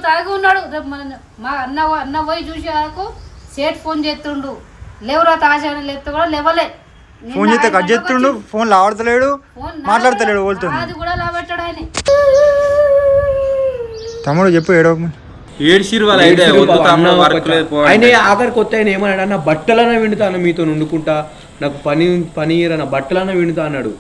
తాగి ఉన్నాడు. మా అన్న పోయి చూసే వరకు సేట్ ఫోన్ చేస్తుండు, లేవురా తాజా లేకపోతే కూడా లేవలే. ఫోన్ చేస్తే కట్ చేస్తుండు, ఫోన్ లావడతలేడు, మాట్లాడతలేడు. అది కూడా లాబెట్టాడు ఆయన. తమ్ముడు చెప్పు ఏడవకు. ఏడ్చిరు వాళ్ళ ఆయన ఆఖరికి కొత్త ఆయన ఏమన్నాడు అన్న, బట్టలన్నా విండుతాను మీతో వండుకుంటా, నాకు పని అన్న బట్టలన్నా విండుతా అన్నాడు.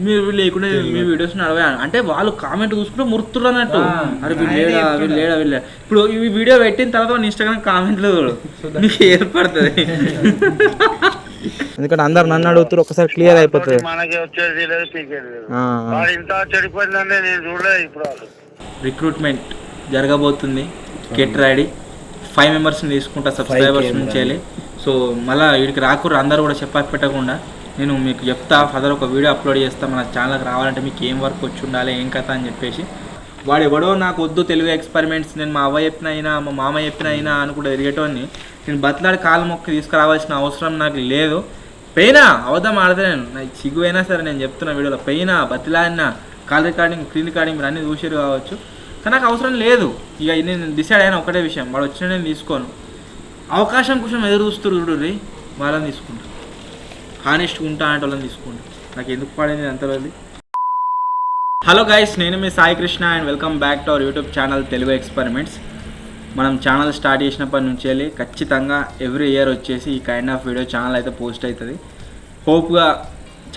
మీరు లేకుండా మీ వీడియోస్ నడవా అంటే వాళ్ళు కామెంట్ చూసుకుంటే ముర్తురు అన్నట్టు. అరే వీళ్ళు లేడా. ఇప్పుడు ఈ వీడియో పెట్టిన తర్వాత ఇన్స్టాగ్రామ్ కామెంట్లు నీకు ఏర్పడుతుంది. ఎందుకంటే అందరు నన్ను అడుగుతారు, ఒకసారి క్లియర్ అయిపోతుంది. రిక్రూట్మెంట్ జరగబోతుంది, గెట్ రెడీ. 5 మెంబర్స్ని తీసుకుంటా సబ్స్క్రైబర్స్ నుంచి వెళ్ళి. సో మళ్ళీ వీడికి రాకూడదు అందరూ కూడా పెట్టకుండా నేను మీకు చెప్తా. ఫర్దర్ ఒక వీడియో అప్లోడ్ చేస్తాను. మన ఛానల్కి రావాలంటే మీకు ఏం వర్క్ వచ్చి ఉండాలి, ఏం కథ అని చెప్పేసి. వాడు ఎవడో నాకు వద్దు తెలుగు ఎక్స్పెరిమెంట్స్, నేను మా అవ్వ చెప్పిన అయినా మా మామ చెప్పిన అయినా అనుకుంటే తిరిగేటోని నేను బతిలాడి కాలు మొక్క తీసుకురావాల్సిన అవసరం నాకు లేదు. పెయినా అవద్దం ఆడితే నాకు సిగ్గు అయినా సరే నేను చెప్తున్నా వీడియోలో, పెయినా బతిలాడినా కాల్ రికార్డింగ్ స్క్రీన్ రికార్డింగ్ మీరు అన్నీ చూసారు కావచ్చు, కానీ నాకు అవసరం లేదు. ఇక నేను డిసైడ్ అయినా ఒకటే విషయం, వాడు వచ్చిన నేను తీసుకోను. అవకాశం కోసం ఎదురు చూస్తారు చూడు, వాళ్ళని తీసుకుంటాను. హానెస్ట్గా ఉంటా అంటే వాళ్ళని తీసుకుంటాను. నాకు ఎందుకు పడింది అంతలోది. హలో గైస్, నేను మీ Sai Krishna and welcome back to our YouTube channel Telugu experiments. మనం ఛానల్ స్టార్ట్ చేసినప్పటి నుంచి వెళ్ళి ఖచ్చితంగా ఎవ్రీ ఇయర్ వచ్చేసి ఈ కైండ్ ఆఫ్ వీడియో ఛానల్ అయితే పోస్ట్ అవుతుంది. హోప్గా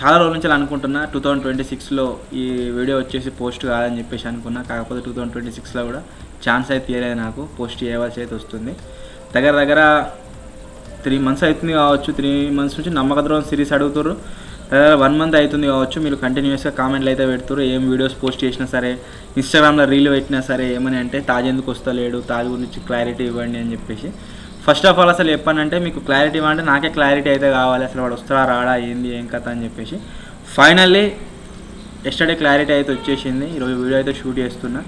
చాలా రోజుల నుంచి అనుకుంటున్నా 2026లో ఈ వీడియో వచ్చేసి పోస్ట్ కాదని చెప్పేసి అనుకున్నా. కాకపోతే 2026లో కూడా ఛాన్స్ అయితే తీయలేదు, నాకు పోస్ట్ చేయవలసి అయితే వస్తుంది. దగ్గర 3 months అవుతుంది కావచ్చు. 3 months నుంచి నమ్మక ద్రోహం సిరీస్ అడుగుతారు. 1 month అవుతుంది కావచ్చు. మీరు కంటిన్యూస్గా కామెంట్లు అయితే పెడుతారు. ఏం వీడియోస్ పోస్ట్ చేసినా సరే, ఇన్స్టాగ్రామ్లో రీల్ పెట్టినా సరే ఏమని అంటే తాజ్ ఎందుకు వస్తలేడు, తాజ్ గురించి క్లారిటీ ఇవ్వండి అని చెప్పేసి. ఫస్ట్ ఆఫ్ ఆల్ అసలు చెప్పానంటే మీకు క్లారిటీ ఇవ్వాలంటే నాకే క్లారిటీ అయితే కావాలి, అసలు వాడు వస్తాడా రాడా ఏంది ఏం కథ అని చెప్పేసి. ఫైనల్లీ ఎస్టర్డే క్లారిటీ అయితే వచ్చేసింది. ఈరోజు వీడియో అయితే షూట్ చేస్తున్నా,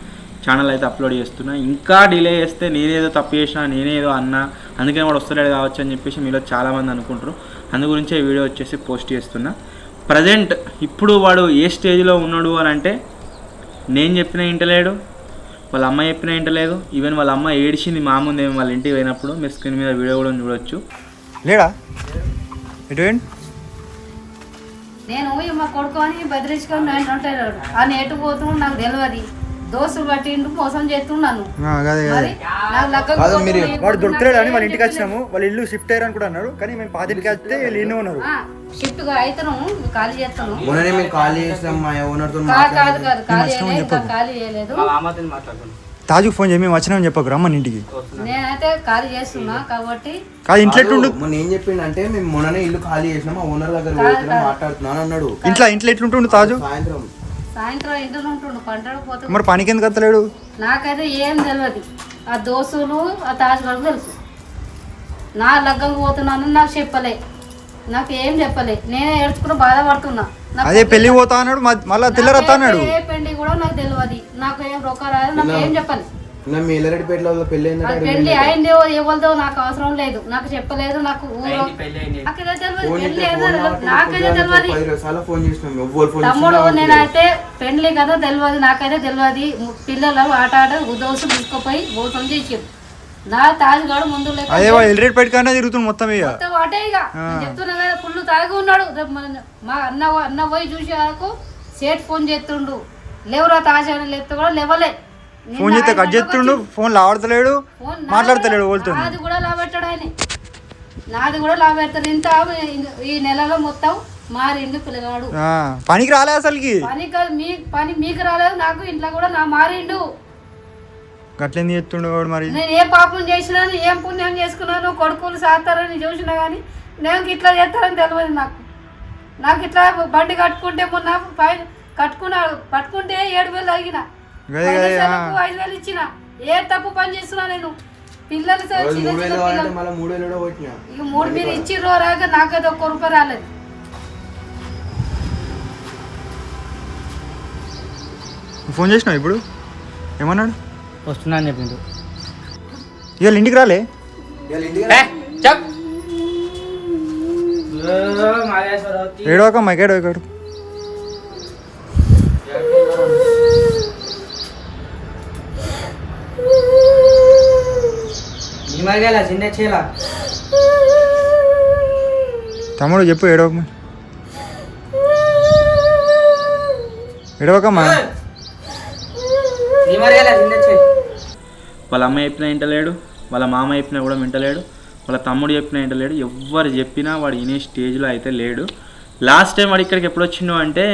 ఛానల్ అయితే అప్లోడ్ చేస్తున్నా. ఇంకా డిలే చేస్తే నేనేదో తప్పు చేసినా, నేనేదో అన్నా, అందుకని వాడు వస్తలేడు కావచ్చు అని చెప్పేసి మీలో చాలామంది అనుకుంటారు. అందు గురించే వీడియో వచ్చేసి పోస్ట్ చేస్తున్నా. ప్రజెంట్ ఇప్పుడు వాడు ఏ స్టేజ్లో ఉన్నాడు అని అంటే, నేను చెప్పిన ఇంటలేడు, వాళ్ళ అమ్మ చెప్పిన ఇంటలేదు. ఈవెన్ వాళ్ళ అమ్మ ఏడిచింది మా ముందు ఏమో వాళ్ళ ఇంటికి పోయినప్పుడు. మీరు స్క్రీన్ మీద వీడియో కూడా చూడొచ్చు. లేడా ఎటువంటి నేను మా కొడుకు అని బెదిరించుకొని నేను ఉంటాడు. ఆ నేటు పోతున్నాడు నాకు తెలియదు. దోస్తులు పట్టిండు మోసం చేస్తున్నాను. వాడు దొరకలేడు అని వాళ్ళ ఇంటికి వచ్చినాము. వాళ్ళ ఇల్లు షిఫ్ట్ అయ్యారు అని కూడా అన్నాడు, కానీ మేము పాతింటికి వస్తే వీళ్ళు ఇల్లు ఉన్నారు. షిఫ్ట్ అయితేను ఖాళీ చేస్తాను. ఖాళీ చేయలేదు. తాజుకు ఫోన్ చేయి, మేము వచ్చినామని చెప్పకు రమ్మని ఇంటికి. నేనైతే ఖాళీ చేస్తున్నా కాబట్టి కాదు ఇంట్లో ఏం చెప్పిండంటే మేము మొన్ననే ఇల్లు ఖాళీ చేసినాం, ఆ ఓనర్ దగ్గర మాట్లాడుతున్నాను అన్నాడు. ఇంట్లో ఎట్లుంటుండు తాజు? సాయంత్రం ఇంట్లో ఉంటుండు, పంటకు పోతే. మరి పనికి ఎందుకు వస్తలేడు? నాకైతే ఏం తెలియదు. ఆ దోస్తులు ఆ తాజ్ వరకు తెలుసు. నా లగ్గంగా పోతున్నాను నాకు చెప్పలే, నాకు ఏం చెప్పలే. నేనే ఏడ్చుకుంటూ బాధపడుతున్నా. అదే పెళ్లి పోతా అన్నాడు, మళ్ళీ తెల్లరతా అన్నాడు. ఏ పెళ్లి కూడా నాకు తెలియదు, నాకు ఏం రొక్క రాదు, నాకు ఏం చెప్పాలి. పెళ్లి అయింది ఎవరిదో నాకు అవసరం లేదు, నాకు చెప్పలేదు. నాకు తమ్ముడు నేనైతే పెళ్లి కదా తెలియదు, నాకైతే తెలియదు. పిల్లలు ఆట దోసు తీసుకుపోయి మోసం చేసారు. నా తాజుగాడు ముందు తిరుగుతుంది మొత్తం అటే ఇక చెప్తున్నా కదా, ఫుల్ తాగి ఉన్నాడు. మా అన్న పోయి చూసే వరకు సేట్ ఫోన్ చేస్తుండు, లేవురా తాజా లేకపోతే కూడా లేవలే. ఫోన్ చేస్తే కట్ చేస్తుండు, ఫోన్ లావడతలేడు, మాట్లాడతలేడు. నాది కూడా లాబెట్టాడు ఆయన, నాది కూడా లాబెడతాడు. ఇంత ఈ నెలలో మొత్తం మారిండు పిల్లగాడు. పనికి రాలేదు అసలుకి. పని మీకు రాలేదు, నాకు ఇంట్లో కూడా నా మారిండు. గట్లేంది చేస్తుండు మరి. నేను ఏ పాపం చేసినాను, ఏం పుణ్యం చేసుకున్నాను, కొడుకులు సాస్తారని చూసినా కానీ నేను ఇట్లా చేస్తారని తెలియదు నాకు. నాకు ఇట్లా బండి కట్టుకుంటే మొన్న పట్టుకుంటే 7,000 అడిగిన, 5,000 ఇచ్చిన. ఏ తప్పు పని చేస్తున్నా నేను? పిల్లలు ఇక 3 మీరు ఇచ్చిర్రో రాక నాకైతే ₹1 రాలేదు. ఫోన్ చేసినావు ఇప్పుడు? ఏమన్నాడు? వస్తున్నా అని చెప్పిండు. ఇవాళ ఇంటికి రాలే? ఏడోక మైకేడోకాడు. నిమరగాల చిన్న చేలా తమ్ముడు చెప్పు ఎడవకమ్మా. నిమరగాల చిన్న చేల వాళ్ళ అమ్మ చెప్పినా వింటలేడు, వాళ్ళ మామ చెప్పినా కూడా వింటలేడు, వాళ్ళ తమ్ముడు చెప్పినా వింటలేడు. ఎవ్వరు చెప్పినా వాడు వినే స్టేజ్లో అయితే లేడు. లాస్ట్ టైం వాడు ఇక్కడికి ఎప్పుడు వచ్చిండు అంటే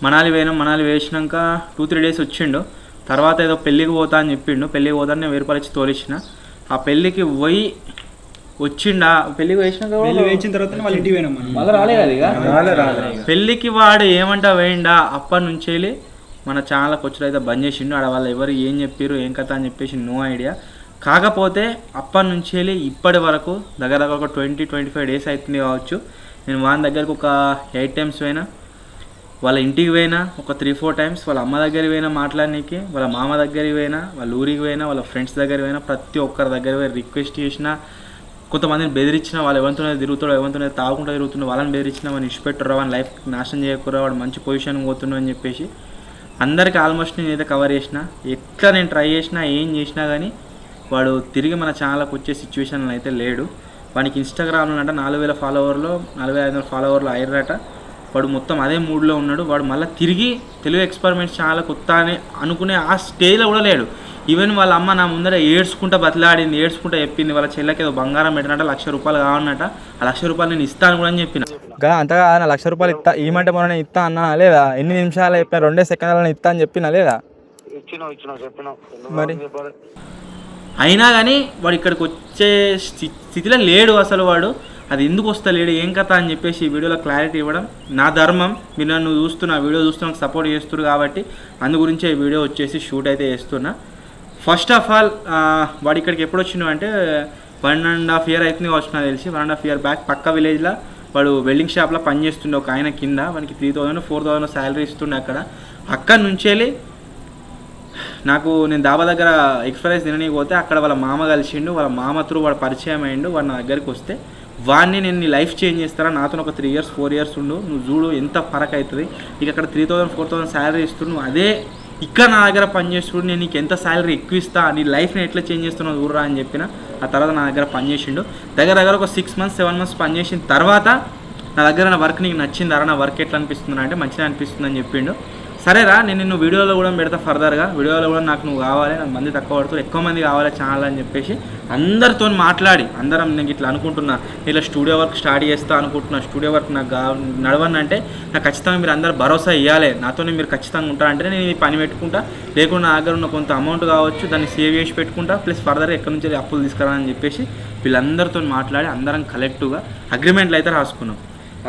మనాలి వేసినాక 2-3 డేస్ వచ్చిండు. తర్వాత ఏదో పెళ్ళికి పోతా అని చెప్పిండు. పెళ్ళికి పోతా నేను 1000 రూపాయలు ఇచ్చి తోలిచ్చిన. ఆ పెళ్ళికి పోయి వచ్చిండా, పెళ్ళికి వేసినాక వేసిన తర్వాత వాళ్ళ ఇంటికి పోయినాం మళ్ళీ రాలేదు ఇక. పెళ్ళికి వాడు ఏమంటా వేయండా అప్పటి నుంచి వెళ్ళి మన ఛానల్కి వచ్చి అయితే బంద్ చేసిండు. ఆడ వాళ్ళు ఎవరు ఏం చెప్పారు ఏం కథ అని చెప్పేసి నో ఐడియా. కాకపోతే అప్పటి నుంచి వెళ్ళి ఇప్పటి వరకు దగ్గర ఒక 20-25 డేస్ అవుతుంది కావచ్చు. నేను వాళ్ళ దగ్గరకు ఒక 8 టైమ్స్ పోయినా, వాళ్ళ ఇంటికి పోయినా ఒక 3-4 టైమ్స్, వాళ్ళ అమ్మ దగ్గరికి పోయినా మాట్లాడడానికి, వాళ్ళ మామ దగ్గరికి పోయినా, వాళ్ళ ఊరికి పోయినా, వాళ్ళ ఫ్రెండ్స్ దగ్గరికి పోయినా, ప్రతి ఒక్కరి దగ్గర పోయి రిక్వెస్ట్ చేసిన. కొంతమందిని బెదిరించిన, వాళ్ళు ఎవరితోనే తిరుగుతాడో ఎవరితోనే తాగుకుంటూ తిరుగుతుండో వాళ్ళని బెదిరించిన, వాడిని ఇష్టపెట్టరు, వాడిని లైఫ్ నాశనం చేయకూడదు, వాడు మంచి పొజిషన్ పోతున్నాడు అని చెప్పేసి అందరికీ ఆల్మోస్ట్ నేనైతే కవర్ చేసిన. ఎట్లా నేను ట్రై చేసినా ఏం చేసినా కానీ వాడు తిరిగి మన ఛానల్కి వచ్చే సిచ్యువేషన్లో అయితే లేడు. వానికి ఇన్స్టాగ్రామ్లో అంట 4000 ఫాలోవర్లు 4500 ఫాలోవర్లు అయ్యారట. వాడు మొత్తం అదే మూడ్లో ఉన్నాడు. వాడు మళ్ళీ తిరిగి తెలుగు ఎక్స్పెరిమెంట్స్ ఛానల్ కొత్త అని అనుకునే ఆ స్టేజ్లో కూడా లేడు. ఈవెన్ వాళ్ళ అమ్మ నా ముందర ఏడ్చుకుంటా బతిలాడింది, ఏడ్చుకుంటా చెప్పింది వాళ్ళ చెల్లెకి ఏదో బంగారం పెట్టినట్ట 1,00,000 రూపాయలు కావాలన్నట. ఆ 1,00,000 రూపాయలు నేను ఇస్తాను కూడా అని చెప్పిన. అంతగా నా 1,00,000 రూపాయలు ఇస్తా ఏమంటే మొన్న నేను ఇస్తా అన్నా లేదా? ఎన్ని నిమిషాలు చెప్పిన 2 సెకండ్లలో ఇస్తా అని చెప్పినా లేదా? మరి అయినా కానీ వాడు ఇక్కడికి వచ్చే స్థితిలో లేడు అసలు. వాడు అది ఎందుకు వస్తలేడు ఏం కథ అని చెప్పేసి ఈ వీడియోలో క్లారిటీ ఇవ్వడం నా ధర్మం. మీరు నన్ను చూస్తున్నా వీడియో చూస్తున్నా సపోర్ట్ చేస్తున్నారు కాబట్టి అందు గురించే ఈ వీడియో వచ్చేసి షూట్ అయితే చేస్తున్నా. ఫస్ట్ ఆఫ్ ఆల్ వాడు ఇక్కడికి ఎప్పుడు వచ్చినా అంటే 1.5 year అవుతుంది వచ్చినా తెలిసి. 1.5 year బ్యాక్ పక్క విలేజ్లో వాడు వెల్డింగ్ షాప్లో పనిచేస్తుండే ఒక ఆయన కింద. వానికి 3,000-4,000 శాలరీ ఇస్తుండే అక్కడ నుంచి వెళ్ళి నేను దాబా దగ్గర ఎక్స్ప్రెస్ తిననీకి పోతే అక్కడ వాళ్ళ మామ కలిసిండు. వాళ్ళ మామ త్రూ వాడు పరిచయం అయ్యిండు. వాడు నా దగ్గరికి వస్తే వాడిని నేను నీ లైఫ్ చేంజ్ చేస్తారా, నాతో ఒక 3 years 4 years ఉండు, నువ్వు చూడు ఎంత ఫరక్ అవుతుంది. ఇక అక్కడ 3,000-4,000 శాలరీ ఇస్తున్నావు, నువ్వు అదే ఇక్కడ నా దగ్గర పనిచేస్తుడు, నేను నీకు ఎంత శాలరీ ఎక్కువ ఇస్తా, నీ లైఫ్ని ఎట్లా చేంజ్ చేస్తున్నావు చూడరా అని చెప్పిన. ఆ తర్వాత నా దగ్గర పనిచేసిండు. దగ్గర ఒక 6 months 7 months పనిచేసిన తర్వాత నా దగ్గర నా వర్క్ నీకు నచ్చిందారా, నా వర్క్ ఎట్లా అనిపిస్తుందా అంటే మంచిగా అనిపిస్తుంది అని చెప్పిండు. సరేరా నేను నిన్ను వీడియోలో కూడా పెడతా ఫర్దర్గా, వీడియోలో కూడా నాకు కావాలి, నాకు మంది తక్కువ పడుతుంది, ఎక్కువ మంది కావాలి ఛానల్ అని చెప్పేసి అందరితో మాట్లాడి అందరం నేను ఇట్లా అనుకుంటున్నా, ఇలా స్టూడియో వర్క్ స్టార్ట్ చేస్తా అనుకుంటున్నా, స్టూడియో వర్క్ నాకు నడవనంటే నాకు ఖచ్చితంగా మీరు అందరు భరోసా ఇవ్వాలి, నాతోనే మీరు ఖచ్చితంగా ఉంటారంటే నేను ఈ పని పెట్టుకుంటా, లేకుండా నా దగ్గర ఉన్న కొంత అమౌంట్ కావచ్చు దాన్ని సేవ్ చేసి పెట్టుకుంటా, ప్లస్ ఫర్దర్గా ఎక్కడి నుంచి అప్పులు తీసుకురాని చెప్పేసి వీళ్ళందరితో మాట్లాడి అందరం కలెక్టివ్గా అగ్రిమెంట్లు అయితే రాసుకున్నాం.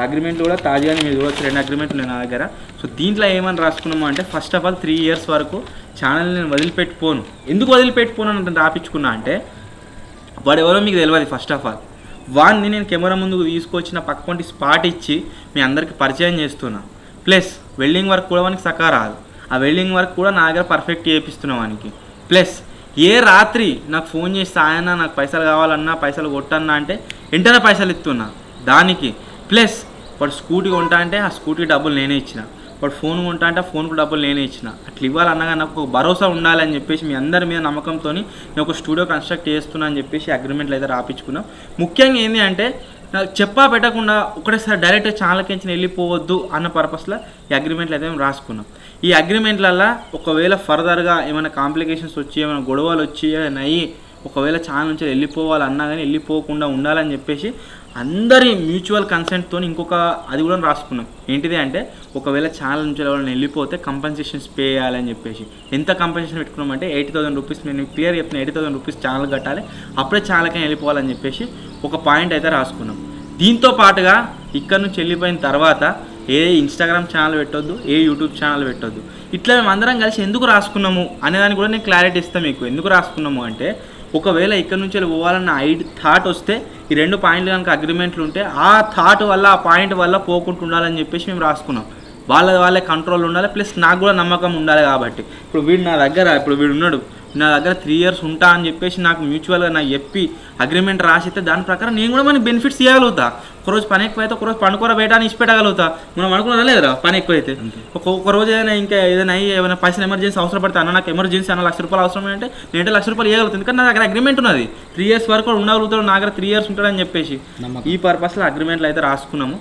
అగ్రిమెంట్లు కూడా తాజాగా మీరు చూడవచ్చు, 2 అగ్రిమెంట్లు ఉన్నాయి నా దగ్గర. సో దీంట్లో ఏమని రాసుకున్నాము అంటే ఫస్ట్ ఆఫ్ ఆల్ 3 years వరకు ఛానల్ నేను వదిలిపెట్టుకోను. ఎందుకు వదిలిపెట్టుకోను అని రాపించుకున్నా అంటే వాడు ఎవరో మీకు తెలియదు. ఫస్ట్ ఆఫ్ ఆల్ వాడిని నేను కెమెరా ముందుకు తీసుకొచ్చిన పక్కంటి స్పాట్ ఇచ్చి మీ అందరికీ పరిచయం చేస్తున్నా. ప్లస్ వెల్డింగ్ వర్క్ కూడా వానికి సకా రాదు, ఆ వెల్డింగ్ వర్క్ కూడా నా దగ్గర పర్ఫెక్ట్ చేపిస్తున్నాం వానికి. ప్లస్ ఏ రాత్రి నాకు ఫోన్ చేసి ఆయన నాకు పైసలు కావాలన్నా పైసలు కొట్టన్నా అంటే వెంటనే పైసలు ఇస్తున్నా దానికి. ప్లస్ వాడు స్కూటీ కొంటా అంటే ఆ స్కూటీ డబ్బులు నేనే ఇచ్చిన, వాడు ఫోన్ కొంటా అంటే ఆ ఫోన్కు డబ్బులు నేనే ఇచ్చిన. అట్లా ఇవ్వాలన్నగా నాకు ఒక భరోసా ఉండాలని చెప్పేసి మీ అందరి మీద నమ్మకంతో నేను ఒక స్టూడియో కన్స్ట్రక్ట్ చేస్తున్నా అని చెప్పేసి అగ్రిమెంట్లు అయితే రాపించుకున్నాం. ముఖ్యంగా ఏంటి అంటే నాకు చెప్పా పెట్టకుండా ఒకటేసారి డైరెక్ట్ ఛానల్కి వెళ్ళిపోవద్దు అన్న పర్పస్లో ఈ అగ్రిమెంట్లు అయితే మేము రాసుకున్నాం. ఈ అగ్రిమెంట్లల్లో ఒకవేళ ఫర్దర్గా ఏమైనా కాంప్లికేషన్స్ వచ్చి ఏమైనా గొడవలు వచ్చి ఏమైనా అయ్యి ఒకవేళ ఛానల్ నుంచి వెళ్ళిపోవాలన్నా కానీ వెళ్ళిపోకుండా ఉండాలని చెప్పేసి అందరి మ్యూచువల్ కన్సెంట్తో ఇంకొక అది కూడా రాసుకున్నాం. ఏంటిది అంటే ఒకవేళ ఛానల్ నుంచి ఎవరైనా వెళ్ళిపోతే కంపెన్సేషన్స్ పే చేయాలని చెప్పేసి. ఎంత కంపెన్సేషన్ పెట్టుకున్నామంటే 80,000 రూపీస్. నేను క్లియర్ చెప్పిన 80,000 రూపీస్ ఛానల్ కట్టాలి, అప్పుడే ఛానల్కి వెళ్ళిపోవాలని చెప్పేసి ఒక పాయింట్ అయితే రాసుకున్నాం. దీంతో పాటుగా ఇక్కడ నుంచి వెళ్ళిపోయిన తర్వాత ఏ ఇన్స్టాగ్రామ్ ఛానల్ పెట్టొద్దు, ఏ యూట్యూబ్ ఛానల్ పెట్టొద్దు. ఇట్లా మేము అందరం కలిసి ఎందుకు రాసుకున్నాము అనేదాన్ని కూడా నేను క్లారిటీ ఇస్తాను మీకు. ఎందుకు రాసుకున్నాము అంటే ఒకవేళ ఇక్కడ నుంచి పోవాలన్న థాట్ వస్తే ఈ 2 పాయింట్లు కనుక అగ్రిమెంట్లు ఉంటే ఆ థాట్ వల్ల ఆ పాయింట్ వల్ల పోకుండా ఉండాలని చెప్పేసి మేము రాసుకున్నాం. వాళ్ళే కంట్రోల్ ఉండాలి, ప్లస్ నాకు కూడా నమ్మకం ఉండాలి. కాబట్టి ఇప్పుడు వీడు నా దగ్గర ఇప్పుడు వీడు ఉన్నాడు, నా దగ్గర 3 years ఉంటా అని చెప్పేసి నాకు మ్యూచువల్గా నాకు చెప్పి అగ్రిమెంట్ రాసిస్తే దాని ప్రకారం నేను కూడా మనకి బెనిఫిట్స్ ఇవ్వగలుగుతా. ఒకరోజు పని ఎక్కువైతే ఒకరోజు పండుకోర బయట అని ఇచ్చిపెట్టగలుగుతా. మనం అనుకున్నా లేదురా పని ఎక్కువైతే ఒక రోజు ఏదైనా ఇంకా ఏదైనా ఏమైనా పైసలు ఎమర్జెన్సీ అవసరం పడితే అన్న నాకు ఎమర్జెన్సీ అన్న ₹1,00,000 అవసరం అంటే నేను ₹1,00,000 ఇవ్వగలుగుతాను. ఎందుకంటే నా దగ్గర అగ్రిమెంట్ ఉన్నది. 3 years వరకు ఉండగలుగుతాడు, నా దగ్గర 3 years ఉంటాడని చెప్పేసి ఈ పర్పస్లో అగ్రిమెంట్లు అయితే రాసుకున్నాము.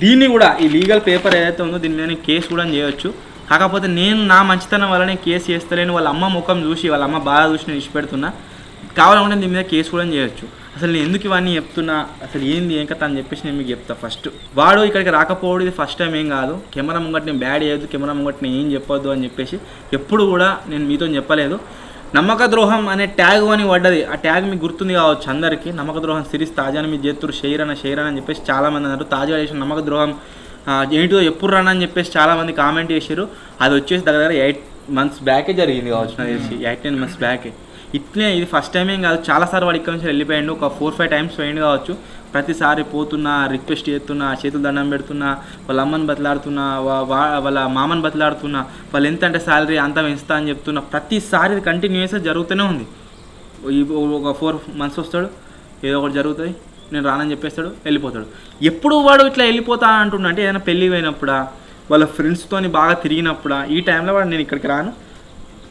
దీన్ని కూడా ఈ లీగల్ పేపర్ ఏదైతే ఉందో దీని మీద కేసు కూడా చేయొచ్చు. కాకపోతే నేను నా మంచితనం వల్లనే కేసు చేస్తలేను. వాళ్ళ అమ్మ ముఖం చూసి వాళ్ళ అమ్మ బాధ చూసి నేను ఇచ్చిపెడుతున్నా. కావాలంటే దీని మీద కేసు కూడా చేయొచ్చు. అసలు నేను ఎందుకు ఇవన్నీ చెప్తున్నా, అసలు ఏంది ఏం కథ అని చెప్పేసి నేను మీకు చెప్తా. ఫస్ట్ వాడు ఇక్కడికి రాకపోవడం ఇది ఫస్ట్ టైం ఏం కాదు. కెమెరా ముంగట్ నేను బ్యాడ్ చేయొద్దు, కెమెరా ముంగట్ నేను ఏం చెప్పొద్దు అని చెప్పేసి ఎప్పుడు కూడా నేను మీతో చెప్పలేదు. నమ్మక ద్రోహం అనే ట్యాగ్ అని పడ్డది. ఆ ట్యాగ్ మీకు గుర్తుంది కావచ్చు అందరికీ. నమ్మక ద్రోహం సిరీస్ తాజాని మీ చేతురు షెయిర్ అని చెప్పేసి చాలామంది అన్నారు. తాజా చేసిన నమ్మక ద్రోహం ఏంటో ఎప్పుడు రానా అని చెప్పేసి చాలామంది కామెంట్ చేశారు. అది వచ్చేసి దగ్గర 8 months బ్యాకే జరిగింది కావచ్చు నాకు తెలిసి, 8-10 months బ్యాకే. ఇట్లే ఇది ఫస్ట్ టైం ఏం కాదు, చాలాసార్లు వాడు ఇక్కడ నుంచి వెళ్ళిపోయాడు. ఒక 4-5 times పోయింది కావచ్చు. ప్రతిసారి పోతున్నా, రిక్వెస్ట్ చేస్తున్నా, చేతులు దండం పెడుతున్నా, వాళ్ళ అమ్మని బతిలాడుతున్నా, వాళ్ళ మామని బతిలాడుతున్నా, వాళ్ళు ఎంత అంటే శాలరీ అంత పెంచుతా అని చెప్తున్నా. ప్రతిసారి ఇది కంటిన్యూస్గా జరుగుతూనే ఉంది. ఒక 4 months వస్తాడు, ఏదో ఒకటి జరుగుతుంది, నేను రానని చెప్పేస్తాడు, వెళ్ళిపోతాడు. ఎప్పుడు వాడు ఇట్లా వెళ్ళిపోతా అంటున్నా అంటే ఏదైనా పెళ్ళి పోయినప్పుడా, వాళ్ళ ఫ్రెండ్స్తో బాగా తిరిగినప్పుడా, ఈ టైంలో వాడు నేను ఇక్కడికి రాను,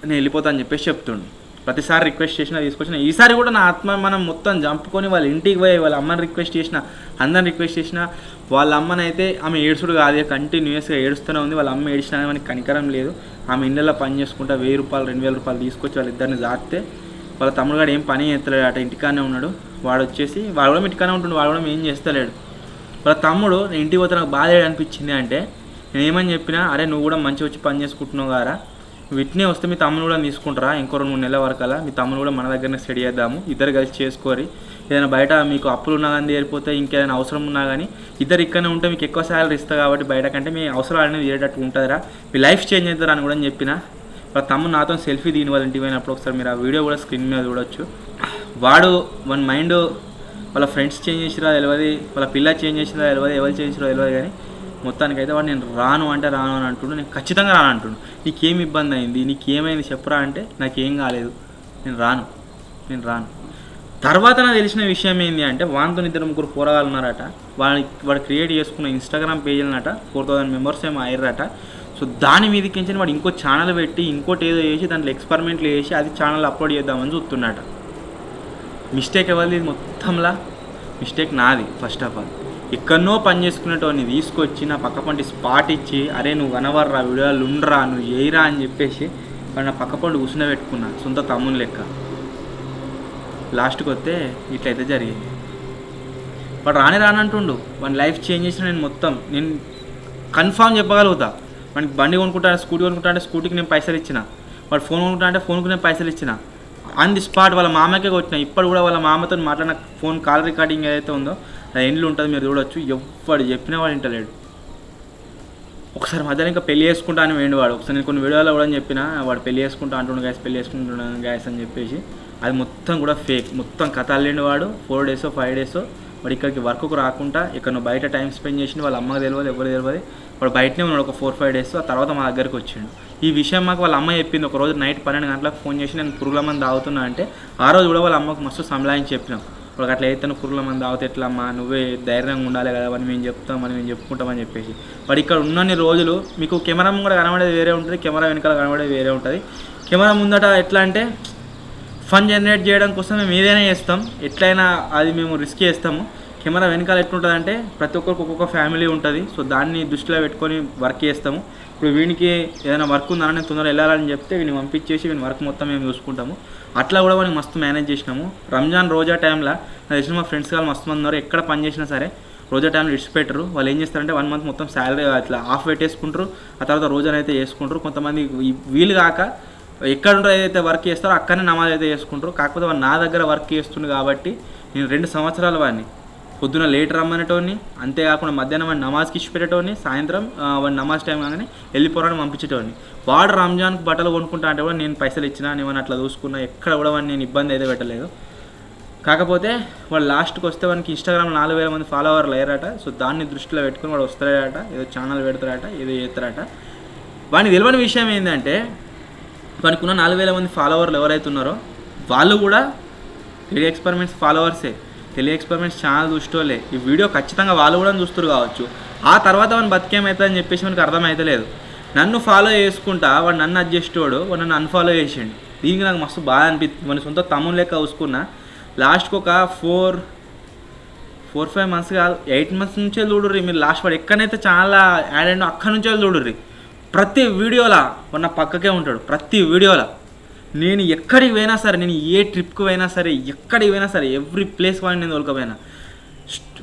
నేను వెళ్ళిపోతా అని చెప్పేసి చెప్తుండు. ప్రతిసారి రిక్వెస్ట్ చేసినా తీసుకొచ్చిన, ఈసారి కూడా నా ఆత్మ మనం మొత్తం చంపుకొని వాళ్ళ ఇంటికి పోయి వాళ్ళ అమ్మని రిక్వెస్ట్ చేసిన, అందరిని రిక్వెస్ట్ చేసిన. వాళ్ళ అమ్మనైతే ఆమె ఏడుచుడు కాదు, కంటిన్యూస్గా ఏడుస్తూనే ఉంది. వాళ్ళ అమ్మ ఏడిచినా మనకి కనికరం లేదు. ఆమె ఇళ్ళల్లో పని చేసుకుంటా ₹1,000 ₹2,000 తీసుకొచ్చి వాళ్ళిద్దరిని జాతే. వాళ్ళ తమ్ముడు గారు ఏం పని చేస్తలేడు అట, ఇంటికానే ఉన్నాడు. వాడు వచ్చేసి వాడు కూడా ఇంటికానే ఉంటుండు, వాడు కూడా ఏం చేస్తలేడు. వాళ్ళ తమ్ముడు నేను ఇంటికి పోతే నాకు బాధ అనిపించింది అంటే నేను ఏమని చెప్పినా, అరే నువ్వు కూడా మంచిగా వచ్చి పని చేసుకుంటున్నావు కదా, వీటినే వస్తే మీ తమ్ముడు కూడా తీసుకుంటారా ఇంకో 2-3 నెలల వరకు అలా, మీ తమ్ముడు కూడా మన దగ్గరనే స్టడీ చేద్దాము, ఇద్దరు కలిసి చేసుకోరి. ఏదైనా బయట మీకు అప్పులు ఉన్నా కానీ తీరిపోతే, ఇంకేదైనా అవసరం ఉన్నా కానీ ఇద్దరు ఇక్కడనే ఉంటే మీకు ఎక్కువ శాలరీ ఇస్తా కాబట్టి బయట కంటే మీ అవసరాలు అనేది తీరేటట్టు ఉంటుందిరా, మీ లైఫ్ చేంజ్ అవుతారా అని కూడా చెప్పిన. వాళ్ళ తమ్ముడు నాతో సెల్ఫీ దీని వాళ్ళ ఇంటికి పోయినప్పుడు ఒకసారి మీరు ఆ వీడియో కూడా స్క్రీన్ మీద చూడొచ్చు. వాడు మన మైండ్ వాళ్ళ ఫ్రెండ్స్ చేంజ్ చేసిరా తెలియదు, వాళ్ళ పిల్ల చేంజ్ చేసిరా తెలియదు, ఎవరు చేంజ్ చేసిరా తెలియదు, కానీ మొత్తానికైతే వాడు నేను రాను అంటే రాను అని అంటుండు. నేను ఖచ్చితంగా రాను అంటుండు. నీకేం ఇబ్బంది అయింది, నీకేమైంది చెప్పరా అంటే నాకేం కాలేదు, నేను రాను. తర్వాత నాకు తెలిసిన విషయం ఏంటి అంటే వానితో 2-3 పోరగాళ్ళు ఉన్నారట. వాడు క్రియేట్ చేసుకున్న ఇన్స్టాగ్రామ్ పేజీలనట 4,000 members ఏమో అయ్యారట. సో దాని మీదకి వాడు ఇంకో ఛానల్ పెట్టి ఇంకోటి ఏదో చేసి దాంట్లో ఎక్స్పెరిమెంట్లు చేసి అది ఛానల్ అప్లోడ్ చేద్దామని చూస్తున్నాట. మిస్టేక్ ఎవరిది మొత్తంలా? మిస్టేక్ నాది. ఫస్ట్ ఆఫ్ ఆల్ ఎక్కడనో పని చేసుకునేటోని తీసుకొచ్చి నా పక్క పంటి స్పాట్ ఇచ్చి, అరే నువ్వు కనవర్రా వీడియోలు ఉండరా, నువ్వు చేయరా అని చెప్పేసి వాడు నా పక్క పండు కూర్చునే పెట్టుకున్నా సొంత తమ్ముని లెక్క. లాస్ట్కి వస్తే ఇట్లయితే జరిగింది. వాడు రానంటుండు. వాడి లైఫ్ చేంజ్ చేసిన నేను కన్ఫామ్ చెప్పగలుగుతా. వాడికి బండి కొనుక్కుంటా, స్కూటీ కొనుక్కుంటా అంటే స్కూటీకి నేను పైసలు ఇచ్చిన, వాడు ఫోన్ కొనుక్కుంటా అంటే ఫోన్కి నేను పైసలు ఇచ్చిన. ఆన్ ది స్పాట్ వాళ్ళ మామకే కొట్టిన. ఇప్పుడు కూడా వాళ్ళ మామతో మాట్లాడిన ఫోన్ కాల్ రికార్డింగ్ ఏదైతే ఉందో అది ఎండ్లు ఉంటుంది, మీరు చూడొచ్చు. ఎవడు చెప్పినా వాడు ఇంటలేడు. ఒకసారి మధ్యలో ఇంకా పెళ్లి చేసుకుంటా అని వేయండి వాడు. ఒకసారి నేను కొన్ని వీడియోలో కూడా చెప్పిన, వాడు పెళ్లి చేసుకుంటా అంటుండు గ్యాస్, పెళ్లి చేసుకుంటున్నాను గ్యాస్ అని చెప్పేసి. అది మొత్తం కూడా ఫేక్, మొత్తం కథ అల్లేండి వాడు. 4 days 5 days వాడు ఇక్కడికి వర్క్కు రాకుండా ఇక్కడ బయట టైం స్పెండ్ చేసి వాళ్ళ అమ్మకి తెలియదు, ఎవరు తెలియదు. వాడు బయటనే ఉన్నాడు ఒక 4-5 days. ఆ తర్వాత మా దగ్గరికి వచ్చిండు. ఈ విషయం మాకు వాళ్ళ అమ్మ చెప్పింది. ఒక రోజు నైట్ 12 గంటలకు ఫోన్ చేసి నేను పురుగుల మంది తాగుతున్నా అంటే ఆ రోజు కూడా వాళ్ళ అమ్మకు మస్తు సంలాయించి చెప్పినాం. వాడికి అట్లా అయితే పురుగుల మంది తాగితే ఎట్లా అమ్మా, నువ్వే ధైర్యంగా ఉండాలి కదా అని మేము చెప్తాం, అని మేము చెప్పుకుంటామని చెప్పేసి. వాడు ఇక్కడ ఉన్నన్ని రోజులు మీకు కెమెరా ముందు కనబడేది వేరే ఉంటుంది, కెమెరా వెనకాల కనబడేది వేరే ఉంటుంది. కెమెరా ముందట ఎట్లా అంటే ఫన్ జనరేట్ చేయడం కోసం మేము ఏదైనా చేస్తాం, ఎట్లయినా అది మేము రిస్క్ చేస్తాము. కెమెరా వెనకాల ఎట్లుంటుంది అంటే ప్రతి ఒక్కరికి ఒక్కొక్క ఫ్యామిలీ ఉంటుంది. సో దాన్ని దృష్టిలో పెట్టుకొని వర్క్ చేస్తాము. ఇప్పుడు వీనికి ఏదైనా వర్క్ ఉందని నేను తొందరగా వెళ్ళాలని చెప్తే వీని పంపించేసి వీని వర్క్ మొత్తం మేము చూసుకుంటాము. అట్లా కూడా వాడిని మస్తు మేనేజ్ చేసినాము. రంజాన్ రోజా టైంలో నాకు తెలిసిన మా ఫ్రెండ్స్ వాళ్ళు మస్తు మంది ఉన్నారు. ఎక్కడ పని చేసినా సరే రోజా టైంలో ఇడిచిపెట్టరు. వాళ్ళు ఏం చేస్తారంటే 1 month మొత్తం శాలరీ అట్లా ఆఫ్ పెట్టేసుకుంటారు. ఆ తర్వాత రోజాను అయితే చేసుకుంటారు. కొంతమంది వీలు కాక ఎక్కడ ఉంటారో ఏదైతే వర్క్ చేస్తారో అక్కడనే నమాజ్ అయితే చేసుకుంటారు. కాకపోతే వాడు నా దగ్గర వర్క్ చేస్తుంది కాబట్టి నేను 2 సంవత్సరాలు వాడిని పొద్దున లేట్ రమ్మనేటోని, అంతేకాకుండా మధ్యాహ్నం వాడిని నమాజ్కి ఇచ్చి పెట్టేటోని, సాయంత్రం వాడి నమాజ్ టైం కాగానే వెళ్ళిపోరాని పంపించేటోని. వాడు రంజాన్కి బట్టలు కొనుక్కుంటా అంటే కూడా నేను పైసలు ఇచ్చినా, నేను అట్లా చూసుకున్నా, ఎక్కడ కూడా వాడిని నేను ఇబ్బంది అయితే పెట్టలేదు. కాకపోతే వాడు లాస్ట్కి వస్తే వానికి ఇన్స్టాగ్రామ్లో 4,000 మంది ఫాలోవర్లు అయ్యారట. సో దాన్ని దృష్టిలో పెట్టుకుని వాడు వస్తాడట, ఏదో ఛానల్ పెడతారట, ఏదో చేస్తారట. వాడిని తెలియని విషయం ఏంటంటే వానికి ఉన్న 4000 మంది ఫాలోవర్లు ఎవరైతే ఉన్నారో వాళ్ళు కూడా తెలియ ఎక్స్పెరిమెంట్స్ ఫాలోవర్సే, తెలియ ఎక్స్పెరిమెంట్స్ ఛానల్ చూసేటోళ్ళే. ఈ వీడియో ఖచ్చితంగా వాళ్ళు కూడా చూస్తారు కావచ్చు. ఆ తర్వాత వాడిని బతికేమవుతుందని చెప్పేసి మనకు అర్థమవుతలేదు. నన్ను ఫాలో చేసుకుంటా వాడు నన్ను అడ్జస్టోడు, వాడు నన్ను అన్ఫాలో చేసిండు. దీనికి నాకు మస్తు బాగా అనిపిస్తుంది. మన సొంత తమ్ముని లెక్క చూసుకున్నా. లాస్ట్కి ఒక 4-5 మంత్స్ కాదు 8 మంత్స్ నుంచే చూడుర్రి మీరు. లాస్ట్ వాడు ఎక్కడైతే ఛానల్ యాడ్ అయ్యిండో అక్కడి నుంచే చూడుర్రి. ప్రతి వీడియోలో వాడు నా పక్కకే ఉంటాడు. ప్రతి వీడియోలో నేను ఎక్కడికి పోయినా సరే, నేను ఏ ట్రిప్కి పోయినా సరే, ఎక్కడికి పోయినా సరే, ఎవ్రీ ప్లేస్ వాడిని నేను తోలుకపోయినా.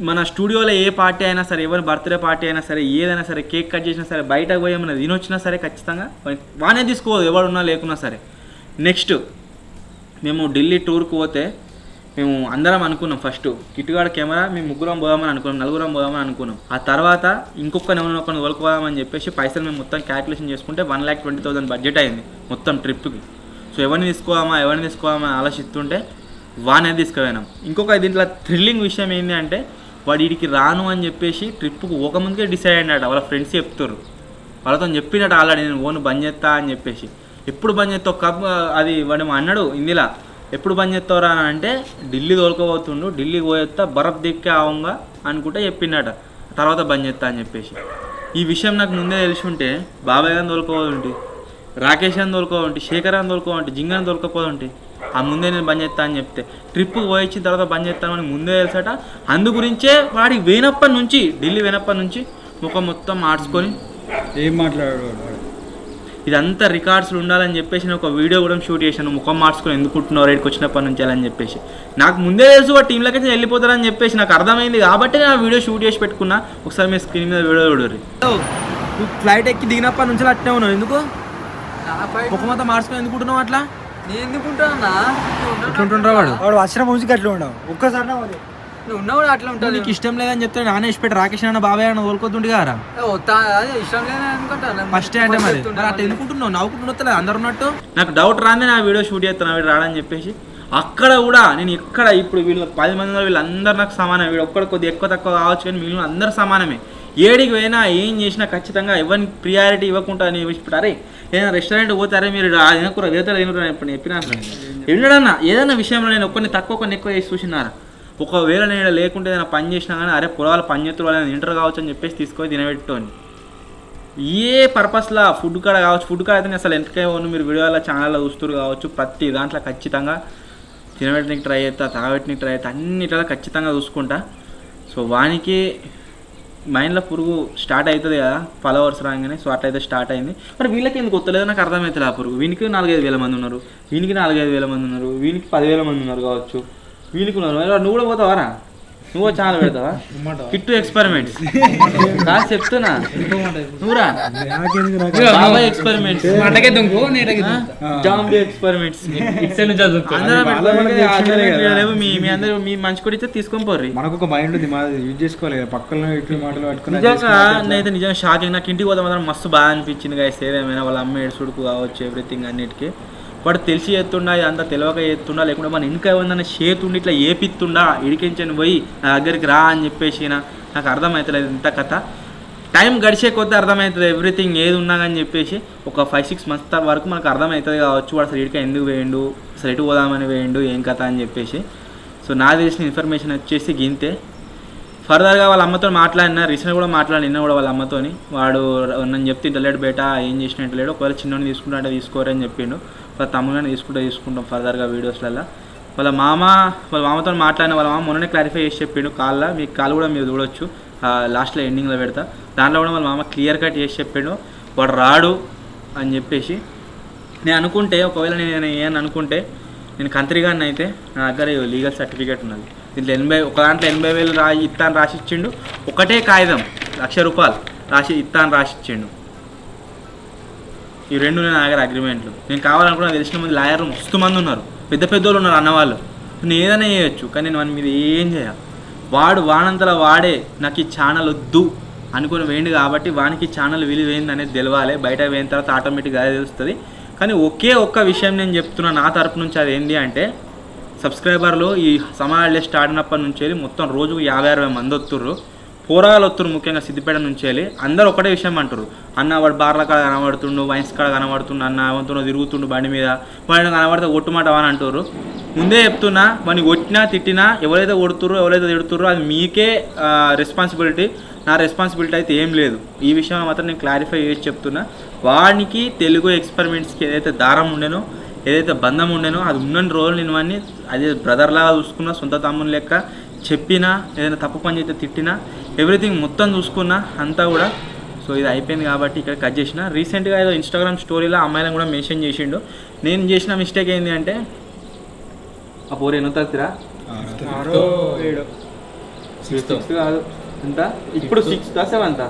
మన స్టూడియోలో ఏ పార్టీ అయినా సరే, ఎవరి బర్త్డే పార్టీ అయినా సరే, ఏదైనా సరే, కేక్ కట్ చేసినా సరే, బయటకు పోయి ఏమైనా తినొచ్చినా సరే ఖచ్చితంగా వానే తీసుకోదు ఎవడున్నా లేకున్నా సరే. నెక్స్ట్ మేము ఢిల్లీ టూర్కి పోతే మేము అందరం అనుకున్నాం ఫస్ట్ కిట్టుగాడ కెమెరా మేము ముగ్గురం పోదామని అనుకున్నాం, నలుగురం పోదామని అనుకున్నాం. ఆ తర్వాత ఇంకొకరిని తోలుకోదామని చెప్పేసి పైసలు మేము మొత్తం క్యాల్కులేషన్ చేసుకుంటే 1,20,000 బడ్జెట్ అయింది మొత్తం ట్రిప్కి. సో ఎవరిని తీసుకోవామా ఆలోచిస్తుంటే వానే తీసుకుపోయినాం. ఇంకొక దీంట్లో థ్రిల్లింగ్ విషయం ఏంటి అంటే వాడు వీడికి రాను అని చెప్పేసి ట్రిప్కి ఒక ముందుకే డిసైడ్ అయినాడు. వాళ్ళ ఫ్రెండ్స్ చెప్తారు, వాళ్ళతో చెప్పినట్టు ఆల్రెడీ నేను ఓన్ బంద్ చేస్తా అని చెప్పేసి. ఎప్పుడు బంద్ చేస్తావు కప్ అది వాడు అన్నాడు హిందీలా, ఎప్పుడు బంద్ చేస్తావురా అని అంటే ఢిల్లీ తోలుకోబోతుండు, ఢిల్లీకి పోయేస్తా బరఫ్ దిక్కే ఆవంగా అనుకుంటే చెప్పిండట. తర్వాత బంద్ చేస్తా అని చెప్పేసి. ఈ విషయం నాకు ముందే తెలిసి ఉంటే బాబాయ్ గారిని తోలుకోవాలంటే, రాకేష్ అని తోలుకోవాలంటే, శేఖర్ అని తోలుకోవాలంటే, జింగని తోలుకోపోవాలంటే ఆ ముందే నేను బంద్ చేస్తా అని చెప్తే ట్రిప్కి పోయించిన తర్వాత బంద్ చేస్తానని ముందే తెలుసట. అందు గురించే వాడికి పోయినప్పటి నుంచి ఢిల్లీ పోయినప్పటి నుంచి ముఖం మొత్తం మార్చుకొని ఏం మాట్లాడాడు ఇదంతా రికార్డ్స్లు ఉండాలని చెప్పేసి నేను ఒక వీడియో కూడా షూట్ చేశాను. ముఖం మార్చుకొని ఎందుకుంటున్నావు రేట్కి వచ్చినప్పటి నుంచి అని చెప్పేసి. నాకు ముందే తెలుసు ఆ టీంలోకి అయితే వెళ్ళిపోతారని చెప్పేసి నాకు అర్థమైంది కాబట్టి నేను ఆ వీడియో షూట్ చేసి పెట్టుకున్నా. ఒకసారి మీ స్క్రీన్ మీద వీడియో చూడరు. నువ్వు ఫ్లైట్ ఎక్కి దిగినప్పటి నుంచి అట్నే ఉన్నావు, ఎందుకు ముఖం అంతా మార్చుకొని ఎందుకుంటున్నావు అట్లా? నేను ఎందుకుంటానా ఎట్లుంటుండ్రా వాడు వచ్చిన మ్యూజిక్ అట్లా ఉండవు. ఒక్కసారి నువ్వు ఉన్నా కూడా అట్లా ఉంటుంది. నీకు ఇష్టం లేదని చెప్తే నాన్న ఇష్టపెట్టి రాకేష్ అన్న బాబాయ్ అన్న తోలుకోతుండే కదా ఇష్టం లేదని అనుకుంటాను ఫస్ట్ అంటే మరి అట్లా ఎందుకుంటున్నావు? నవ్వుకుంటున్నా అందరు ఉన్నట్టు. నాకు డౌట్ రాందే నా వీడియో షూట్ చేస్తాను వీడు రాడని చెప్పేసి. అక్కడ కూడా నేను ఎక్కడ ఇప్పుడు వీళ్ళు 10 మంది ఉన్నారు, వీళ్ళందరూ నాకు సమానం. వీడు ఒక్కడ కొద్దిగా ఎక్కువ తక్కువ కావచ్చు కానీ మిగిలిన అందరూ సమానమే. ఏడికి పోయినా ఏం చేసినా ఖచ్చితంగా ఎవరిని ప్రియారిటీ ఇవ్వకుండా నేను ఇప్పుడు అరే ఏదైనా రెస్టారెంట్ పోతారే మీరు తినకూర వేతలు తినకూర ఇప్పుడు చెప్పినా ఎన్నడన్నా ఏదైనా విషయంలో నేను ఒక్కరిని తక్కువ కొన్ని ఎక్కువ చేసి చూసినారా. ఒకవేళ నేను లేకుంటే ఏదైనా పని చేసినా కానీ అరే పొలాలు పని చేతులు వాళ్ళని ఇంటర్ కావచ్చు అని చెప్పేసి తీసుకొని తినబెట్టుకోండి. ఏ పర్పస్లా ఫుడ్ కాడ కావచ్చు, ఫుడ్ కాడ అయితే అసలు ఎంతకే మీరు వీడియోలో ఛానల్లో చూస్తారు కావచ్చు, ప్రతి దాంట్లో ఖచ్చితంగా తినబెట్టడానికి ట్రై చేస్తా, తాగబెట్టడానికి ట్రై చేస్తా, అన్నిట్లా ఖచ్చితంగా చూసుకుంటా. సో వానికి మైండ్లో పురుగు స్టార్ట్ అవుతుంది కదా ఫాలోవర్స్ రాగానే. సో అట్లయితే స్టార్ట్ అయింది. మరి వీళ్ళకి ఎందుకు వస్తలేదో నాకు అర్థమవుతుంది. ఆ పురుగు వీనికి 4-5 వేల మంది ఉన్నారు, వీనికి 4-5 వేల మంది ఉన్నారు, వీనికి 10,000 మంది ఉన్నారు కావచ్చు, వీనికి ఉన్నారు. నువ్వు కూడా పోతావారా? నువ్వు ఛానల్ పెడతావా? కిట్టు ఎక్స్పెరిమెంట్స్ కాదు చెప్తున్నా. నువ్వురా బాబాయ్ ఎక్స్పెరిమెంట్స్, జాంబీ ఎక్స్పెరిమెంట్స్ మీ అందరూ మీ మంచి కూడా ఇస్తే తీసుకొని పోర్రి. మనకు ఒక మైండ్ ఉంది, యూజ్ చేసుకోవాలి కదా. పక్కన ఇట్లు మాటలు పట్టుకుని నిజంగా నేనైతే నిజంగా షాకింగ్. నాకు ఇంటికి పోతే మాత్రం మస్తు బాగా అనిపించింది గాయస్. ఏదేమైనా వాళ్ళ అమ్మ ఏడుసుడుకు కావచ్చు ఎవ్రీథింగ్ అన్నిటికీ వాడు తెలిసి చేస్తుండా, అంతా తెలియక చేస్తుండా, లేకుండా మన ఇంకా ఏమన్నా చేతుండి ఇట్లా ఏపిస్తుండా, ఇడికించని పోయి నా దగ్గరికి రా అని చెప్పేసి నాకు అర్థమవుతలేదు ఇంత కథ. టైం గడిచే కొద్దీ అర్థమవుతుంది ఎవ్రీథింగ్ ఏది ఉన్నా అని చెప్పేసి. ఒక 5-6 మంత్స్ వరకు మనకు అర్థమవుతుంది కావచ్చు వాడు అసలు ఇడికి ఎందుకు వేయండు, అసలు ఎటు పోదామని వేయండు, ఏం కథ అని చెప్పేసి. సో నాకు తెలిసిన ఇన్ఫర్మేషన్ వచ్చేసి గింతే. ఫర్దర్గా వాళ్ళ అమ్మతో మాట్లాడినా, రీసెంట్గా కూడా మాట్లాడినా కూడా వాళ్ళ అమ్మతోని. వాడు నన్ను చెప్తే ఇంటలేడు బేటా ఏం చేసినట్టు లేడు, ఒకవేళ చిన్నోని తీసుకుంటా అంటే తీసుకోరని చెప్పిండు. వాళ్ళ తమ్ముని తీసుకుంటాం ఫర్దర్గా వీడియోస్లలో. వాళ్ళ మామతో మాట్లాడిన వాళ్ళ మామ మొన్ననే క్లారిఫై చేసి చెప్పిండు కాల్లో. మీ కాల్ కూడా మీరు చూడొచ్చు, లాస్ట్లో ఎండింగ్లో పెడతా. దాంట్లో కూడా వాళ్ళ మామ క్లియర్ కట్ చేసి చెప్పిండు వాడు రాడు అని చెప్పేసి. నేను అనుకుంటే ఒకవేళ నేను ఏమని అనుకుంటే నేను కంత్రిగాన్ని అయితే నా దగ్గర లీగల్ సర్టిఫికేట్ ఉన్నది. దీంట్లో ఒక దాంట్లో 80,000 ఇత్తాను రాసిచ్చిండు. ఒకటే కాగితం 1,00,000 రూపాయలు ఇత్తాను రాసిచ్చిండు. ఈ రెండు నేను దగ్గర అగ్రిమెంట్లు. నేను కావాలనుకున్నా తెలిసిన మంది లాయర్లు మస్తు మంది ఉన్నారు, పెద్ద పెద్దోళ్ళు ఉన్నారు అన్నవాళ్ళు. నేను ఏదైనా చేయొచ్చు కానీ నేను వాని మీద ఏం చేయాలి. వాడంతలా వాడే నాకు ఈ ఛానల్ వద్దు అనుకుని వేయండి కాబట్టి వానికి ఛానల్ విలువేంది అనేది తెలవాలి. బయట వేయిన తర్వాత ఆటోమేటిక్గా అదే తెలుస్తుంది. కానీ ఒకే ఒక్క విషయం నేను చెప్తున్నా నా తరపు నుంచి, అది ఏంటి అంటే సబ్స్క్రైబర్లు ఈ సమ్మర్ హాలిడేస్ స్టార్ట్ అయినప్పటి నుంచి మొత్తం రోజుకు 50-60 మంది వస్తుర్రు. పోరాగాలు వస్తున్నారు ముఖ్యంగా సిద్దిపేట నుంచి వెళ్ళి అందరూ ఒకటే విషయం అంటారు, అన్న వాడు బార్ల కాడ కనబడుతుండు, వైన్స్ కాడ కనబడుతుండు, అన్న వంతున్న తిరుగుతుండు బండి మీద, వాడిని కనబడితే ఒట్టుమాట అని అంటారు. ముందే చెప్తున్నా, వాడిని కొట్టినా తిట్టినా ఎవరైతే కొడుతుర్రో ఎవరైతే తిడుతుర్రో అది మీకే రెస్పాన్సిబిలిటీ, నా రెస్పాన్సిబిలిటీ అయితే ఏం లేదు. ఈ విషయం మాత్రం నేను క్లారిఫై చేసి చెప్తున్నా. వాడికి తెలుగు ఎక్స్పెరిమెంట్స్కి ఏదైతే దారం ఉండేనో, ఏదైతే బంధం ఉండేనో అది ఉన్న రోజులు నేను వాడిని అదే బ్రదర్లాగా చూసుకున్నా, సొంత తమ్ముని లెక్క చెప్పినా, ఏదైనా తప్పు పని చేస్తే తిట్టినా, ఎవ్రీథింగ్ మొత్తం చూసుకున్నా అంతా కూడా. సో ఇది అయిపోయింది కాబట్టి ఇక్కడ కట్ చేసిన. రీసెంట్గా ఏదో ఇన్స్టాగ్రామ్ స్టోరీలో అమ్మాయిలను కూడా మెన్షన్ చేసిండు. నేను చేసిన మిస్టేక్ ఏంటి అంటే, ఆ పోరు ఎన్నో తగ్గుతురా 6 కాదు ఎంత, ఇప్పుడు 6th 7th,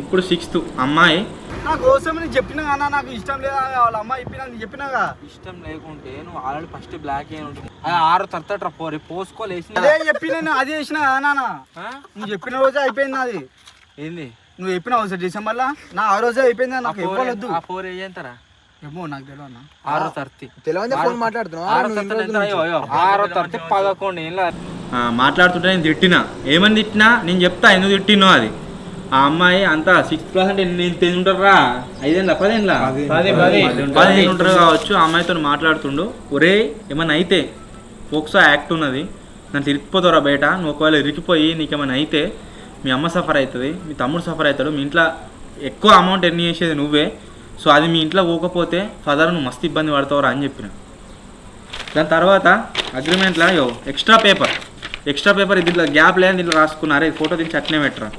ఇప్పుడు 6th అమ్మాయి. నా కోసం నేను చెప్పినా అన్న, నాకు ఇష్టం లేదా వాళ్ళ అమ్మాయి చెప్పినా చెప్పినాగా. ఇష్టం లేకుంటే నువ్వు ఆల్రెడీ ఫస్ట్ బ్లాక్ అయ్యి ఉంటుంది, అది 6 తరతట పోరి పోసుకోలేసి అదే చెప్పిన అది చేసిన నాన్న. నువ్వు చెప్పిన రోజే అయిపోయింది అది. ఏంది నువ్వు చెప్పిన డిసెంబర్లో నా ఆ రోజే అయిపోయింది. నాకు ఇవ్వలేదు. ఆ పోరు ఏమంటారా ఏమో నాకు తెలియదు అన్న. 6వ తరతి ఫోన్ మాట్లాడుతున్నావు. 6వ తరతి 11 ఏళ్ళ మాట్లాడుతుంటే నేను తిట్టినా. ఏమని తిట్టినా నేను చెప్తా ఎందుకు తిట్టినో. అది ఆ అమ్మాయి అంతా 6th క్లాస్ అంటే నేను తింటారా 5 ఏళ్ళ 10 ఏళ్ళ 10 ఉంటారు కావచ్చు. ఆ అమ్మాయితో మాట్లాడుతుండు, ఒరే ఏమన్నా అయితే పోక్సో యాక్ట్ ఉన్నది, నన్ను ఇరికిపోతారా బయట, నువ్వు ఒకవేళ ఇరికిపోయి నీకేమైనా అయితే మీ అమ్మ సఫర్ అవుతుంది, మీ తమ్ముడు సఫర్ అవుతాడు, మీ ఇంట్లో ఎక్కువ అమౌంట్ ఎర్న్ చేసేది నువ్వే. సో అది మీ ఇంట్లో పోకపోతే ఫర్దర్ నువ్వు మస్తు ఇబ్బంది పడతావురా అని చెప్పిన. దాని తర్వాత అగ్రిమెంట్లో ఎక్స్ట్రా పేపర్ దీంట్లో గ్యాప్ లేని దీంట్లో రాసుకున్నారే, ఫోటో దీన్ని అట్నే పెట్టరా.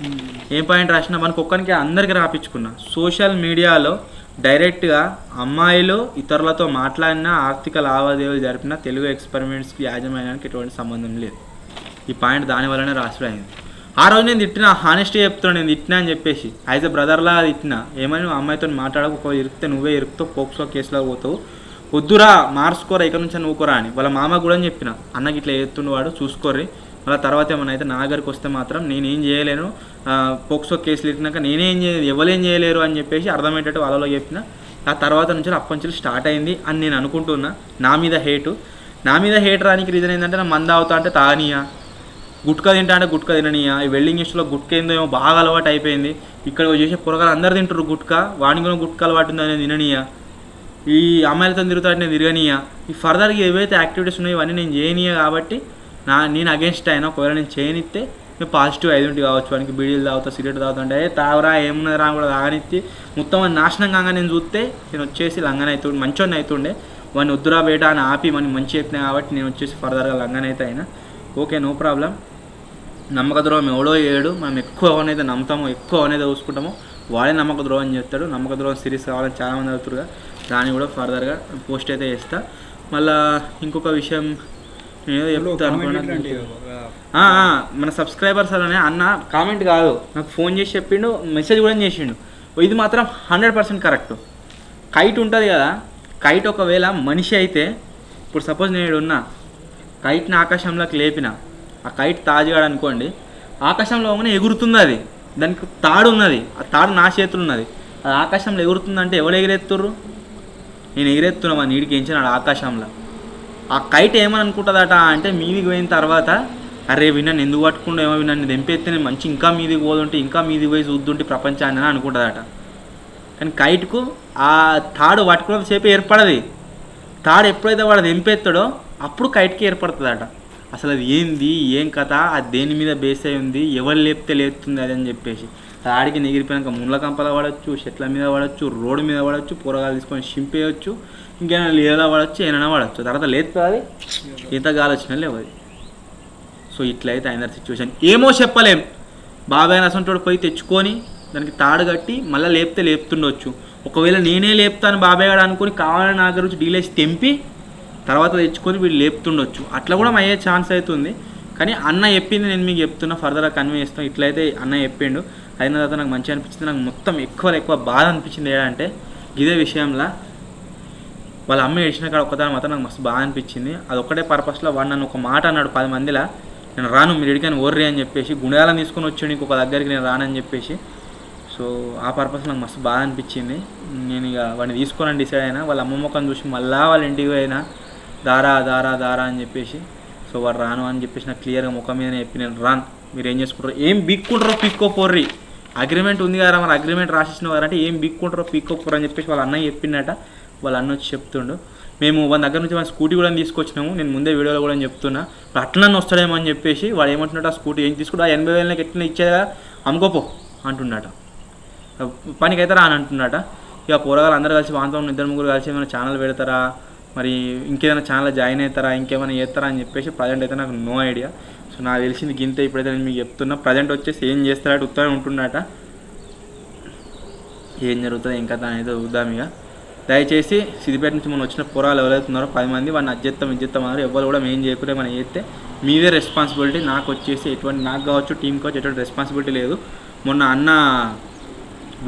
ఏం పాయింట్ రాసినా మనకు ఒక్కరికి అందరికీ రాపించుకున్నా. సోషల్ మీడియాలో డైరెక్ట్గా అమ్మాయిలు ఇతరులతో మాట్లాడినా, ఆర్థిక లావాదేవీలు జరిపిన తెలుగు ఎక్స్పెరిమెంట్స్కి యాజమాన్యానికి ఎటువంటి సంబంధం లేదు. ఈ పాయింట్ దానివల్లనే రాసుడు అయింది. ఆ రోజు నేను తిట్టినా, హానెస్టీ చెప్తున్నాను, నేను తిట్టినా అని చెప్పేసి యాజ్ ఎ బ్రదర్లా తిట్టినా. ఏమని అమ్మాయితో మాట్లాడకు, ఒక ఇరికితే నువ్వే ఇరుకుతావు, పోక్సో కేసులో పోతావు, వద్దురా మార్చుకోరా ఇక్కడ నుంచి నువ్వుకోరా అని వాళ్ళ మామ కూడా అని చెప్పిన. అన్నకి ఇట్లా ఎత్తుండవాడు చూసుకోర్రి, మళ్ళీ తర్వాత ఏమన్నా అయితే నా దగ్గరికి వస్తే మాత్రం నేనేం చేయలేను, పోక్సో కేసులు ఇరికినాక నేనేం చేయలేదు, ఎవరేం చేయలేరు అని చెప్పేసి అర్థమయ్యేటట్టు వాళ్ళలో చెప్పిన. ఆ తర్వాత నుంచి అప్పటి నుంచి స్టార్ట్ అయింది అని నేను అనుకుంటున్నా. నా మీద హేట్ రానికి రీజన్ ఏంటంటే, నా మంద అవుతా అంటే తాగనీయా, గుట్కా తింటా అంటే గుట్కా తిననీయా. ఈ వెల్డింగ్ లిస్టులో గుట్కా ఏందో ఏమో బాగా అలవాటు అయిపోయింది. ఇక్కడ చేసే పొరగాలు అందరు తింటారు గుట్కా, వాడికి కూడా గుట్కా అలవాటు ఉంది అనేది తిననీయా. ఈ అమ్మాయిలతో తిరుగుతాడు నేను తిరగనీయా. ఈ ఫర్దర్గా ఏవైతే యాక్టివిటీస్ ఉన్నాయో ఇవన్నీ నేను చేయనీయా. కాబట్టి నేను అగేన్స్ట్ అయినా. ఒకవేళ నేను చేయనిస్తే నేను పాజిటివ్ ఐడెంటిటీ కావచ్చు. వానికి బీడీలు తాగుతా, సిగరెట్ తాగుతా అంటే తాగరా ఏమున్నది రా కూడా తాగనిచ్చి మొత్తం అది నాశనం కాగా నేను చూస్తే నేను వచ్చేసి లంగన అవుతుండే, మంచోని అవుతుండే. వాడిని వద్దురా బేట అని ఆపి మనం మంచి చెప్పినా కాబట్టి నేను వచ్చేసి ఫర్దర్గా లంగన అయితే అయినా. Okay, no problem. నమ్మక ద్రోహం ఎవడో ఏడు, మనం ఎక్కువ ఎవరినైతే నమ్ముతామో, ఎక్కువ ఎవరినైతే చూసుకుంటామో వాడే నమ్మక ద్రోహం చేస్తాడు. నమ్మక ద్రోహం సిరీస్ కావాలని చాలామంది అవుతారుగా, దాన్ని కూడా ఫర్దర్గా పోస్ట్ అయితే చేస్తా. మళ్ళీ ఇంకొక విషయం నేను చెప్తా అనుకున్నాను. మన సబ్స్క్రైబర్స్ అలానే అన్న కామెంట్ కాదు, నాకు ఫోన్ చేసి చెప్పిండు, మెసేజ్ కూడా చేసిండు. ఇది మాత్రం 100% కరెక్ట్. కైట్ ఉంటుంది కదా, కైట్ ఒకవేళ మనిషి అయితే, ఇప్పుడు సపోజ్ నేను ఉన్నా, కైట్ని ఆకాశంలోకి లేపిన, ఆ కైట్ తాజుగాడు అనుకోండి, ఆకాశంలో పోగానే ఎగురుతుంది. అది దానికి తాడు ఉన్నది, ఆ తాడు నా చేతులు ఉన్నది. అది ఆకాశంలో ఎగురుతుందంటే ఎవరు ఎగిరెత్తుర్రు? నేను ఎగిరెత్తున్నా మా నీడికి ఎంచినాడు ఆకాశంలో. ఆ కైట్ ఏమని అనుకుంటుందట అంటే, మీదికి పోయిన తర్వాత అరే విన్నాను ఎందుకు పట్టుకుండా ఏమో విన్నాను దెంపెత్తే నేను మంచి ఇంకా మీదికి పోతుంటే, ఇంకా మీదికి పోయి చూద్దుంటే ప్రపంచాన్ని అని అనుకుంటుందట. కానీ కైట్కు ఆ తాడు పట్టుకున్న సేపు ఏర్పడది. తాడు ఎప్పుడైతే వాడు దెంపెత్తాడో అప్పుడు కైట్కి ఏర్పడుతుందట. అసలు అది ఏంది, ఏం కథ, అది దేని మీద బేస్ అయి ఉంది, ఎవరు లేపితే లేపుతుంది అది అని చెప్పేసి. తాడికి ఎగిరిపోయాక ముళ్ళ కంపల పడవచ్చు, చెట్ల మీద పడవచ్చు, రోడ్డు మీద పడవచ్చు, కూరగాయలు తీసుకొని చింపేయచ్చు, ఇంకేమైనా లేదా పడవచ్చు, ఏమైనా పడవచ్చు. తర్వాత లేపుతుంది అది, ఇంత గాలి వచ్చినా లేవది. సో ఇట్లయితే అయిన సిచ్యువేషన్ ఏమో చెప్పలేం. బాబాయ్ అసంటోడు పోయి తెచ్చుకొని దానికి తాడు కట్టి మళ్ళీ లేపితే లేపుతుండొచ్చు. ఒకవేళ నేనే లేపుతాను బాబాయ్ గారు అనుకుని కావాలని నా గురించి డీలేసి తెంపి తర్వాత తెచ్చుకొని వీళ్ళు లేపుతుండొచ్చు. అట్లా కూడా అయ్యే ఛాన్స్ అవుతుంది. కానీ అన్న చెప్పింది నేను మీకు చెప్తున్నా, ఫర్దర్గా కన్వే చేస్తాను. ఇట్లయితే అన్న చెప్పిండు. అయిన తర్వాత నాకు మంచిగా అనిపించింది. నాకు మొత్తం ఎక్కువ బాధ అనిపించింది ఏంటంటే, ఇదే విషయంలో వాళ్ళ అమ్మ ఏడ్చిన కాడ ఒక్కదాని మాత్రం నాకు మస్తు బాగా అనిపించింది. అది ఒక్కటే పర్పస్లో వాడు నన్ను ఒక మాట అన్నాడు 10 మందిలో, నేను రాను మీరు ఎడికని ఓర్రి అని చెప్పేసి, గుండెగాలం తీసుకొని వచ్చాడు ఇంకొక దగ్గరికి, నేను రానని చెప్పేసి. సో ఆ పర్పస్ నాకు మస్తు బాగా అనిపించింది. నేను ఇక వాడిని తీసుకోవాలని డిసైడ్ అయినా. వాళ్ళ అమ్మ ముఖం చూసి మళ్ళీ వాళ్ళ ఇంటికి పోయినా, దారా దారా దారా అని చెప్పేసి. సో వాడు రాను అని చెప్పేసి నాకు క్లియర్గా ముఖం మీద చెప్పి నేను రాను మీరు ఏం చేసుకుంటారు, ఏం బిక్కుంటారో పిక్కోపోర్రి, అగ్రిమెంట్ ఉంది కదా మరి అగ్రిమెంట్ రాసిచ్చిన వారంటే ఏం బిక్కుంటారో పిక్కోపోరు అని చెప్పేసి వాళ్ళ అన్నయ్య చెప్పిండట. వాళ్ళ అన్న వచ్చి చెప్తుండు. మేము వాళ్ళ దగ్గర నుంచి మన స్కూటీ కూడా తీసుకొచ్చినాము, నేను ముందే వీడియోలో కూడా చెప్తున్నా, అట్లనే వస్తాడేమో అని చెప్పేసి వాడు ఏమంటున్నాడు, ఆ స్కూటీ ఏం తీసుకుంటా 80,000 ఎట్లా ఇచ్చేదా అమ్ముకోపో అంటున్నాట, పనికి అయితే రాని అంటున్నాట. ఇక పోరగాళ్ళు అందరూ కలిసి వాంతో 2-3 కలిసి ఏమైనా ఛానల్ పెడతారా, మరి ఇంకేదైనా ఛానల్ జాయిన్ అవుతారా, ఇంకేమైనా చేస్తారా అని చెప్పేసి ప్రజెంట్ అయితే నాకు నో ఐడియా. సో నాకు తెలిసింది గింతే, ఇప్పుడైతే నేను మీకు చెప్తున్నా. ప్రజెంట్ వచ్చేసి ఏం చేస్తారట ఉత్తరం ఉంటున్నట, ఏం జరుగుతుంది ఇంకా అనేది చూద్దాం. ఇక దయచేసి సిద్దిపేట నుంచి మనం వచ్చిన పోరాలు ఎవరైతున్నారో 10 మంది వాడిని అజ్జెత్తం అన్నారు, ఎవరు కూడా మేము చేయకుండా మనం చేస్తే మీదే రెస్పాన్సిబిలిటీ. నాకు వచ్చేసి ఎటువంటి, నాకు కావచ్చు టీం కావచ్చు ఎటువంటి రెస్పాన్సిబిలిటీ లేదు. మొన్న అన్న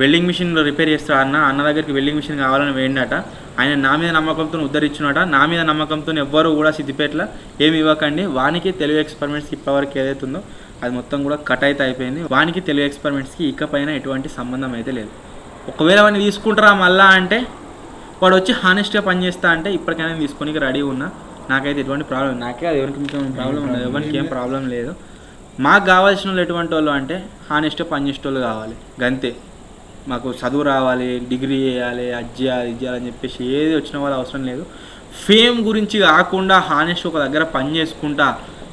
వెల్డింగ్ మిషన్ రిపేర్ చేస్తాడు, అన్న దగ్గరికి వెల్డింగ్ మిషన్ కావాలని వేయండట. ఆయన నా మీద నమ్మకంతో ఉద్ధరించినట. నా మీద నమ్మకంతో ఎవ్వరు కూడా సిద్దిపేటలో ఏమి ఇవ్వకండి. వానికి తెలుగు ఎక్స్పెరిమెంట్స్కి ఇప్పటివరకు ఏదైతే ఉందో అది మొత్తం కూడా కట్ అయితే అయిపోయింది. వానికి తెలుగు ఎక్స్పెరిమెంట్స్కి ఇకపైన ఎటువంటి సంబంధం అయితే లేదు. ఒకవేళ వాడిని తీసుకుంటారా మళ్ళా అంటే, వాడు వచ్చి హానెస్ట్గా పనిచేస్తా అంటే ఇప్పటికైనా తీసుకోనికి రెడీ ఉన్నా. నాకైతే ఎటువంటి ప్రాబ్లం, నాకే అది ఎవరికి ప్రాబ్లం ఉండదు, ఎవరికి ఏం ప్రాబ్లం లేదు. మాకు కావాల్సిన వాళ్ళు ఎటువంటి వాళ్ళు అంటే హానెస్ట్గా పనిచేసే వాళ్ళు కావాలి, గంతే. మాకు చదువు రావాలి, డిగ్రీ చేయాలి, అది చేయాలని చెప్పేసి ఏది వచ్చిన వాళ్ళు అవసరం లేదు. ఫేమ్ గురించి కాకుండా హానెస్ట్ ఒక దగ్గర పని చేసుకుంటా,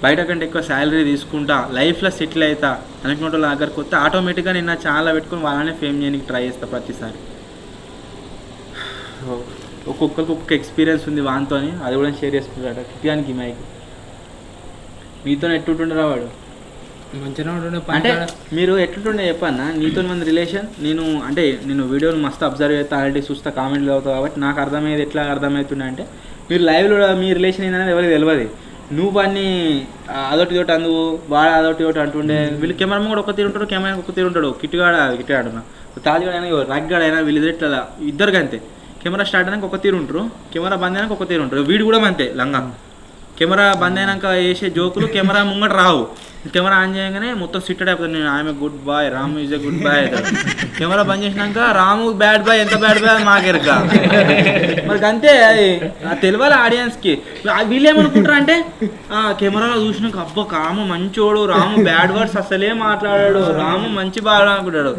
బయట కంటే ఎక్కువ శాలరీ తీసుకుంటా, లైఫ్లో సెటిల్ అవుతా అనుకున్న వాళ్ళ దగ్గరకు వస్తే ఆటోమేటిక్గా నేను నా ఛానల్ పెట్టుకుని వాళ్ళనే ఫేమ్ చేయడానికి ట్రై చేస్తా ప్రతిసారి. ఒక్కొక్కరికి ఒక్కొక్క ఎక్స్పీరియన్స్ ఉంది వానితో, అది కూడా షేర్ చేసుకుంటాడు కిటియానికి మైక్. మీతో ఎట్టుంటుండరా వాడు మంచిగా ఉంటుండే అంటే మీరు ఎట్లుంటుండే చెప్పన్నా, నీతో మన రిలేషన్. నేను వీడియోని మస్తు అబ్జర్వ్ చేస్తా, ఆల్రెడీ చూస్తా, కామెంట్లు అవుతావు కాబట్టి నాకు అర్థమయ్యేది. ఎట్లా అర్థమవుతుండే అంటే, మీరు లైవ్లో మీ రిలేషన్ ఏంటనేది ఎవరికి తెలియదు. నువ్వు వాడిని అదొకటి ఒకటి అందుకు, వాడు అదొకటి ఒకటి అంటుండే. వీళ్ళు కెమెరా కూడా ఒక తీరు ఉంటాడు, కెమెరా ఒక తీరు ఉంటాడు. కిట్టుగాడున్నా తాజుగాడైనా రాగ్గాడైనా వీళ్ళు ఇట్లా ఇద్దరికి అంతే. కెమెరా స్టార్ట్ అయినాక ఒక తీరు ఉంటారు, కెమెరా బంద్ అయినాక ఒక తీరు ఉంటారు. వీడు కూడా అంతే లంగా. కెమెరా బంద్ అయినాక వేసే జోకులు కెమెరా ముంగట రావు. కెమెరా ఆన్ చేయగానే మొత్తం సిట్టెడ్ అయిపోతుంది. నేను I'm a good boy, Ramu is a good boy అవుతాడు. కెమెరా బంద్ చేసినాక రాము బ్యాడ్ బాయ్, ఎంత బ్యాడ్ బాయ్ మాకెరక. మరి అంతే, అది తెలియాలి ఆడియన్స్కి. వీళ్ళు ఏమనుకుంటారు అంటే, కెమెరాలో చూసినాక అబ్బో రాము మంచోడు, రాము బ్యాడ్ వర్డ్స్ అసలే మాట్లాడాడు, రాము మంచి బాగా అనుకుంటాడు.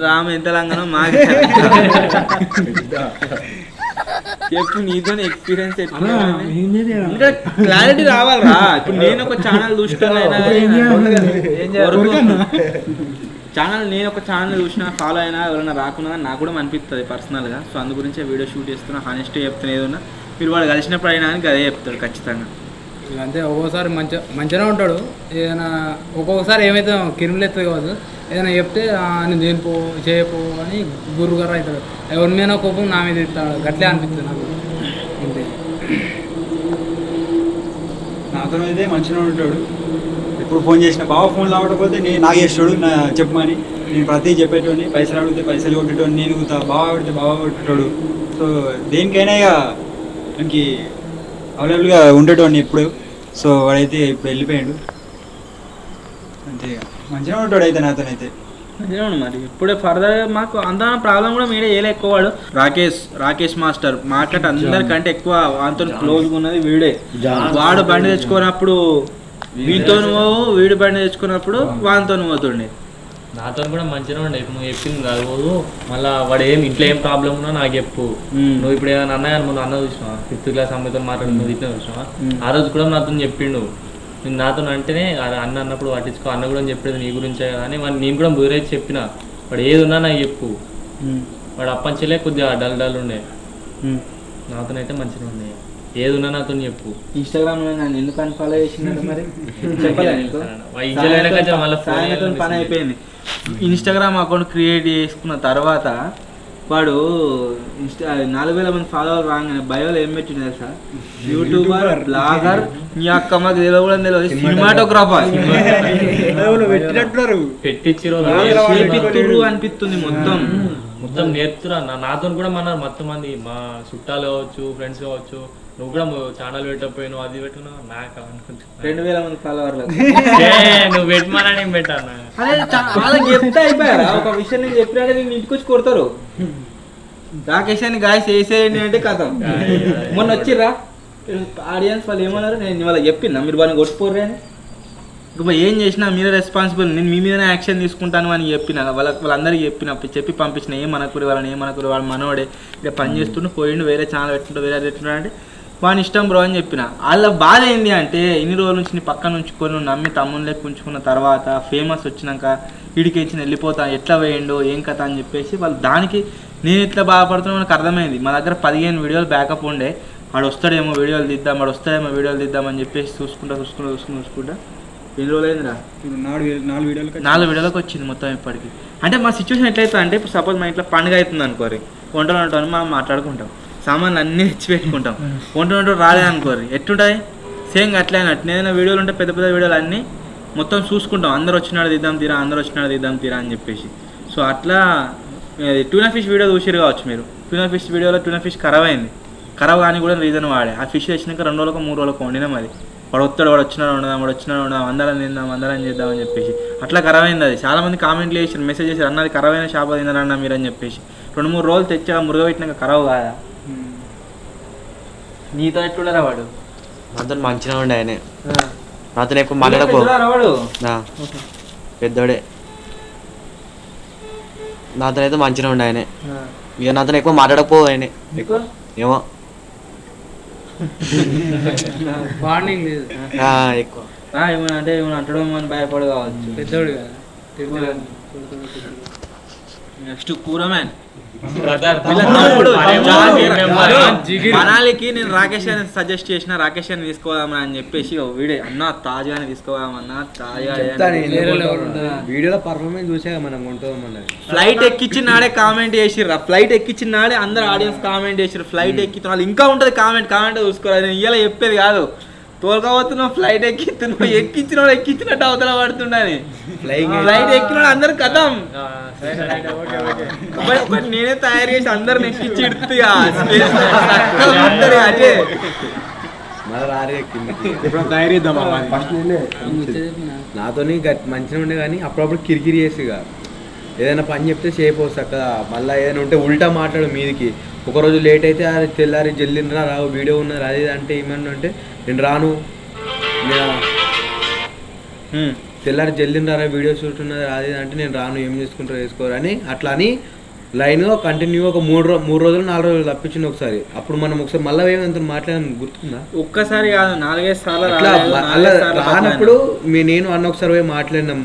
రాము ఎంత లంగానో మాకే. చెప్పు నీతో ఎక్స్పీరియన్స్ ఇంకా క్లారిటీ రావాలరా. ఇప్పుడు నేను ఒక ఛానల్ చూస్తున్నా, నేను ఒక ఛానల్ చూసినా ఫాలో అయినా ఎవరైనా రాకున్నా నాకు కూడా అనిపిస్తుంది పర్సనల్గా. సో అందు గురించే వీడియో షూట్ చేస్తున్నా, హానెస్ట్గా చెప్తున్నా. ఏదన్నా మీరు వాడు కలిసినప్పుడు అయినా అని అదే చెప్తాడు ఖచ్చితంగా. అంతే, ఒక్కొక్కసారి మంచిగా ఉంటాడు, ఏదైనా ఒక్కొక్కసారి ఏమైతే కిరుములు ఎత్తుంది కాదు, ఏదైనా చెప్తే నేను దేనిపో చేయపో అని గురుగారు అవుతాడు. ఎవరి మీద కోపం నా మీద ఇస్తాడు, గట్లే అనిపిస్తుంది నాకు. అంతే, నాతో అయితే మంచిగా ఉంటాడు. ఎప్పుడు ఫోన్ చేసిన బావ ఫోన్ రావకపోతే నేను నాకు చేస్తాడు, చెప్పమని నేను ప్రతి చెప్పేటోని. పైసలు అడిగితే పైసలు కొట్టేటోని, నేను బావ కొడితే బావ కొట్టేటోడు. సో దేనికైనా ఇక మనకి అవైలబుల్గా ఉండేటోడిని ఎప్పుడు. సో వాడైతే ఇప్పుడు వెళ్ళిపోయాడు అంతే. మంచిగా ఉంటాడు అయితే నాతోనైతే మంచిగా ఉండు. మరి ఇప్పుడే ఫర్దర్ మాకు అంత ప్రాబ్లం కూడా మీరే ఏలే ఎక్కువ. వాడు రాకేష్ మాస్టర్ మాట్లాడి అందరికంటే ఎక్కువ వాటితో క్లోజ్గా ఉన్నది వీడే. వాడు బండి తెచ్చుకున్నప్పుడు వీటితో వీడు బండి తెచ్చుకున్నప్పుడు వానితో పోతుండే. నాతో కూడా మంచిగా ఉండే. ఇప్పుడు నువ్వు చెప్పింది కాదు, మళ్ళీ వాడు ఇంట్లో ఏం ప్రాబ్లం ఉన్నా నాకు చెప్పు. నువ్వు ఇప్పుడు ఏమైనా అన్నయ్య ముందు అన్న చూసినావా, 5th క్లాస్ అమ్మాయితో మాట్లాడి నువ్వు ఇట్లా చూసినావా, ఆ రోజు కూడా నాతో చెప్పిండు. నేను నాతో అంటేనే అన్న అన్నప్పుడు పట్టించుకో, అన్న కూడా చెప్పేది నీ గురించే కానీ నేను కూడా బురైతే చెప్పిన, వాడు ఏది ఉన్నా నాకు చెప్పు. వాడు అప్పంచలే కొద్దిగా డల్ ఉండే, నాతోనైతే మంచిగా ఉండే. ఏది ఉన్నా నాతో చెప్పు. ఇన్స్టాగ్రామ్ నన్ను ఎందుకు అన్ఫాలో చేసిందంటే మరి పని అయిపోయింది. ఇన్స్టాగ్రామ్ అకౌంట్ క్రియేట్ చేసుకున్న తర్వాత వాడు 4,000 మంది ఫాలోవర్ రాగానే బయోలో ఏం పెట్టింది తెలుసా, యూట్యూబర్, బ్లాగర్, నీ అక్క మాకు తెలియదు కూడా తెలియదు, సినిమాటోగ్రాఫర్ పెట్టిచ్చిర్రు అనిపిస్తుంది. మొత్తం నేర్పుతురా. నాతో కూడా మన మొత్తం మంది మా చుట్టాలు కావచ్చు, ఫ్రెండ్స్ కావచ్చు, నువ్వు కూడా ఛానల్ పెట్టకపోయినావు, అది పెట్టినావు, నాకు అనుకుంటున్నా 2,000 మంది ఫాలోవర్లు నువ్వు పెట్టమని నేను పెట్టాను. వాళ్ళకి చెప్తే అయిపోయారా, ఒక విషయం నేను చెప్పినట్టే నేను ఇంటికి వచ్చి కొడతారు. రాకేష్ అని గాయస్ వేసేయండి అంటే కథం. మొన్న వచ్చిర్రా ఆడియన్స్ వాళ్ళు ఏమన్నారు, నేను వాళ్ళకి చెప్పినా మీరు వాళ్ళని కొట్టుకోర్రే అని. ఇప్పుడు ఏం చేసినా మీరే రెస్పాన్సిబుల్, నేను మీ మీదనే యాక్షన్ తీసుకుంటాను అని చెప్పిన వాళ్ళందరికీ చెప్పి పంపించిన ఏమనకూరి వాళ్ళ మనోడే ఇక్కడ పని చేస్తుంటే పోయిండు, వేరే ఛానల్ పెట్టుకుంటూ వేరే పెట్టుకుంటా అంటే వాని ఇష్టం బ్రో అని చెప్పిన. వాళ్ళ బాధ ఏంది అంటే ఇన్ని రోజుల నుంచి నీ పక్కన ఉంచుకొని నమ్మి తమ్ముళ్ళకి ఉంచుకున్న తర్వాత ఫేమస్ వచ్చినాక వీడికి ఇచ్చిన వెళ్ళిపోతా ఎట్లా వేయండు ఏం కథ అని చెప్పేసి వాళ్ళు దానికి నేను ఎట్లా బాధపడుతున్నా మనకు అర్థమైంది. మా దగ్గర 15 వీడియోలు బ్యాకప్ ఉండే, వాడు వస్తాడేమో వీడియోలు తీద్దామని చెప్పేసి చూసుకుంటా ఎన్ని రోజులు అయిందిరా, 4 వీడియోలకు వచ్చింది మొత్తం ఇప్పటికి. అంటే మా సిచ్యువేషన్ ఎట్లయితే అంటే ఇప్పుడు సపోజ్ మా ఇంట్లో పండుగ అవుతుంది అనుకోరి, వంటలు మనం మాట్లాడుకుంటాం, సామాన్లు అన్నీ తెచ్చి పెట్టుకుంటాం, వంటలు రాలేదనుకోరి ఎట్టుంటాయి సేమ్ అట్లే అన్నట్టు. ఏదైనా వీడియోలు ఉంటే పెద్ద వీడియోలు అన్నీ మొత్తం చూసుకుంటాం, అందరు వచ్చినాడు తీద్దాం తీరా అని చెప్పేసి. సో అట్లా ట్యూనా ఫిష్ వీడియో చూసిరు కావచ్చు మీరు. ట్యూనా ఫిష్ వీడియోలో ట్యూనా ఫిష్ ఖరాబ్ అయింది, ఖరాబ్ కానీ కూడా రీజన్ వాడే. ఆ ఫిష్ తెచ్చినాక 2 రోజులకు 3 రోజులకు వండినాం. అది వాడు వచ్చినాడు ఉండదాం అందరం చేద్దామని చెప్పేసి అట్లా ఖరాబ్ అయింది. అది చాలామంది కామెంట్లు చేసారు, మెసేజ్ చేశారు, అన్నది ఖరాబ్ అయిన షాప్ తిన్నారన్న మీరు అని చెప్పేసి. 2-3 రోజులు తెచ్చి మురుగ పెట్టినాక ఖరాబ్ కాదా? నీతో ఎట్లుండరా వాడు? నాతో మంచిగా ఉండే ఆయన, నాతో ఎక్కువ మాట్లాడకపోడు, పెద్దోడే నాతో అయితే మంచిగా ఉండే ఆయన. ఇక నాతో ఎక్కువ మాట్లాడకపో ఆయన ఏమో వార్నింగ్ లేదు ఎక్కువ ఏమన్నా అంటే ఏమన్నా అంటడం అని భయపడు కావచ్చు, పెద్దోడు కదా. నెక్స్ట్ కూరమ్యాన్ బ్రదర్ మనాలికి నేను రాకేష్ గారిని సజెస్ట్ చేసిన, రాకేష్ గారిని తీసుకోదామని అని చెప్పేసి వీడియో అన్న తాజ్ గారిని తీసుకోదామన్నా, వీడియోలో పర్ఫార్మెన్స్ చూసా మనం కొంటామన్నది. ఫ్లైట్ ఎక్కించి నాడే కామెంట్ చేసిర్రు, ఫ్లైట్ ఎక్కించిన నాడే అందరు ఆడియన్స్ కామెంట్ చేసిర్రు. ఫ్లైట్ ఎక్కిన వాళ్ళు ఇంకా ఉంటుంది కామెంట్ చూసుకోవాలి. నేను ఇలా చెప్పేది కాదు, తోలుకపోతున్నావు ఫ్లైట్ ఎక్కించినట్టు అవతల పడుతుండని. ఫ్లైట్ ఎక్కిన అందరు కథం ఒకటి నేనే తయారు చేసి అందరిని ఎక్కించి ఇడుతుగా అదే నాతో మంచిగా ఉండే కానీ అప్పుడప్పుడు కిరికిరి చేసిగా ఏదైనా పని చెప్తే సేపు వస్తా కదా, మళ్ళీ ఏదైనా ఉంటే ఉల్టా మాట్లాడు మీదికి. ఒకరోజు లేట్ అయితే అది తెల్లారి జల్దిరా రావు వీడియో ఉన్నది అది అంటే ఏమన్నా అంటే నేను రాను, తెల్లారి జల్దిరా వీడియో షూట్ ఉన్నది అది అంటే నేను రాను, ఏం చేసుకుంటారో వేసుకోరు అని అట్లా అని లైన్గా కంటిన్యూ ఒక 3 రోజులు 4 రోజులు తప్పించింది ఒకసారి. అప్పుడు మనం ఒకసారి మళ్ళీ ఏమంత మాట్లాడాను గుర్తుందా? ఒక్కసారి కాదు 4-5 సార్లు రానప్పుడు నేను అన్న ఒకసారి పోయి మాట్లాడినాం.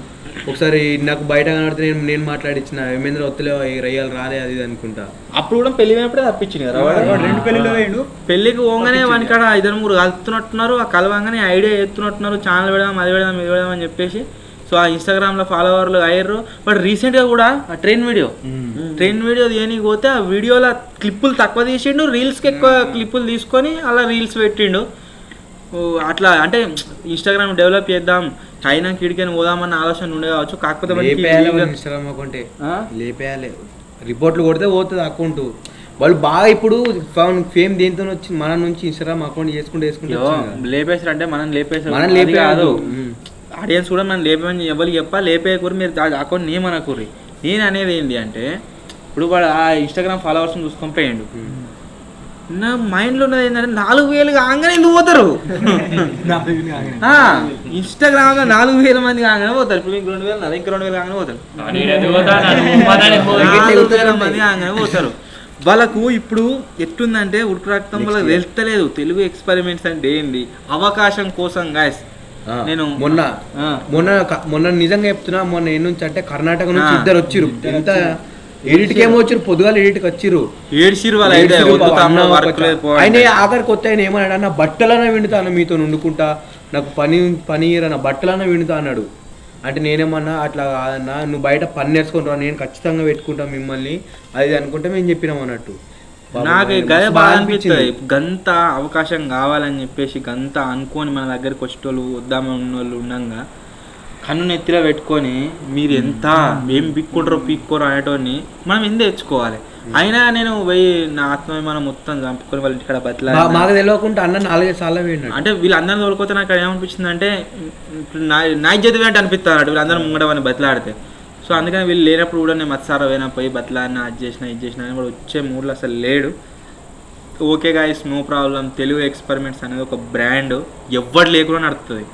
ఒకసారి నాకు బయట కనబడితే నేను మాట్లాడించిన ఏమేంద్ర ఒత్తులే రయ్యాలు రాలే అది అనుకుంటా. అప్పుడు కూడా పెళ్లి అయినప్పుడే తప్పించింది కదా, 2 పెళ్లిలో వేయండు. పెళ్లికి పోగానే వాని కాడ 2-3 కలుపుతున్నట్టున్నారు, ఆ కలవంగానే ఐడియా ఎత్తున్నట్టున్నారు, ఛానల్ పెడదాం అది పెడదాం ఇది పెడదాం అని చెప్పేసి. సో ఆ ఇన్స్టాగ్రామ్లో ఫాలోవర్లు అయ్యారు. బట్ రీసెంట్గా కూడా ఆ ట్రైన్ వీడియో దేనికి పోతే ఆ వీడియోలో క్లిప్పులు తక్కువ తీసిండు, రీల్స్కి ఎక్కువ క్లిప్పులు తీసుకొని అలా రీల్స్ పెట్టిండు. అట్లా అంటే ఇన్స్టాగ్రామ్ డెవలప్ చేద్దాం అయినా కిడికని పోదామన్న ఆలోచన ఉండే కావచ్చు. కాకపోతే ఇన్స్టాగ్రామ్ అకౌంట్ లేపేయాలి, రిపోర్ట్లు కొడితే పోతుంది అకౌంట్. వాళ్ళు బాగా ఇప్పుడు ఫేమ్ దేంతో వచ్చింది మన నుంచి ఇన్స్టాగ్రామ్ అకౌంట్ చేసుకుంటే లేపేసారు. అంటే మనం లేపే కాదు, ఆడియన్స్ కూడా మనం లేపేమని ఎవరికి లేపేయకూరి మీరు అకౌంట్ నేమనకూరి. నేను అనేది ఏంటి అంటే ఇప్పుడు వాడు ఆ ఇన్స్టాగ్రామ్ ఫాలోవర్స్ని చూసుకొని పోయిండు. నా మైండ్లో ఉన్నది ఏంటంటే 4,000 కాగానే ఎందుకు పోతారు? ఇన్స్టాగ్రామ్లో 4,000 మంది కాగానే పోతారు. ఇప్పుడు మీకు 2,000 ఇంకా 2,000 కాగానే పోతారు, 4,000 మంది కాగానే పోతారు. వాళ్ళకు ఇప్పుడు ఎట్టుందంటే ఉడుకు రక్తం వాళ్ళకి వెళ్తలేదు. తెలుగు ఎక్స్పెరిమెంట్స్ అంటే ఏంది, అవకాశం కోసం గాయస్. నేను మొన్న నిజంగా చెప్తున్నా, మొన్న ఏ నుంచి అంటే కర్ణాటక నుంచి 2 వచ్చిర్రు. ఎంత ఎడిట్కి ఏమో వచ్చారు, పొద్దుగాల ఎడిట్కి వచ్చిర్రు, ఏడ్చిరు. ఆయన ఆఖరికి కొత్త ఆయన ఏమన్నాడు అన్న బట్టలన్నా విండుతా అన్న మీతో వండుకుంటా, నాకు పని అన్న బట్టలన్నా విండుతా అన్నాడు. అంటే నేనేమన్నా అట్లా కాదన్నా, నువ్వు బయట పని నేర్చుకుని రా, నేను ఖచ్చితంగా పెట్టుకుంటా మిమ్మల్ని అది అనుకుంటే మేము చెప్పినాం అన్నట్టు. నాకు గదే బాగా అనిపిస్తుంది. గంత అవకాశం కావాలని చెప్పేసి గంత అనుకొని మన దగ్గరికి వచ్చేటోళ్ళు వద్దామని ఉన్న వాళ్ళు ఉండగా కన్ను నెత్తిలో పెట్టుకొని మీరు ఎంత ఏం పీక్కోరు అనేటోని మనం ఎందుకు తెచ్చుకోవాలి? అయినా నేను పోయి నా ఆత్మాభిమానం మొత్తం చంపుకొని వాళ్ళ ఇంటికాడ బతిలా మాకు తెలియకుండా అన్న 4-5 సార్లు పోయినాడు. అంటే వీళ్ళందరినీ తోలుకోతే నాకు ఏమనిపించింది అంటే నా ఇజ్జత్ ఏంటి అనిపిస్తాడు వీళ్ళందరూ ముంగడమని బతిలాడితే. సో అందుకని వీళ్ళు లేనప్పుడు కూడా నేను మత్సారా పోయినా పోయి బతిలాడినా అది చేసినా ఇది చేసినా అని కూడా వచ్చే మూడ్లో అసలు లేడు. Okay guys, no problem. Telugu experiments అనేది ఒక బ్రాండ్, ఎవ్వరు లేకుండా నడుస్తుంది.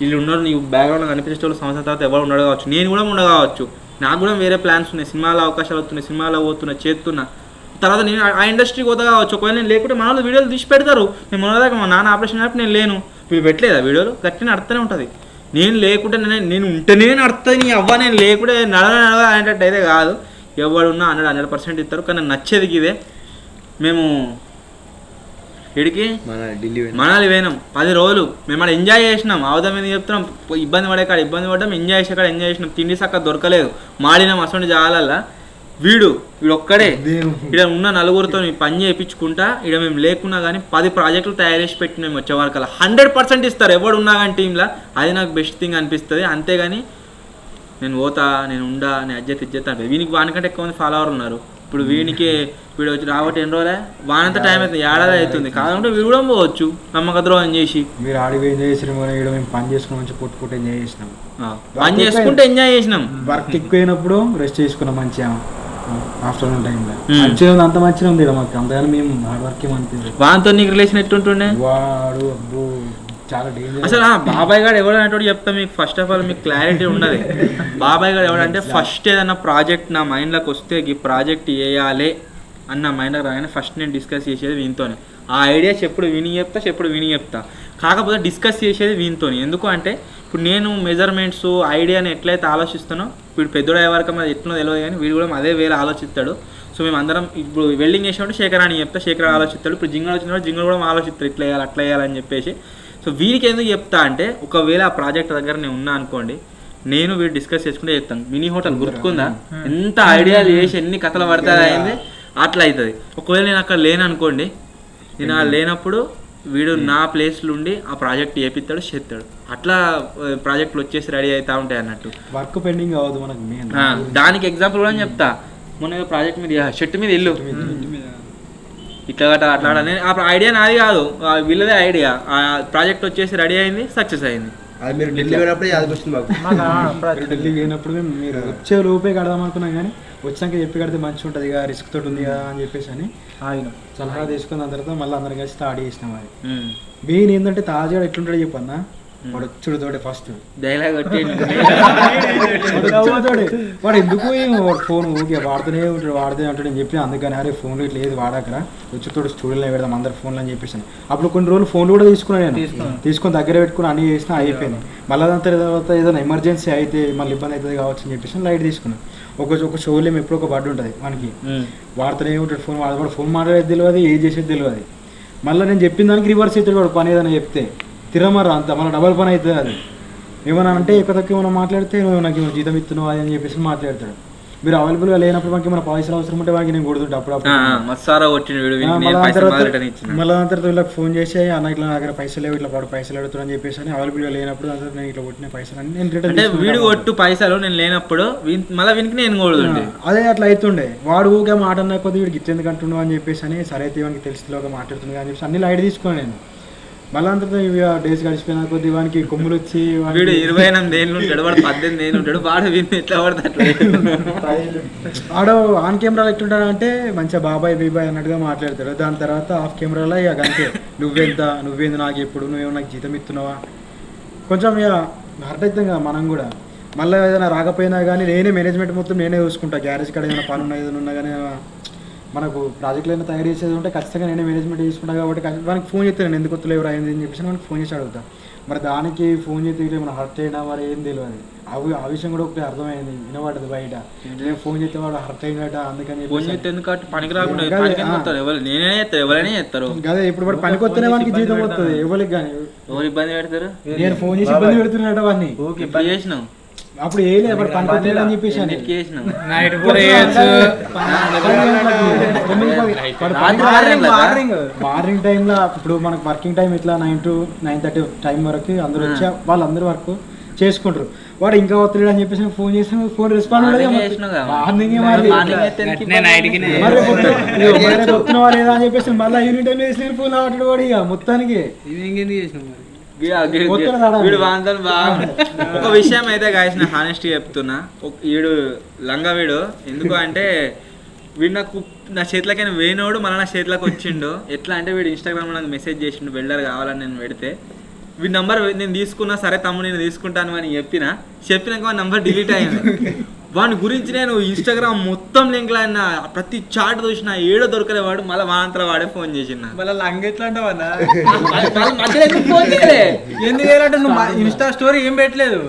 వీళ్ళు ఉన్నారు నీకు బ్యాక్గ్రౌండ్లో కనిపించే వాళ్ళు సంవత్సరం తర్వాత ఎవరు ఉండడు కావచ్చు, నేను కూడా ఉండవచ్చు, నాకు కూడా వేరే ప్లాన్స్ ఉన్నాయి, సినిమాలో అవకాశాలు వస్తున్నాయి, సినిమాలో పోతున్నా చేస్తున్నా, తర్వాత నేను ఆ ఇండస్ట్రీకి పోతా కావచ్చు. ఒకవేళ నేను లేకుంటే మన వాళ్ళు వీడియోలు తీసి పెడతారు, నేను మొన్నదాకా మా నాన్న ఆపరేషన్ అయినప్పుడు నేను లేను, వీళ్ళు పెట్టలేదా వీడియోలు, గట్టిగా నడుతూనే ఉంటుంది. నేను లేకుంటే నేను ఉంటేనే నడుతుంది, నీ అవ్వ నేను లేకుంటే నడవ అనేటట్టు అయితే కాదు. ఎవడున్నా 100% ఇస్తారు. కానీ నచ్చేది ఇదే. మేము ఇడికి మనాలి పోయినాం 10 రోజులు, మేము అక్కడ ఎంజాయ్ చేసినాం. అవధం మీద చెప్తున్నాం, ఇబ్బంది పడే కాడ ఇబ్బంది పడ్డాం, ఎంజాయ్ చేసే కాడ ఎంజాయ్ చేసినాం. తిండి చక్క దొరకలేదు, మాడినాం అసలు జాలల్లా. వీడు ఒక్కడే ఇక్కడ ఉన్న నలుగురితో పని చేయించుకుంటా, ఇక్కడ మేము లేకున్నా కానీ 10 ప్రాజెక్టులు తయారు చేసి పెట్టినాం. వచ్చే వరకు 100% ఇస్తారు ఎవడు ఉన్నా కానీ టీంలో. అది నాకు బెస్ట్ థింగ్ అనిపిస్తుంది. అంతేగాని నేను పోతా, నేను ఉండా, నేను ఇజ్జత్ అంటే వీనికి వానికంటే ఎక్కువ మంది ఫాలోవర్ ఉన్నారు. ఇప్పుడు వీడికి వచ్చి రాబట్టి ఎన్ని రోజులే, వానంతా టైం అవుతుంది, ఏడాది అవుతుంది. కాదంటే వీడు కూడా పోవచ్చు నమ్మక ద్రోహం చేసి. మీరు ఆడికి ఎంజాయ్ చేసిన మేము పని చేసుకుని మంచి పుట్టు ఎంజాయ్ చేసినాం, పని చేసుకుంటే ఎంజాయ్ చేసినాం. వర్క్ ఎక్కువైనప్పుడు రెస్ట్ చేసుకున్నాం మంచిగా ఆఫ్టర్నూన్ టైంలో. మంచిగా ఉంది, అంత మంచిగా ఉంది మాకు. అంతగాని మేము హార్డ్ వర్క్ ఏమనిపించదు. వానితో నీకు రిలేషన్ ఎట్టుంటుండే? వాడు అబ్బో చాలా డేంజర్. అసలు బాబాయ్ గారు ఎవడు అంటే చెప్తా మీకు. ఫస్ట్ ఆఫ్ ఆల్ మీకు క్లారిటీ ఉండదు. బాబాయ్ గారు ఎవడంటే ఫస్ట్ ఏదన్నా ప్రాజెక్ట్ నా మైండ్లోకి వస్తే ఈ ప్రాజెక్ట్ వేయాలి అన్న మైండ్లోకి రాగానే ఫస్ట్ నేను డిస్కస్ చేసేది వీనితోనే. ఆ ఐడియా చెప్పుడు విని చెప్తా. కాకపోతే డిస్కస్ చేసేది వీనితోని. ఎందుకు అంటే ఇప్పుడు నేను మెజర్మెంట్స్ ఐడియాని ఎట్లయితే ఆలోచిస్తానో, ఇప్పుడు పెద్దోడు అయ్యే వరకు అది ఎట్లా తెలియదు కానీ వీడు కూడా అదే వేరే ఆలోచిస్తాడు. సో మేము అందరం ఇప్పుడు వెల్డింగ్ చేసినప్పుడు శేఖర్ అని చెప్తా, శేఖర్ ఆలోచిస్తాడు. ఇప్పుడు జింగల్ వచ్చినప్పుడు జింగల్ కూడా ఆలోచిస్తాడు, ఇట్లా వేయాలి అట్లా వేయాలని చెప్పేసి. సో వీరికి ఎందుకు చెప్తా అంటే, ఒకవేళ ఆ ప్రాజెక్ట్ దగ్గర నేను ఉన్నా అనుకోండి, నేను వీడు డిస్కస్ చేసుకుంటే చెప్తాను. మినీ హోటల్ గుర్తుకుందా, ఎంత ఐడియాలు చేసి ఎన్ని కథలు పడతాయి అయింది, అట్లా అవుతుంది. ఒకవేళ నేను అక్కడ లేననుకోండి, నేను లేనప్పుడు వీడు నా ప్లేస్లో ఉండి ఆ ప్రాజెక్ట్ చేపిస్తాడు, చేస్తాడు. అట్లా ప్రాజెక్టులు వచ్చేసి రెడీ అవుతా ఉంటాయి అన్నట్టు. వర్క్ పెండింగ్ అవ్వదు మనకు. దానికి ఎగ్జాంపుల్ కూడా చెప్తా. మొన్న ప్రాజెక్ట్ మీద షెట్ మీద ఇల్లు ఇట్లా అట్లా ఆ ఐడియా నాది కాదు, వీళ్ళదే ఐడియా. ఆ ప్రాజెక్ట్ వచ్చేసి రెడీ అయింది, సక్సెస్ అయింది. అది మీరు ఢిల్లీ పోయినప్పుడే యాదకొచ్చింది మాకు. ఢిల్లీ పోయినప్పుడు మేము మీరు వచ్చే లోపే కడదాం అనుకున్నాం, కానీ వచ్చాక చెప్పి కడితే మంచిగా ఉంటుంది ఇక, రిస్క్ తోటి ఉంది కదా అని చెప్పేసి అని సలహా తీసుకున్న తర్వాత మళ్ళీ అందరం కలిసి స్టార్ట్ చేసినాం. అది మెయిన్ ఏంటంటే తాజాగా ఎట్లుంటాడో చెప్పన్నా, వాడు వచ్చుడు తోడే ఫస్ట్ డైలాగ్ వాడు ఎందుకు ఫోన్ ఊకే వాడుతూనే ఉంటాడు అంటాడు అని చెప్పి, అందుకని అరే ఫోన్లో ఇట్లా ఏది వాడాకరా వచ్చుతోడు స్టూడియోలో పెడదాం అందరు ఫోన్లు అని చెప్పేసాను. అప్పుడు కొన్ని రోజులు ఫోన్లు కూడా తీసుకున్నాను నేను, తీసుకొని దగ్గర పెట్టుకుని అన్ని చేసినా అయిపోయింది. మళ్ళీ దాని తర్వాత ఏదైనా ఎమర్జెన్సీ అయితే మళ్ళీ ఇబ్బంది అవుతుంది కావచ్చు అని చెప్పేసి లైట్ తీసుకున్నాను. ఒక షోలో ఎప్పుడు ఒక బడ్డు ఉంటుంది మనకి, వాడుతూనే ఉంటాడు ఫోన్. వాడు ఫోన్ మాట్లాడేది తెలియదు, ఏది చేసేది తెలియదు. మళ్ళీ నేను చెప్పిన దానికి రివర్స్ అవుతాడు వాడు, పని ఏదైనా చెప్తే తిరమరా అంత మళ్ళీ డబల్ పని అవుతుంది. అది ఏమన్నా అంటే ఎక్కువ తక్కువ ఏమైనా మాట్లాడితే నాకు ఏమైనా జీతం ఇస్తున్నావు అది అని చెప్పేసి మాట్లాడతాడు. మీరు అవైలబుల్గా లేనప్పుడు మనకి మన పైసలు అవసరం ఉంటే వాడికి నేను కొడుతుంటా అప్పుడప్పుడు. మళ్ళీ దాని తర్వాత వీళ్ళకి ఫోన్ చేసి అన్న ఇట్లా నా దగ్గర పైసలు లేవు, ఇట్లా వాడు పైసలు అడుగుతాడు అని చెప్పేసి అవైలబుల్గా లేనప్పుడు దాని నేను ఇట్లా కొట్టిన పైసలు అని నేను రిటర్న్ వీడు కొట్టు పైసలు నేను లేనప్పుడు మళ్ళీ వీనికి నేను కొడుతుండే. అదే అట్లా అవుతుండే. వాడు ఊగా మాట అన్న కొద్ది వీడికి ఇచ్చేందుకు అంటున్నావు అని చెప్పేసి అని, సరే అయితే వానికి తెలిసిలోగా మాట్లాడుతున్నావు అని చెప్పేసి అన్ని లైట్ తీసుకున్నాను నేను. మళ్ళీ అంతా డేస్ గడిచిపోయిన కొద్ది వానికి కొమ్ములు వచ్చి, వీడు 28 ఏళ్ళు ఉంటాడు, వాడు 18 ఏళ్ళు ఉంటాడు, వాడు వీడిని ఎట్లా పడతాడు. ఆడ ఆన్ కెమెరాలో ఎట్లుంటాడు అంటే మంచిగా బాబాయ్ బీబాయ్ అన్నట్టుగా మాట్లాడతాడు. దాని తర్వాత ఆఫ్ కెమెరాలో ఇక అంతే, నువ్వేంది నాకు ఎప్పుడు, నువ్వేమో నాకు జీతం ఇస్తున్నావా, కొంచెం ఇక హర్ట్ అవుతాం కదా మనం కూడా. మళ్ళీ ఏదైనా రాకపోయినా కానీ నేనే మేనేజ్మెంట్ మొత్తం నేనే చూసుకుంటా. గ్యారేజ్ కాడ ఏదైనా పని ఉన్నా ఏదైనా ఉన్నా కానీ మనకు ప్రాజెక్టులు ఏమైనా తయారు చేసేది ఉంటే ఖచ్చితంగా నేనే మేనేజ్మెంట్ చేసుకుంటాను. కాబట్టి మనకి ఫోన్ చేస్తే నేను ఎందుకు కొత్తలేవు అయింది అని చెప్పేసి మనకి ఫోన్ చేసి అడుగుతా. మరి దానికి ఫోన్ చేస్తే ఏమైనా హర్ట్ అయినా మరి ఏం తెలియదు. ఆ విషయం కూడా ఒకటి అర్థమైంది, వినబడ్డది బయట. నేను ఫోన్ చేస్తే వాడు హర్ట్ అయినట్ట, అందుకని అదే ఇప్పుడు వాడు పనికి వస్తేనే వానికి జీతం వస్తుంది, ఎవరికి కానీ ఇబ్బంది పెడతారు. నేను ఫోన్ చేసి ఇబ్బంది పెడుతున్నట్ట వాడిని. చేసినావు అప్పుడు ఏ లేదు వాడు పనికి వస్తలేడు అని చెప్పేసి మార్నింగ్ టైంలో ఇప్పుడు మనకు వర్కింగ్ టైం ఇట్లా 9 to 9:30 టైం వరకు అందరూ వచ్చి వాళ్ళందరూ వర్క్ చేసుకుంటారు. వాడు ఇంకా వస్తలేడు అని చెప్పేసి ఫోన్ చేసి ఫోన్ రెస్పాండ్ వస్తున్నావా లేదా అని చెప్పేసి మళ్ళీ ఈవినింగ్ టైం వేసి ఫోన్ అవట్లేదు వాడు ఇక మొత్తానికి. ఒక విషయం అయితే గాయస్ నేను హానెస్ట్గా చెప్తున్నా, వీడు లంగా వీడు ఎందుకు అంటే వీడు నాకు నా చేతిలోకైనా వేయినోడు మళ్ళీ నా చేతిలోకి వచ్చిండు. ఎట్లా అంటే వీడు ఇన్స్టాగ్రామ్లో నాకు మెసేజ్ చేసిండు వెల్డర్ కావాలని నేను పెడితే, వీడి నంబర్ నేను తీసుకున్నా, సరే తమ్ముడు నేను తీసుకుంటాను అని చెప్పినాక వాడి నంబర్ డిలీట్ అయింది. వాడి గురించి నేను ఇన్స్టాగ్రామ్ మొత్తం లింక్లు అయినా ప్రతి చాట్ చూసిన ఏడో దొరకలేవాడు. మళ్ళీ వాంతలో వాడే ఫోన్ చేసిన. మళ్ళీ లంగ ఎట్లా అంటావన్నా మధ్యలో ఎందుకు ఫోన్ చేయలే? ఎందుకు చేయాలంటే నువ్వు ఇన్స్టా స్టోరీ ఏం పెట్టలేదు.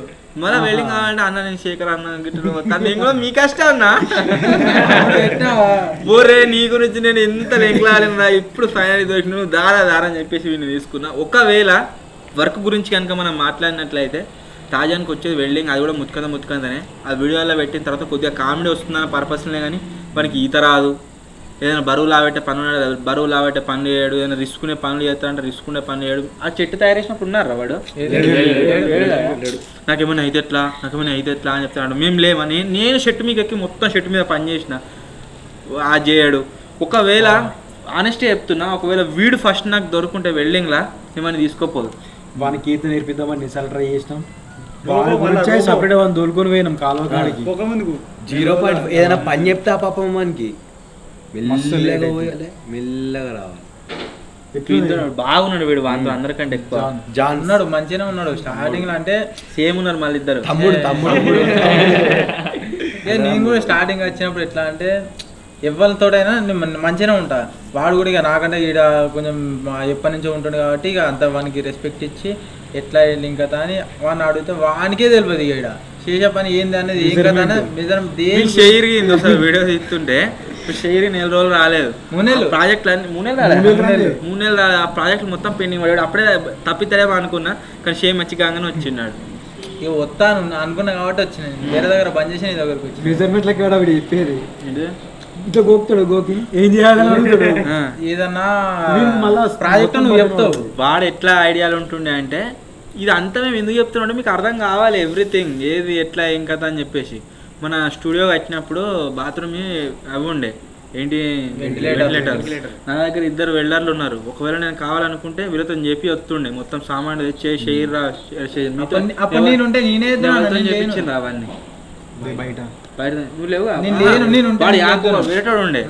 మళ్ళీ వెల్డింగ్ కావాలంటే అన్న నేను శేఖర్ అన్న గిట్టు నేను కూడా మీ కష్టం అన్నా. ఓరే నీ గురించి నేను ఎంత లెంకలాడినా ఇప్పుడు ఫైనల్ దొరికిన దారా అని చెప్పేసి వీడిని తీసుకున్నా. ఒకవేళ వర్క్ గురించి కనుక మనం మాట్లాడినట్లయితే తాజానికి వచ్చేది వెల్డింగ్, అది కూడా ముత్తుకందనే. ఆ వీడియోలో పెట్టిన తర్వాత కొద్దిగా కామెడీ వస్తుందన్న పర్పస్లే కానీ మనకి ఈత రాదు. ఏదైనా బరువు లాబెట్టే పనులు చేయడు, ఏదైనా రిస్కునే పనులు చేస్తాడంటే రిస్కునే పనులు చేయడు. ఆ చెట్టు తయారు చేసినప్పుడు ఉన్నారా వాడు? నాకేమైనా అయితే ఎట్లా అని చెప్తాడు. మేము లేవా, నేను షెట్టు మీకు ఎక్కి మొత్తం షెట్టు మీద పని చేసిన అది చేయడు. ఒకవేళ ఆనెస్ట్గా చెప్తున్నా, ఒకవేళ వీడు ఫస్ట్ నాకు దొరుకుంటే వెల్డింగ్లా ఏమైనా తీసుకోపోదు. వానికి ఈత నేర్పిద్దామని నిసార్లు ట్రై చేసినాం. సపరేట్ వాళ్ళని దొరుకుని పోయినాం కాలువ కాడికి. 0.5 ఏదైనా పని చెప్తే ఆ పాపం మనకి మెల్లగా పోయాలి, మెల్లగా రావాలి. బాగున్నాడు వీడు వాంతో అందరికంటే ఎక్కువ. జాన్ ఉన్నాడు, మంచిగానే ఉన్నాడు స్టార్టింగ్ లో. అంటే సేమ్ ఉన్నారు మళ్ళీ ఇద్దరు తమ్ముడు. నేను కూడా స్టార్టింగ్ వచ్చినప్పుడు ఎట్లా అంటే ఎవరితోటైనా నేను మంచిగానే ఉంటా. వాడు కూడా ఇక నాకంటే ఈడ కొంచెం ఎప్పటి నుంచో ఉంటుంది కాబట్టి ఇక అంత వానికి రెస్పెక్ట్ ఇచ్చి ఎట్లా వెళ్ళింగ్ కదా అని వాడిని అడిగితే వానికే తెలియదు ఇక ఈడ చేసే పని ఏంది అనేది, ఏం కదా అనేది. షేర్ వీడియో తీస్తుంటే షేర్ 4 రోజులు రాలేదు. 3 నెలలు ప్రాజెక్టులు అన్ని 3 నెలలు రాలేదు. ఆ ప్రాజెక్టులు మొత్తం పెండింగ్ పడాడు. అప్పుడే తప్పితేమో అనుకున్నా, కానీ షేర్ మంచి కాగానే వచ్చిన్నాడు. ఇక వస్తాను అనుకున్నా కాబట్టి వచ్చిన. వేరే దగ్గర బంద్ చేసి నీ దగ్గరకు వచ్చి మెజర్మెంట్లకి చెప్పేది ఇట్లా గోపుతాడు. గోకి ఏం చేయాలని ఏదన్నా ప్రాజెక్ట్ నువ్వు చెప్తావు. వాడు ఎట్లా ఐడియాలు ఉంటుండే అంటే, ఇది అంతా మేము ఎందుకు చెప్తున్నాం అంటే మీకు అర్థం కావాలి ఎవ్రీథింగ్, ఏది ఎట్లా ఏం కథ అని చెప్పేసి. మన స్టూడియో కట్టినప్పుడు బాత్రూమ్ అవి ఉండే ఏంటి వెంటిలేటర్. నా దగ్గర 2 వెల్డర్లు ఉన్నారు. ఒకవేళ నేను కావాలనుకుంటే వీళ్ళతో చెప్పి వస్తుండే మొత్తం సామాన్లు తెచ్చే షేర్ చెప్పించింది అవన్నీ బయట నువ్వు లేవు. వాడు వేరేటోడు ఉండే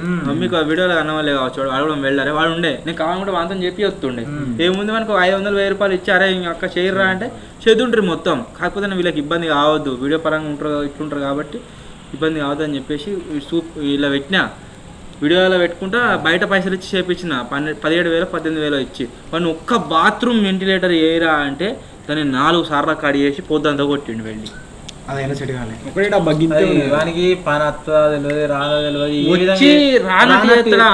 మీకు వీడియోలో కనవాలే కావచ్చు. వాడు కూడా వెళ్ళారే వాడు ఉండే. నేను కావాలనుకుంటే వాళ్ళతో చెప్పి వస్తుండే. ఏముంది మనకు 500-1000 రూపాయలు ఇచ్చారే అక్క చేయరా అంటే చేతుంటారు మొత్తం. కాకపోతే వీళ్ళకి ఇబ్బంది కావద్దు, వీడియో పరంగా ఇట్లుంటారు కాబట్టి ఇబ్బంది కావద్దు అని చెప్పేసి ఇలా పెట్టినా. వీడియోలో పెట్టుకుంటా బయట పైసలు ఇచ్చి చేపించిన 17,000-18,000 ఇచ్చి. వాడిని ఒక్క బాత్రూమ్ వెంటిలేటర్ ఏరా అంటే దాన్ని 4 సార్లు కడి చేసి పొద్దంతా కొట్టిండు వెళ్ళి. అదైనా సెట్ కాలే. ఒకటి పని అత్తా తెలియదు, రాదా తెలియదు.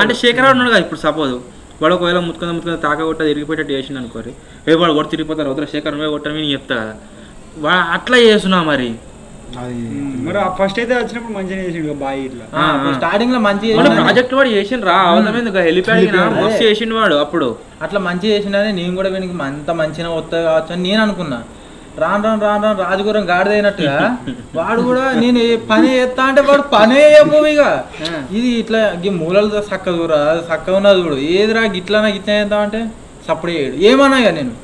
అంటే శేఖరావు ఉన్నాడు కదా ఇప్పుడు. సపోజ్ వాడు ఒకవేళ ముత్తుకుందా తాకగొట్ట తిరిగిపోయేటట్టు చేసింది అనుకోరి, వాడు కూడా తిరిగిపోతారు అవుతారు శేఖర్ నువ్వే కొట్టని నేను చెప్తా కదా. అట్లా చేస్తున్నా మరి. ఫస్ట్ అయితే వచ్చినప్పుడు మంచిగా చేసిండు బాయ్. ఇట్లా స్టార్టింగ్ లో మంచి ప్రాజెక్ట్ వాడు చేసిండు రా హెలిప్యాడ్ మస్తు చేసిండు వాడు. అప్పుడు అట్లా మంచి చేసిండని నేను కూడా వీనికి అంత మంచిగా వస్తుంది కావచ్చు అని నేను అనుకున్నా. రాను రాజుగురం గాడిదైనట్టుగా వాడు కూడా నేను పని చేస్తా అంటే వాడు పనే ఇక ఇది ఇట్లా మూలలు చక్కగా ఉన్నది చూడు ఏదిరా గిట్లా చేద్దాం అంటే సప్పుడు చేయడు ఏమన్నా ఇక నేను.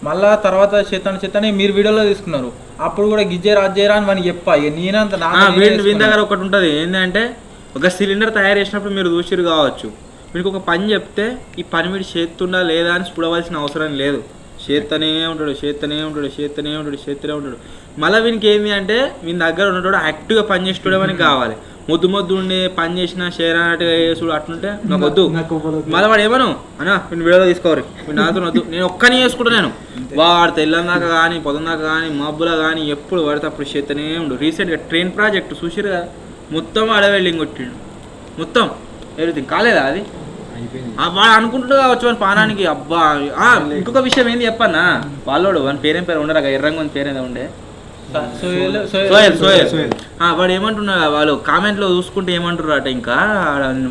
మళ్ళా తర్వాత చెత్తాను మీరు వీడియోలో తీసుకున్నారు. అప్పుడు కూడా గిజ్జే రాజేరా అని మనకి చెప్పా. ఇక నేనంత వీని దగ్గర ఒకటి ఉంటుంది ఏంటంటే, ఒక సిలిండర్ తయారు చేసినప్పుడు మీరు చూసిరు కావచ్చు, మీకు ఒక పని చెప్తే ఈ పని మీరు చేస్తుండా లేదా అని చూడవలసిన అవసరం లేదు. చేస్తూనే ఉంటాడు. మళ్ళీ వీనికి ఏంటి అంటే వీని దగ్గర ఉన్నట్టు యాక్టివ్గా పని చేసేటోడే మనకి కావాలి. మొద్దు ఉండి పని చేసిన షేర్ అన్నట్టుగా చేసుడు అట్లుంటే నాకు వద్దు. మళ్ళీ వాడు ఏమను అన్నా నేను వీడియోలో తీసుకోవాలి, వీడు నాతో వద్దు, నేను ఒక్కనే చేసుకుంటాను. వాడు తెల్లందాకా కానీ పొద్దున్నాక కానీ మబ్బులో కానీ ఎప్పుడు పడితే అప్పుడు చేస్తూనే ఉండు. రీసెంట్గా ట్రైన్ ప్రాజెక్ట్ చూసిరు కదా, మొత్తం ఆడ వెల్డింగ్ కొట్టిండు, మొత్తం ఎవ్రీథింగ్ కాలేదా అది. వాడు అనుకుంటుడు కావచ్చు వాని పానానికి. అబ్బా ఇంకొక విషయం ఏంది చెప్పన్నా, వాళ్ళోడు వాని పేరేం ఉండరా ఎర్రంగా వాని పేరేదో ఉండే సోయల్. వాడు ఏమంటున్నా వాళ్ళు కామెంట్లో చూసుకుంటే ఏమంటారు అట, ఇంకా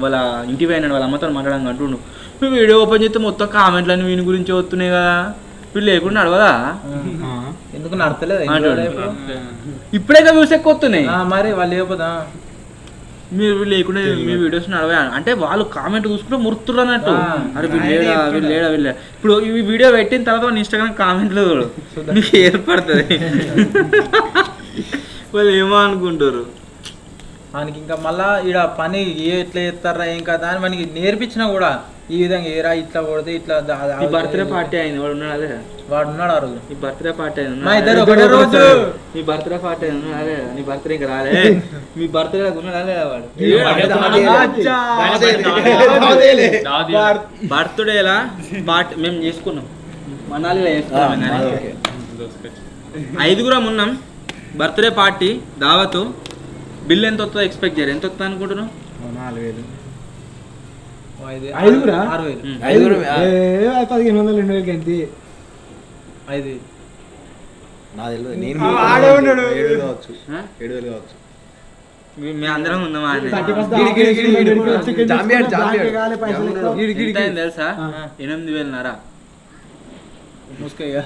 వాళ్ళ ఇంటికి పోయినాడు వాళ్ళ అమ్మతో మాట్లాడడానికి అంటుండు. నువ్వు వీడియో ఓపెన్ చేస్తే మొత్తం కామెంట్లు అన్ని వీని గురించి వస్తున్నాయి కదా, వీళ్ళు లేకుండా నడవదా ఎందుకు నడతలేదు ఇప్పుడే వ్యూస్ ఎక్కువ వస్తున్నాయి. మరి వాళ్ళు లేకపోతే మీరు లేకుండా మీ వీడియోస్ నడవా అంటే వాళ్ళు కామెంట్ చూసుకుంటే ముర్తురు అన్నట్టు. అరే వీళ్ళు లేడా ఇప్పుడు ఈ వీడియో పెట్టిన తర్వాత ఇన్స్టాగ్రామ్ కామెంట్లు మీకు ఏర్పడుతుంది. వాళ్ళు ఏమో అనుకుంటారు. మనకి ఇంకా మళ్ళా ఈడ పని ఎట్లా చేస్తారా ఏం కదా అని మనకి నేర్పించినా కూడా ఈ విధంగా ఏరా ఇట్లా కొడితే ఇట్లా నీ బర్త్డే పార్టీ అయింది వాడు ఉన్నాడు అదే వాడు ఉన్నాడు ఆ రోజు నీ బర్త్డే పార్టీ అయింది మా ఇద్దరు ఒకటే రోజు నీ బర్త్డే పార్టీ అయింది ఉన్నాడు అదే నీ బర్త్డే ఇంకా రాలే మీ బర్త్డే ఉన్నాడు అదే వాడు బర్త్డేలా పార్టీ మేము చేసుకున్నాం మనాలిలో చేసుకున్నాం కానీ 5 ఉన్నాం బర్త్డే పార్టీ దావతు బిల్ ఎంత వస్తుందో ఎక్స్పెక్ట్ చేయరు ఎంత వస్తుంది అనుకుంటున్నావు 4,000 ఐదుగురా? 6,000 1500 2000 ఎంత 5,000 నేను ఆడే ఉన్నాడు. 7,000 కావచ్చు మేము అందరం ఉన్నామా అని. ఎంత అయింది తెలుసా 8,500 ముసుకయ్య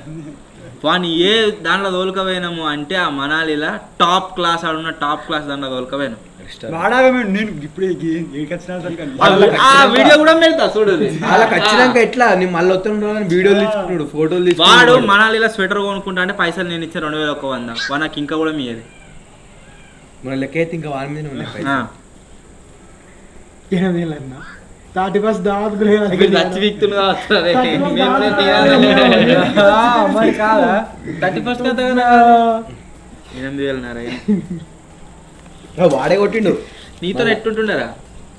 వాని ఏ దాంట్లో తోలుకపోయినాము అంటే ఆ మనాలిలా టాప్ క్లాస్ ఆడున్న టాప్ క్లాస్ దాంట్లో తోలుకపోయినాం. నేను ఇప్పుడు ఆ వీడియో కూడా పెడతా చూడు. వాళ్ళకి వచ్చినాక ఎట్లా నేను మళ్ళీ వస్తున్నాడు వీడియోలు తీసుకున్నాడు ఫోటోలు వాడు తీసుకున్నాడు. మనాలిలా స్వెటర్ కొనుక్కుంటా అంటే పైసలు నేను ఇచ్చే 2,100 వాడు నాకు ఇంకా కూడా మీది. మన లెక్క అయితే ఇంకా వారి మీద ఉన్నాయి పైసలు. 8,000 అన్న 31 దావత్ దచ్చి వీక్తులుగా వస్తుంది. మరి కాదా 31st ఎంత కదా 8,500 వాడే కొట్టిండు. నీతో ఎట్టుంటుండరా?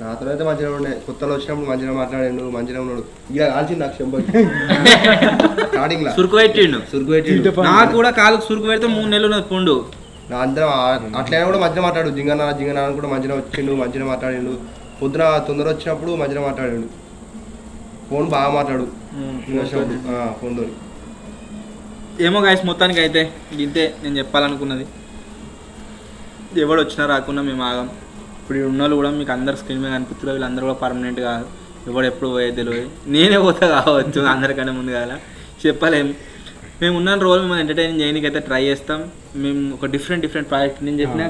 నాతో అయితే మంచిగా ఉండే కొత్తలో వచ్చినప్పుడు మంచిగా మాట్లాడాడు మంచిగా ఉన్నాడు ఇలా కాల్చింది నాకు చెంబ స్టార్టింగ్ లా సురుకు పెట్టిండు. సురుకు పెట్టిండు. నాకు కూడా కాలుకు సురుకు పెడితే 3 నెలలు ఉన్నది పుండు. నా అందరం అట్లయినా కూడా మంచిగా మాట్లాడు జింగన్న అని కూడా మంచిగా వచ్చిండు మంచిగా మాట్లాడిండు పొద్దున తొందర వచ్చినప్పుడు మంచిగా మాట్లాడాడు ఫోన్ బాగా మాట్లాడు ఫోన్తో. ఏమో గాయస్ మొత్తానికి అయితే ఇంతే నేను చెప్పాలనుకున్నది. ఎవడు వచ్చినా రాకుండా మేము ఆగాం. ఇప్పుడు ఉన్న వాళ్ళు కూడా మీకు అందరు స్క్రీన్ మీద కనిపిస్తున్నారు. వీళ్ళందరూ కూడా పర్మనెంట్ కాదు. ఎవడు ఎప్పుడు పోయేది తెలియదు. నేనే పోతా కావచ్చు అందరికన్నా ముందు కాదా చెప్పలేము. మేము ఉన్న రోజు మిమ్మల్ని ఎంటర్టైన్ చేయడానికి అయితే ట్రై చేస్తాం. మేము ఒక డిఫరెంట్ ప్రాజెక్ట్ నేను చెప్పిన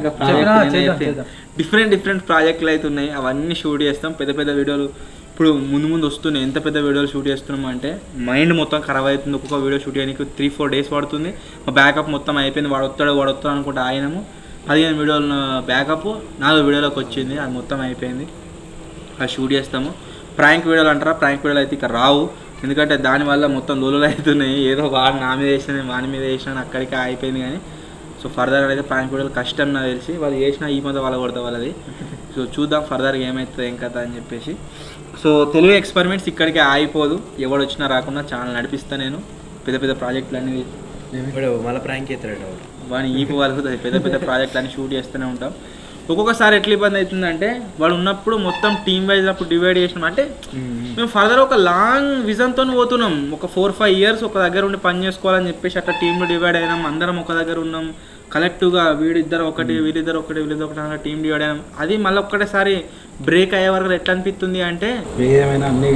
డిఫరెంట్ ప్రాజెక్టులు అయితే ఉన్నాయి. అవన్నీ షూట్ చేస్తాం. పెద్ద వీడియోలు ఇప్పుడు ముందు వస్తున్నాయి. ఎంత పెద్ద వీడియోలు షూట్ చేస్తున్నాము అంటే మైండ్ మొత్తం ఖరాబ్ అవుతుంది. ఒక్కొక్క వీడియో షూట్ చేయడానికి 3-4 days పడుతుంది. మా బ్యాకప్ మొత్తం అయిపోయింది. వాడు వస్తాడు అనుకుంటే ఆయనము 15 వీడియోలు బ్యాకప్ 4 వీడియోలోకి వచ్చింది. అది మొత్తం అయిపోయింది. అది షూట్ చేస్తాము. ప్రాంక్ వీడియోలు అంటారా? ప్రాంక్ వీడియోలు అయితే ఇక రావు. ఎందుకంటే దానివల్ల మొత్తం లోలు అవుతున్నాయి. ఏదో వాడు నా మీద వేసిన వాని మీద వేసిన అక్కడికి అయిపోయింది. కానీ సో ఫర్దర్ అయితే ప్రాంక్ వీడియోలు కష్టం నాకు తెలిసి వాళ్ళు చేసిన ఈ మధ్య వాళ్ళ కొడతా వాళ్ళది. సో చూద్దాం ఫర్దర్గా ఏమవుతుంది ఏం కదా అని చెప్పేసి. సో తెలుగు ఎక్స్పెరిమెంట్స్ ఇక్కడికి ఆగిపోదు. ఎవడు వచ్చినా రాకుండా ఛానల్ నడిపిస్తా నేను. పెద్ద ప్రాజెక్టులు అనేది మళ్ళీ ప్రాంక్ చేస్తాడు వాడిని ఈపు వాళ్ళకు పెద్ద ప్రాజెక్టులు అన్ని షూట్ చేస్తూనే ఉంటాం. ఒక్కొక్కసారి ఎట్లా ఇబ్బంది అవుతుందంటే వాడు ఉన్నప్పుడు మొత్తం టీమ్ వైజ్ అప్పుడు డివైడ్ చేసినాం. అంటే మేము ఫర్దర్ ఒక లాంగ్ విజన్తో పోతున్నాం. ఒక 4-5 years ఒక దగ్గర ఉండి పని చేసుకోవాలని చెప్పేసి అట్లా టీంలో డివైడ్ అయినాం. అందరం ఒక దగ్గర ఉన్నాం. కలెక్టివ్గా వీళ్ళిద్దరు ఒకటి అలా టీం డివైడ్ అయినాం. అది మళ్ళీ ఒక్కటేసారి బ్రేక్ అయ్యే వరకు ఎట్లా అనిపిస్తుంది అంటే ఏమైనా అన్ని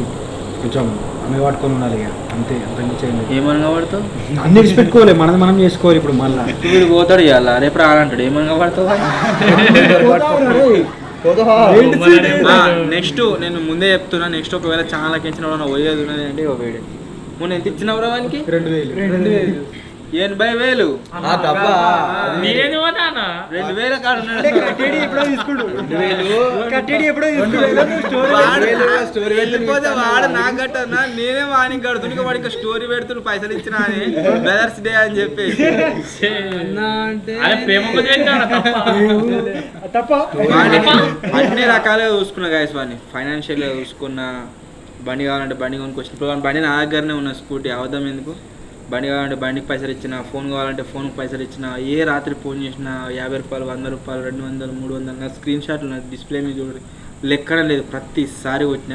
కొంచెం అమ్మే పట్టుకొని ఉండాలి ఇక అంతే. ఏమనగా పడతావు అన్ని పెట్టుకోవాలి మనది మనం చేసుకోవాలి. ఇప్పుడు మళ్ళీ వీడు పోతాడు ఇవాళ రేపు రాలంటాడు. ఏమనగా పడతావు? నెక్స్ట్ నేను ముందే చెప్తున్నా. నెక్స్ట్ ఒకవేళ ఛానల్ కించిన పోయేది ఉన్నది అంటే ఒక వీడియో మొన్న ఎంత ఇచ్చినవరా వానికి 2,000 80,000 నేనేది పోతానా 2,000 కాడు ఉన్నాడు. వాడు నాకు కట్టనా నేనే వానికి కడుతున్నా. వాడికి స్టోరీ పెడుతున్నా పైసలు ఇచ్చినా అని బ్రదర్స్ డే అని చెప్పి ప్రేమ అన్ని రకాలుగా చూసుకున్నా గాయస్. వాడిని ఫైనాన్షియల్గా చూసుకున్నా. బండి కావాలంటే బండి కొనుక్కొచ్చిన. ఇప్పుడు బండి నా దగ్గరనే ఉన్న స్కూటీ అవద్దం ఎందుకు. బండి కావాలంటే బండికి పైసలు ఇచ్చిన. ఫోన్ కావాలంటే ఫోన్కి పైసలు ఇచ్చిన. ఏ రాత్రి ఫోన్ చేసినా 50 రూపాయలు 100 రూపాయలు 200 300 నా స్క్రీన్ షాట్లు నా డిస్ప్లే మీద చూడండి లెక్కడం లేదు. ప్రతిసారి వచ్చిన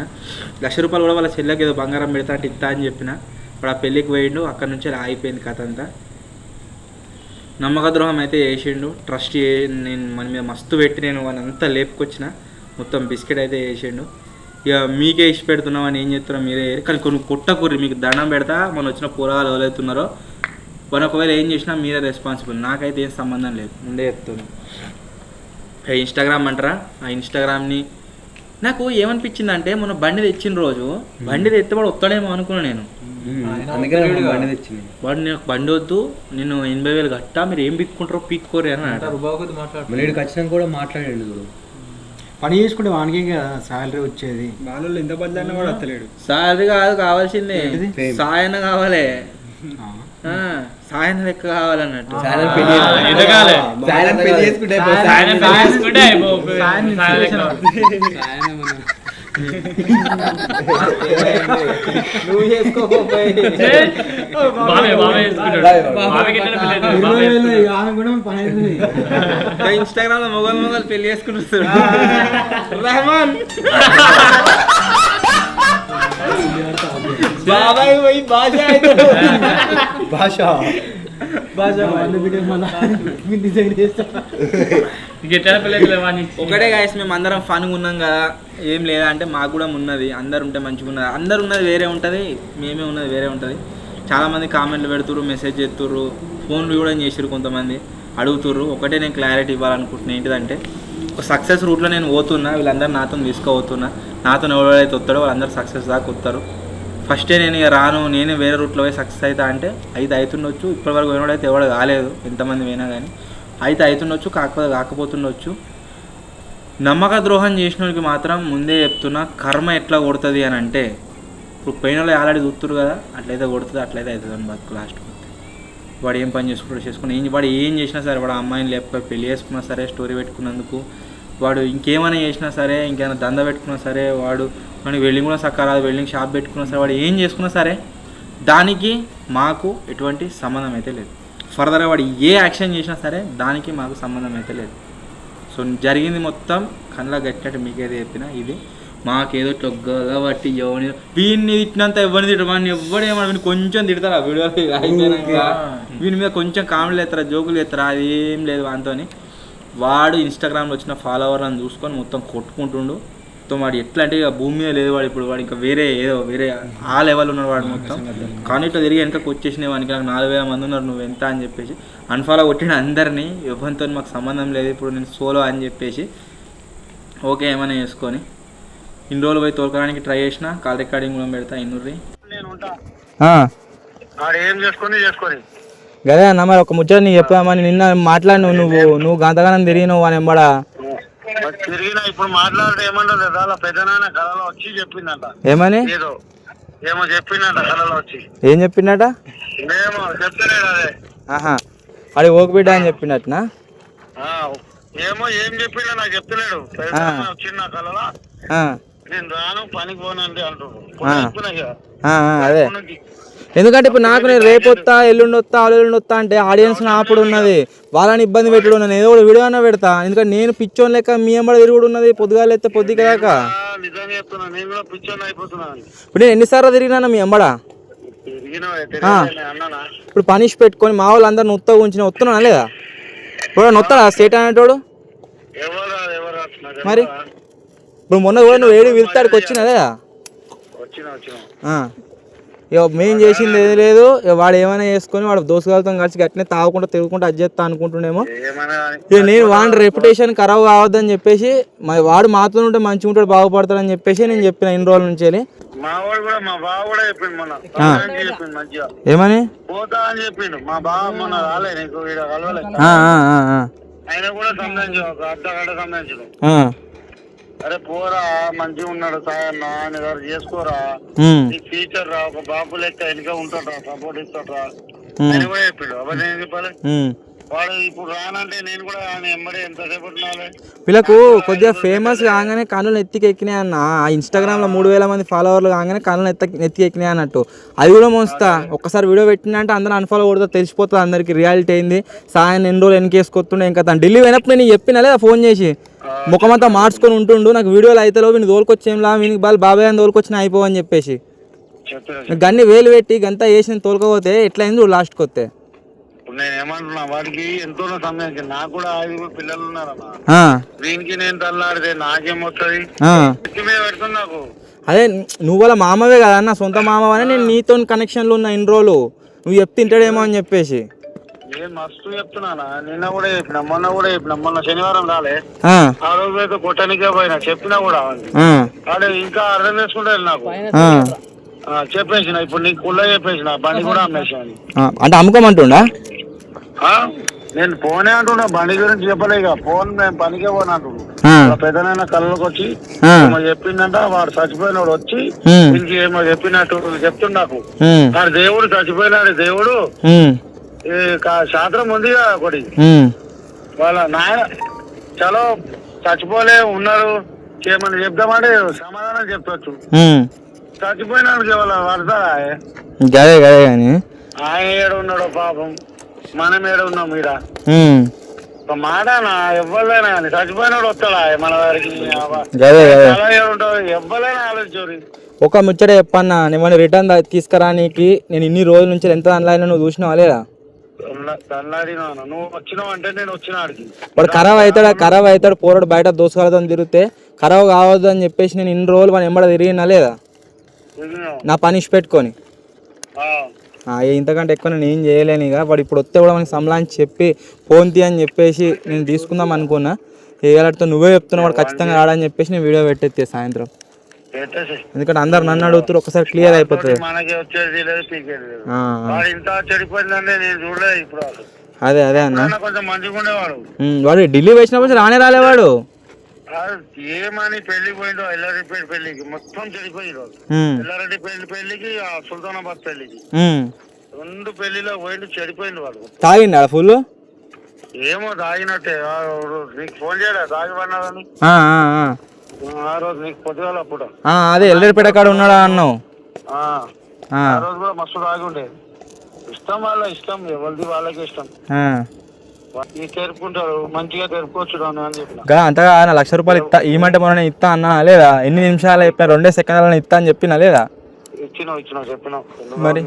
1,00,000 రూపాయలు కూడా వాళ్ళ చెల్లెకి ఏదో బంగారం పెడతా అంటే ఇస్తా అని చెప్పిన. ఇప్పుడు ఆ పెళ్ళికి పోయిండు. అక్కడ నుంచి ఆగిపోయింది కథ అంతా. నమ్మక ద్రోహం అయితే చేసిండు. ట్రస్ట్ నేను మన మీద మస్తు పెట్టి నేను వాళ్ళని అంతా లేపుకొచ్చిన. మొత్తం బిస్కెట్ అయితే చేసిండు. ఇక మీకే ఇష్ట పెడుతున్నామని ఏం చెప్తున్నారో మీరే. కానీ కొన్ని కొట్టకూర్రి మీకు దండం పెడతా. మన వచ్చిన పోరాలు ఎవరైతున్నారో వాళ్ళు ఒకవేళ ఏం చేసినా మీరే రెస్పాన్సిబుల్. నాకైతే ఏం సంబంధం లేదు ముందే చెప్తున్నాను. ఇన్స్టాగ్రామ్ అంటారా? ఆ ఇన్స్టాగ్రామ్ని నాకు ఏమనిపించిందంటే మొన్న బండి తెచ్చిన రోజు బండి తెస్తే వాడు వస్తాడేమో అనుకున్నాను నేను. వాడు నాకు బండి వద్దు నేను 80,000 కట్టా మీరు ఏం పిక్కుంటారో పిక్కోరు అని ఖచ్చితంగా కూడా మాట్లాడాడు. పని చేసుకుంటే వానికి కదా శాలరీ వచ్చేది. వాళ్ళు ఎంత బదులన్నా కూడా వస్తలేడు. సాలరీ కాదు కావాల్సిందే, సాయన కావాలి, సాయన లెక్క కావాలన్నట్టు. నువ్వు చేసుకోకపోయి ఇన్స్టాగ్రామ్ లో మొగలు పెళ్లి చేసుకుంటారు. రెహమాన్ బాబాయ్ పోయి భాష ఒకటే గాయస్, మేము అందరం ఫన్గా ఉన్నాం కదా, ఏం లేదా అంటే మాకు కూడా ఉన్నది, అందరు ఉంటే మంచిగా ఉన్నది. అందరు ఉన్నది వేరే ఉంటుంది, మేమే ఉన్నది వేరే ఉంటుంది. చాలామంది కామెంట్లు పెడుతుర్రు, మెసేజ్ చేస్తుర్రు, ఫోన్లు కూడా చేసిర్రు, కొంతమంది అడుగుతుర్రు. ఒకటే నేను క్లారిటీ ఇవ్వాలనుకుంటున్నాను, ఏంటిదంటే ఒక సక్సెస్ రూట్లో నేను పోతున్నా, వీళ్ళందరూ నాతో తీసుకుపోతున్నా. నాతో ఎవరైతే వస్తాడో వాళ్ళందరూ సక్సెస్ దాకా వస్తారు. ఫస్టే నేను ఇక రాను, నేనే వేరే రూట్లో పోయి సక్సెస్ అవుతా అంటే అవుతుండొచ్చు. ఇప్పటివరకు పోయినోడైతే ఎవడు కాలేదు, ఎంతమంది పోయినా కానీ అవుతుండొచ్చు, కాకపోతుండొచ్చు. నమ్మక ద్రోహం చేసిన వాళ్ళకి మాత్రం ముందే చెప్తున్నా, కర్మ ఎట్లా కొడుతుంది అని అంటే, ఇప్పుడు పోయిన వాళ్ళు ఆల్రెడీ చూస్తున్నారు కదా, అట్లయితే కొడుతుంది, అట్లయితే అవుతుంది అని బతుకు. లాస్ట్ వాడు ఏం పని చేసుకుని వాడు ఏం చేసినా సరే, వాడు అమ్మాయిని లేకపోతే పెళ్లి చేసుకున్నా సరే, స్టోరీ పెట్టుకున్నందుకు, వాడు ఇంకేమైనా చేసినా సరే, ఇంకేమైనా దంద పెట్టుకున్నా సరే, వాడు వెల్డింగ్ కూడా సక్కరాదు, వెల్డింగ్ షాప్ పెట్టుకున్నా సరే, వాడు ఏం చేసుకున్నా సరే దానికి మాకు ఎటువంటి సంబంధం అయితే లేదు. ఫర్దర్గా వాడు ఏ యాక్షన్ చేసినా సరే దానికి మాకు సంబంధం అయితే లేదు. సో జరిగింది మొత్తం కళ్ళ గట్టినట్టు మీకేదో చెప్పినా, ఇది మాకేదో చొగ్గగా బట్టి ఎవరిని వీడిని తిట్టినంత ఎవరిని తిట్టమని ఎవడేమని కొంచెం తిడతారు ఆ వీడియోలో అయిపోయినాక. వీని మీద కొంచెం కామెడీలు ఎత్తారా, జోకులు ఎత్తారా, అది ఏం లేదు వానితో. వాడు ఇన్స్టాగ్రామ్లో వచ్చిన ఫాలోవర్లను చూసుకొని మొత్తం కొట్టుకుంటుండు. మొత్తం వాడు ఎట్లా అంటే ఇక భూమి మీద లేదు వాడు, ఇప్పుడు వాడు ఇంకా వేరే ఆ లెవెల్ ఉన్నాడు వాడు. మొత్తం కానిట్లో తిరిగి వెనకకు వచ్చేసిన వానికి నాకు 4000 మంది ఉన్నారు, నువ్వు ఎంత అని చెప్పేసి అన్ఫాలో కొట్టిన అందరినీ, ఎవరితో మాకు సంబంధం లేదు, ఇప్పుడు నేను సోలో అని చెప్పేసి ఓకే ఏమైనా చేసుకొని ఇన్ని రోజులు పోయి తోలుకోవడానికి ట్రై చేసిన. కాల్ రికార్డింగ్ కూడా పెడతా ఇన్నూరి. గదే అన్న, మరి ఒక ముచ్చట నీకు చెప్పామని నిన్న మాట్లాడినావు, నువ్వు గంతగానం తిరిగినావు అని ఎంబడా తిరిగినా. ఇప్పుడు మాట్లాడితే ఏమంటారు కదా, పెద్దనాన్న కళలో వచ్చి చెప్పిందంట. ఏమని? ఏమో చెప్పిందంట కళలో వచ్చి. ఏం చెప్పిందట? ఏమో చెప్తలేడు అదే. ఆహా, అది ఓకే బిడ్డ అని చెప్పినట్టునా? ఏమో ఏం చెప్పిండో నాకు చెప్తలేడు. వచ్చింది నా కళలో, నేను రాను పనికి పోనండి అంటున్నాడు. అదే, ఎందుకంటే ఇప్పుడు నాకు నేను రేపు వస్తా, ఎల్లుండి వస్తా అంటే ఆడియన్స్ అప్పుడు ఉన్నది, వాళ్ళని ఇబ్బంది పెట్టుడు. నేను ఏదో కూడా వీడియో అన్నా పెడతా, ఎందుకంటే నేను పిచ్చోన్ లెక్క మీ ఎంబడ తిరుగుడు ఉన్నది. పొద్దుగాలు ఎత్తే పొద్దుకి దాకా ఇప్పుడు నేను ఎన్నిసార్లు తిరిగినా మీ ఎంబడ. ఇప్పుడు పనిష్ పెట్టుకొని మా వాళ్ళు అందరిని ఉత్తగా ఉంచిన వస్తున్నా లేదా? ఇప్పుడు వస్తాడా స్టేట్ అనేటోడు? మరి ఇప్పుడు మొన్న కూడా నువ్వు ఏడు వెళ్తాడికి వచ్చినా లేదా? ఇక మేము చేసింది ఏది లేదు. వాడు ఏమైనా చేసుకొని వాడు దోసుగాలతో కలిసి గట్టినే తాగకుండా తిరుగుకుంటూ అడ్జేస్తా అనుకుంటుండేమో. ఇక నేను వాడి రెప్యుటేషన్ ఖరాబ్ కావద్దని చెప్పేసి, వాడు మాతో ఉంటే మంచిగా ఉంటాడు, బాగుపడతాడని చెప్పేసి నేను చెప్పిన ఇన్ని రోజుల నుంచి. ఏమని పోతా అని చెప్పిండు మా బావ, మొన్న రాలే నీకు ఆయన కూడా సంబంధించు, ఒక అర్ధగంట సంబంధించు. అరే పోరా, మంచిగా ఉన్నాడు సాయన్న, ఆయన గారు చేసుకోరా, నీ ఫ్యూచర్ రా, ఒక బాబు లెక్క వెనుక ఉంటాడు, సపోర్ట్ ఇస్తాడు అని కూడా చెప్పాడు. అబ్బాయి ఏం చెప్పాలి, వాడు ఇప్పుడు రానంటే నేను కూడా ఆయన ఎంబడి ఎంతసేపు ఉండాలి. వీళ్ళకు కొద్దిగా ఫేమస్ కాగానే కళ్ళు ఎత్తికి ఎక్కినాయి అన్న. ఆ ఇన్స్టాగ్రామ్లో 3000 మంది ఫాలోవర్లు కాగానే కళ్ళు ఎత్తికి ఎక్కినాయి అన్నట్టు. అది కూడా మోస్తా. ఒక్కసారి వీడియో పెట్టినంటే అందరూ అన్ఫాలో కొడుతా, తెలిసిపోతుంది అందరికి రియాలిటీ అయింది. సాయం ఎన్ని రోజులు వెనకేసుకొస్తుండే. ఇంకా తను ఢిల్లీ పోయినప్పుడు నేను చెప్పినా లేదా ఫోన్ చేసి, ముఖమంతా మార్చుకొని ఉంటుండు, నాకు వీడియోలు అయితే వీని తోలుకొచ్చేంలా, వీనికి బాబాయ్ అని తోలుకొచ్చిన అయిపోవని చెప్పేసి గన్ని వేలు పెట్టి గంతా వేసి తోలుకపోతే ఎట్లా అయింది లాస్ట్కి వస్తే. నేను ఏమంటున్నా, వాడికి ఎంతో సమయం, నాకు కూడా 5 పిల్లలు ఉన్నారన్నా, వీనికి నేను తల్లాడితే నాకేమొస్తుంది పెడుతుంది నాకు. అదే నువ్వు వాళ్ళ మామవే కదా అన్న, సొంత మామవనే. నేను నీతో కనెక్షన్లు ఉన్నా ఇన్ని రోజులు, నువ్వు చెప్తే తింటాడేమో అని చెప్పేసి నేను మస్తు చెప్తున్నానా. నిన్న కూడా చెప్పిన, మొన్న కూడా చెప్పిన. మొన్న శనివారం రాలే, ఆ రోజు అయితే కొట్టనికే పోయినా, చెప్పినా కూడా వాడు ఇంకా అర్థం చేసుకుంటాడు. నాకు చెప్పేసిన, ఇప్పుడు నీకు కుళ్ళ చెప్పేసిన, బండి కూడా అమ్మేసాను అంటే అమ్ముకోమంటుండా. నేను ఫోనే అంటున్నా, బండి గురించి చెప్పలేక. ఫోన్ మేము పనికే పోనా అంటున్నా. పెద్దనైనా కళ్ళకి వచ్చి ఏమో చెప్పిందంట. వాడు చచ్చిపోయినాడు వచ్చి ఇంక ఏమో చెప్పినట్టు చెప్తుండు నాకు. వాడు దేవుడు చచ్చిపోయినాడు దేవుడు ఈ శాస్త్రం ఉంది కదా ఒకటి, వాళ్ళ నాయన చలో చచ్చిపోలే ఉన్నారు చేయమని చెప్దామంటే సమాధానం చెప్పచ్చు. చచ్చిపోయినాడు వాళ్ళ పడతారా గదే గదే కానీ ఆయన ఏడు ఉన్నాడు పాపం, మనం ఏడు ఉన్నాం మీర ఒక మాటనా ఎవ్వరైనా కానీ చచ్చిపోయినాడు వస్తాడా మన వారికి ఏడుంటాడు ఎవ్వరైనా ఆలోచించరు. ఒక ముచ్చట చెప్పన్నా, నేను రిటర్న్ తీసుకురానికి నేను ఇన్ని రోజుల నుంచి ఎంత ఆన్లైన్ నువ్వు చూసినావా లేదా? నువ్వు వచ్చినావు అంటే నేను వచ్చిన ఆడికి వాడు ఖరాబ్ అవుతాడు పోరాడు బయట దోసుకాలతో తిరిగితే ఖరాబ్ కావద్దు అని చెప్పేసి నేను ఇన్ని రోజులు మన ఎంబడ తిరిగినా లేదా నా పనిష్ పెట్టుకొని. ఇంతకంటే ఎక్కువ నేను ఏం చేయలేను. ఇక వాడు ఇప్పుడు వస్తే కూడా మనకి సంలాంచి చెప్పి ఫోన్ తీ అని చెప్పేసి నేను తీసుకుందాం అనుకున్నా. ఏలాడితో నువ్వే చెప్తున్నావు వాడు ఖచ్చితంగా రాడని చెప్పేసి నేను వీడియో పెట్టేస్తే సాయంత్రం, ఎందుకంటే అందరు నన్ను అడుగుతారు, ఒకసారి క్లియర్ అయిపోతుంది. అదే అదే అన్న, వాడు ఢిల్లీ వేసినప్పుడు రానే రాలేవాడు. ఏమని పెళ్లికి పోయిండో ఎల్లారెడ్డిపేట పెళ్లికి మొత్తం చెడిపోయిండు. ఎల్లారెడ్డిపేట పెళ్లికి సుల్తానాబాద్ పెళ్లికి 2 పెళ్లిలో పోయిండు చెడిపోయిండు వాడు. తాగిండా ఫుల్? ఏమో తాగినట్టే. నీకు ఫోన్ చేయడా తాగి పడినాదని? ఆ రోజు నీకు పొద్దుగాల అప్పుడు అదే ఎల్లారెడ్డిపేట కాడ ఉన్నాడా అన్నావు. ఆ రోజు కూడా మస్తు తాగి ఉండే. ఇష్టం వాళ్ళ ఇష్టం, ఎవరిది వాళ్ళకి ఇష్టం. తెరుపుకుంటారు మంచిగా తెరుపుకోవచ్చు అని చెప్పిన. అంతగా ₹1,00,000 ఇస్తా ఈమంటే మొన్న ఇస్తా అన్నా లేదా? ఎన్ని నిమిషాలు చెప్పినా 2 సెకండ్లలో ఇస్తా అని చెప్పినా లేదా? ఇచ్చినావు చెప్పినావు. మరి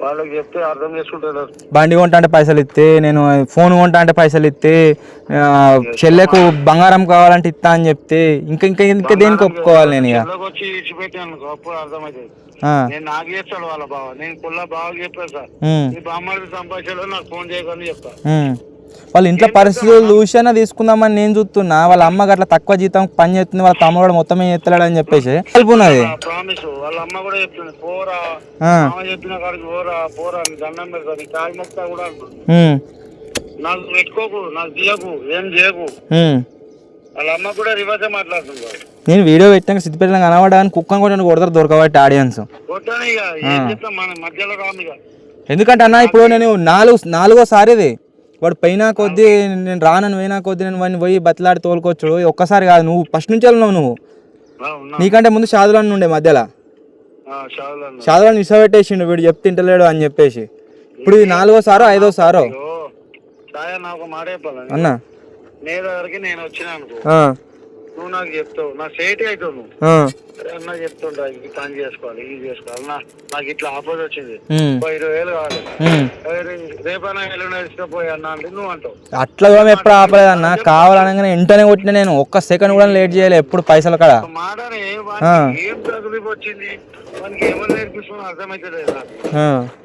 వాళ్ళకి చెప్తే అర్థం చేసుకుంటారు. బండి కొంటా అంటే పైసలు ఇస్తే, నేను ఫోన్ కొంటా అంటే పైసలు ఇస్తే, చెల్లెకు బంగారం కావాలంటే ఇస్తా అని చెప్తే ఇంకా ఇంకా ఇంకా దేనికి ఒప్పుకోవాలి నేను? ఇక వచ్చి ఇచ్చిపెట్టాను అప్పుడు అర్థమవుతుంది. నేను నాకు చేస్తాడు వాళ్ళ బావ, నేను పుల్ల బాగా చెప్పాను సార్ ఈ బామ్మడికి సంపాదించాలో నాకు ఫోన్ చేయకుండా చెప్తా. వాళ్ళ ఇంట్లో పరిస్థితులు చూసినా తీసుకుందామని నేను చూస్తున్నా. వాళ్ళ అమ్మ అట్లా తక్కువ జీతం పని చేస్తుంది, వాళ్ళ తమ్ముడు మొత్తం ఏం ఎత్తలేడు అని చెప్పేసి కలిపున్నది. ప్రామిస్ వాళ్ళ అమ్మ కూడా చెప్తుంది పోరా చెప్పిన కాడికి పోరా దండం పెడతాను కాగి మొక్తా కూడా నాకు పెట్టుకోకు, నాకు తీయకు, ఏం చేయకు. వాళ్ళ అమ్మ కూడా రివర్సే మాట్లాడుతుంది. నేను వీడియో పెట్టాక సిద్ధిపేట కనబడని కుక్కను కూడా కొడతారు దొరకబట్టి ఆడియన్స్. ఎందుకంటే అన్న ఇప్పుడు నేను నాలుగోసారి ఇది వాడు పోయినా కొద్దీ నేను రానని పోయినా కొద్దీ నేను వాడిని పోయి బతిలాడి తోలుకోవచ్చు. ఒక్కసారి కాదు, నువ్వు ఫస్ట్ నుంచి వెళ్ళినావు. నువ్వు నీకంటే ముందు షాదులను ఉండే మధ్యలో షాదులను ఇసబెట్టేసిండు వీడు చెప్తే ఇంటలేడు అని చెప్పేసి. ఇప్పుడు ఇది 4వ సారో 5వ సారో అన్నా. నేను వచ్చినా అనుకో నువ్వు నాకు చెప్తావు, నా సేటి అవుతావు నువ్వు అన్నా చెప్తుంటా ఇది పని చేసుకోవాలి ఇది చేసుకోవాలి నాకు ఇట్లా ఆపోజ్ వచ్చింది 20,000 కావాలి రేపైనా ఎల్లుండి తీసుకుపోయి అన్నా అంటే నువ్వు అంటావు. అట్లా కూడా ఎప్పుడు ఆపలేదన్నా, కావాలనగానే వెంటనే కొట్టిన నేను ఒక్క సెకండ్ కూడా లేట్ చేయలేదు ఎప్పుడు పైసలు కాడ. మాటనే ఏం తగులిపి వచ్చింది మనకి ఏమని నేర్పిస్తున్నా అర్థమైతలేదు,